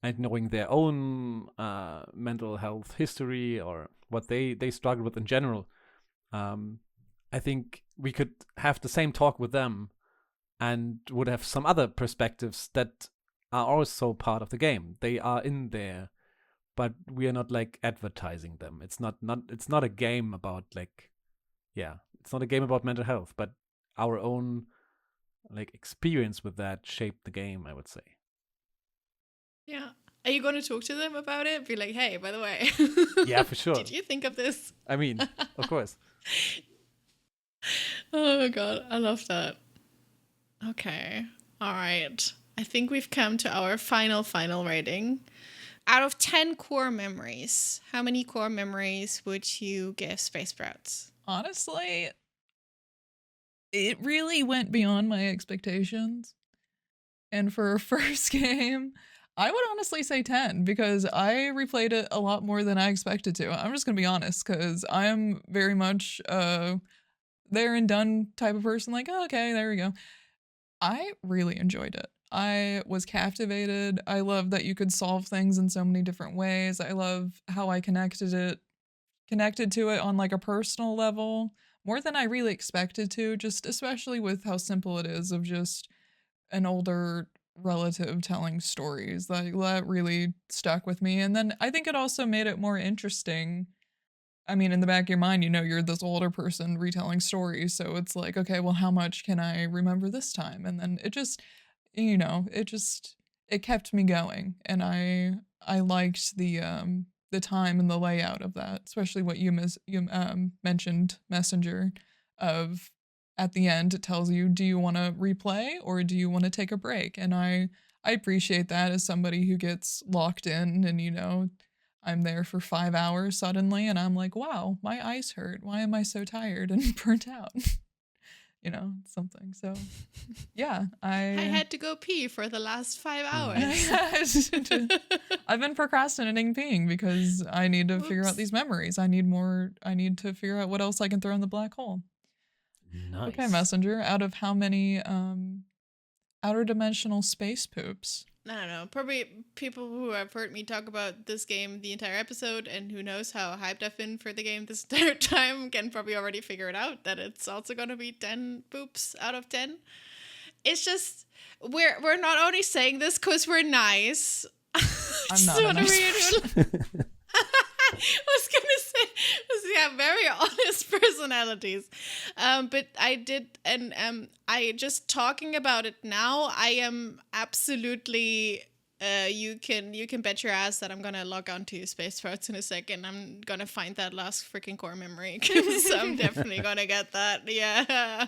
and knowing their own mental health history, or what they struggle with in general, I think we could have the same talk with them and would have some other perspectives that are also part of the game. They are in there, but we are not like advertising them. It's not a game about like, it's not a game about mental health, but our own like experience with that shaped the game, I would say. Yeah. Are you going to talk to them about it? Be like, hey, by the way. Yeah, for sure. Did you think of this? I mean, of course. Oh my god, I love that. Okay. All right. I think we've come to our final rating. Out of 10 core memories, how many core memories would you give Space Sprouts? Honestly, it really went beyond my expectations. And for a first game, I would honestly say 10, because I replayed it a lot more than I expected to. I'm just going to be honest, because I'm very much there and done type of person. Like, oh, okay, there we go. I really enjoyed it. I was captivated. I love that you could solve things in so many different ways. I love how I connected to it on like a personal level, more than I really expected to, just especially with how simple it is, of just an older relative telling stories. Like, that really stuck with me. And then I think it also made it more interesting. I mean, in the back of your mind, you're this older person retelling stories. So it's like, okay, well, how much can I remember this time? And then it just, it kept me going. And I liked the time and the layout of that, especially what you mentioned, Messenger, of at the end it tells you, do you want to replay or do you want to take a break? And I appreciate that as somebody who gets locked in and, you know, I'm there for 5 hours suddenly and I'm like, wow, my eyes hurt. Why am I so tired and burnt out? You know, something. So, yeah, I had to go pee for the last 5 hours. I've been procrastinating peeing because I need to figure out these memories. I need to figure out what else I can throw in the black hole. Nice. Okay, Messenger, out of how many outer dimensional space poops? I don't know. Probably people who have heard me talk about this game the entire episode and who knows how hyped I've been for the game this entire time can probably already figure it out that it's also going to be 10 poops out of 10. It's just, we're not only saying this because we're nice. I'm not a nice person. I was gonna say, we have very honest personalities, but I did, and I just talking about it now. I am absolutely. You can bet your ass that I'm gonna log on to Space Friends in a second. I'm gonna find that last freaking core memory because I'm definitely gonna get that. Yeah,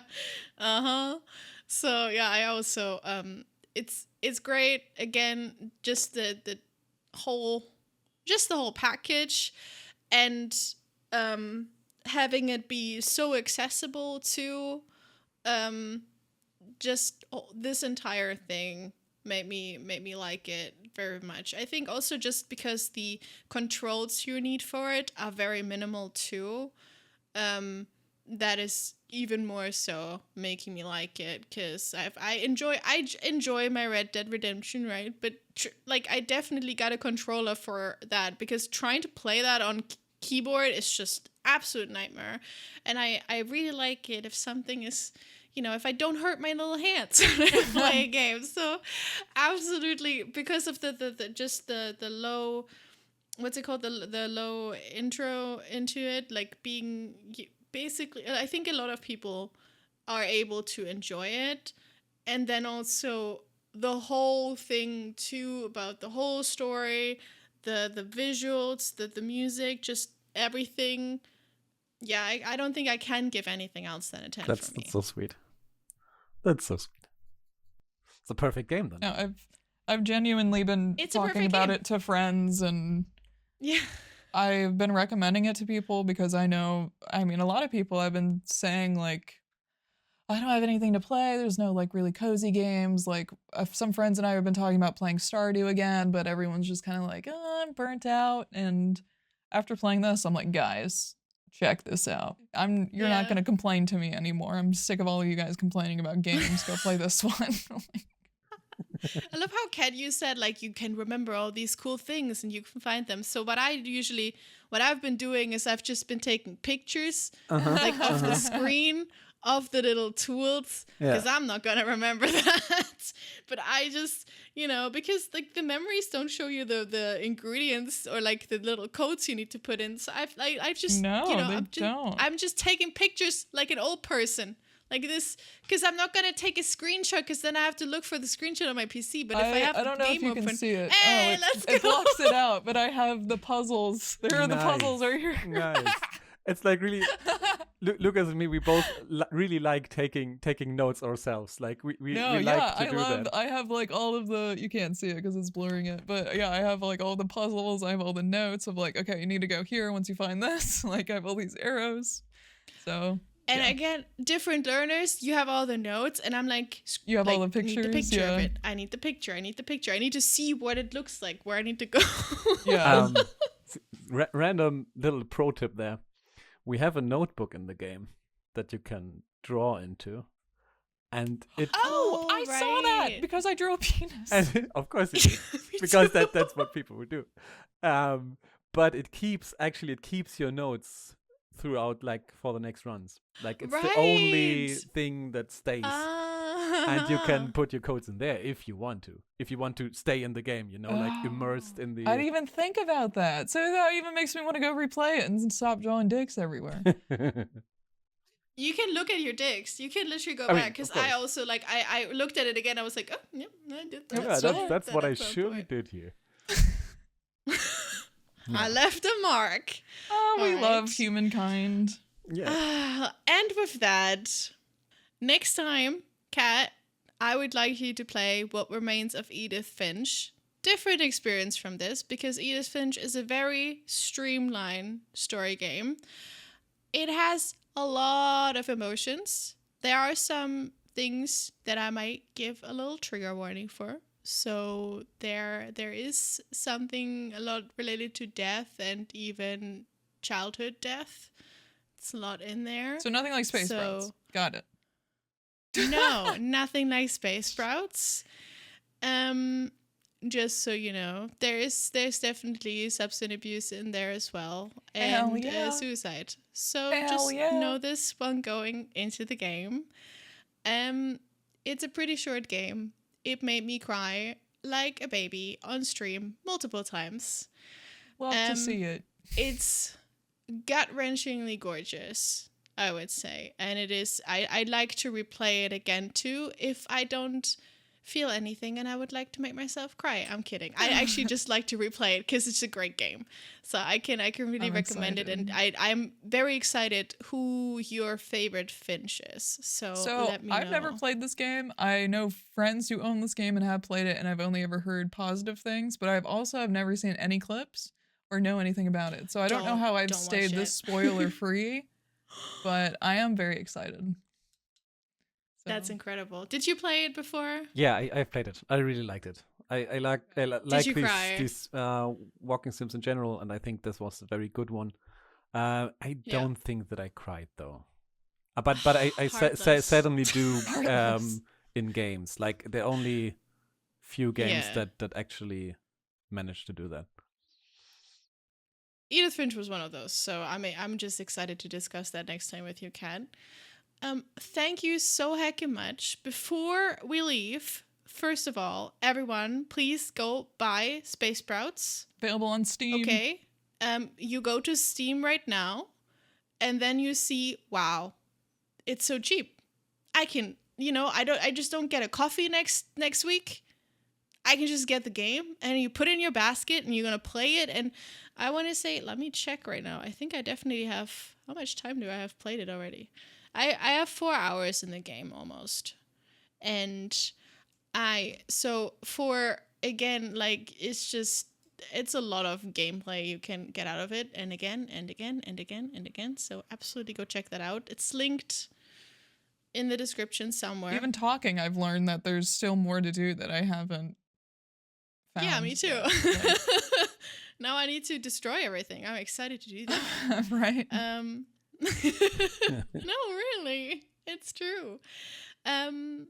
So yeah, I also it's great. Again, just the whole package and having it be so accessible to just this entire thing made me like it very much. I think also just because the controls you need for it are very minimal too. That is even more so making me like it because I enjoy my Red Dead Redemption, right? But like I definitely got a controller for that because trying to play that on keyboard is just absolute nightmare. And I really like it if something is, you know, if I don't hurt my little hands when I play a game. So absolutely, because of the low, what's it called, the low intro into it, like being. Basically, I think a lot of people are able to enjoy it. And then also the whole thing, too, about the whole story, the visuals, the music, just everything. Yeah, I don't think I can give anything else than a 10 for me. That's so sweet. That's so sweet. It's a perfect game, then. No, I've genuinely been talking about it to friends and... Yeah. I've been recommending it to people because I know, I mean, a lot of people have been saying, like, I don't have anything to play. There's no, like, really cozy games. Like, some friends and I have been talking about playing Stardew again, but everyone's just kind of like, oh, I'm burnt out. And after playing this, I'm like, guys, check this out. You're not going to complain to me anymore. I'm sick of all of you guys complaining about games. Go play this one. I love how Kat, you said like you can remember all these cool things and you can find them. So what I've been doing is I've just been taking pictures like of the screen of the little tools because I'm not gonna remember that. But I just, you know, because like the memories don't show you the ingredients or like the little codes you need to put in. So I've just I'm just taking pictures like an old person. Like this, because I'm not going to take a screenshot because then I have to look for the screenshot on my PC. But if I have I don't the know game if you open, can see it. Hey, let's go. It blocks it out, but I have the puzzles. There are the puzzles right here. Nice. It's like really, Lucas and me, we both really like taking notes ourselves. Like we like to do that. I have like all of the, you can't see it because it's blurring it, but yeah, I have like all the puzzles. I have all the notes of like, okay, you need to go here once you find this. Like I have all these arrows. So... And again, different learners, you have all the notes, and I'm like, you have all the pictures. I need the picture of it. I need the picture. I need the picture. I need to see what it looks like, where I need to go. Yeah. Random little pro tip there. We have a notebook in the game that you can draw into, and it. Oh, I saw that because I drew a penis. And of course you did, because that's what people would do. But it keeps your notes throughout, like for the next runs. Like it's the only thing that stays. And you can put your codes in there if you want to. If you want to stay in the game, you know, like immersed in the... I didn't even think about that. So that even makes me want to go replay it and stop drawing dicks everywhere. You can look at your dicks. You can literally go back. Because I also, like, I looked at it again. I was like, oh, yeah, I did that. Yeah, that's what I surely did here. I left a mark. Oh, we love humankind. Yeah. And with that, next time, Kat, I would like you to play What Remains of Edith Finch. Different experience from this, because Edith Finch is a very streamlined story game. It has a lot of emotions. There are some things that I might give a little trigger warning for. So there is something a lot related to death and even childhood death. It's a lot in there. So nothing like Space Sprouts. Got it. No, nothing like Space Sprouts. Just so you know, there's definitely substance abuse in there as well, and suicide. So know this one going into the game. It's a pretty short game. It made me cry like a baby on stream multiple times. Love to see it. It's gut-wrenchingly gorgeous, I would say, and it is. I'd like to replay it again too if I don't feel anything and I would like to make myself cry. I'm kidding. I actually just like to replay it because it's a great game. So I can really recommend it, and I'm very excited who your favorite Finch is. So let me know. I've never played this game. I know friends who own this game and have played it, and I've only ever heard positive things, but I've never seen any clips or know anything about it. So I don't know how I've stayed this spoiler free, but I am very excited. That's incredible. Did you play it before? Yeah, I've played it. I really liked it. I like these walking sims in general, and I think this was a very good one. I don't think that I cried though, but I certainly do in games. Like the only few games that actually managed to do that. Edith Finch was one of those, so I'm just excited to discuss that next time with you, Kat. Thank you so heckin' much. Before we leave, first of all, everyone, please go buy Space Sprouts. Available on Steam. Okay. You go to Steam right now, and then you see, wow, it's so cheap. I can, I just don't get a coffee next week. I can just get the game, and you put it in your basket, and you're gonna play it. And I want to say, let me check right now. I think I definitely have. How much time do I have played it already? I have 4 hours in the game almost. And it's a lot of gameplay you can get out of it, and again and again and again and again. So absolutely go check that out. It's linked in the description somewhere. Even talking, I've learned that there's still more to do that I haven't found. Yeah, me too. Now I need to destroy everything. I'm excited to do that. Right. No, really, it's true. And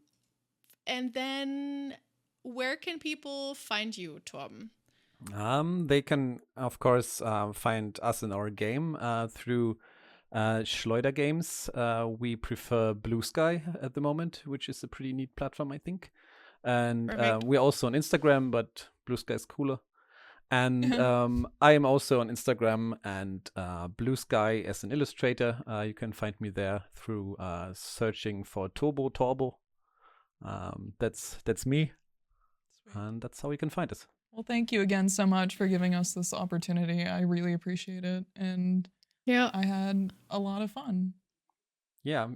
then where can people find you, Torben? They can, of course, find us in our game through Schleuder Games. We prefer Blue Sky at the moment, which is a pretty neat platform, I think. And we're also on Instagram, but Blue Sky is cooler. And I am also on Instagram and Blue Sky as an illustrator. You can find me there through searching for TurboTorbo. That's me. Sweet. And that's how you can find us. Well, thank you again so much for giving us this opportunity. I really appreciate it. And I had a lot of fun. Yeah,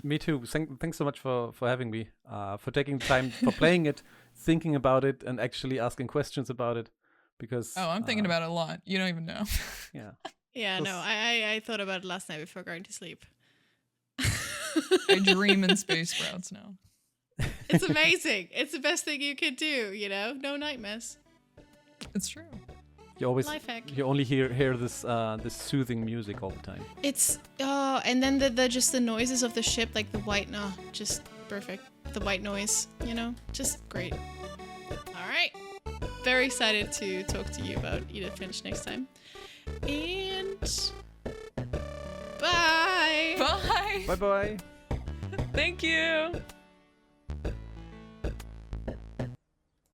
me too. Thanks so much for having me, for taking time for playing it, thinking about it, and actually asking questions about it. Because I'm thinking about it a lot. You don't even know. Yeah, no, I thought about it last night before going to sleep. I dream in Space Sprouts now. It's amazing. It's the best thing you could do, no nightmares. It's true. You only hear this soothing music all the time. It's and then the just the noises of the ship, like the white, just perfect. The white noise, just great. All right. Very excited to talk to you about Edith Finch next time. And bye. Bye. Bye-bye. Thank you.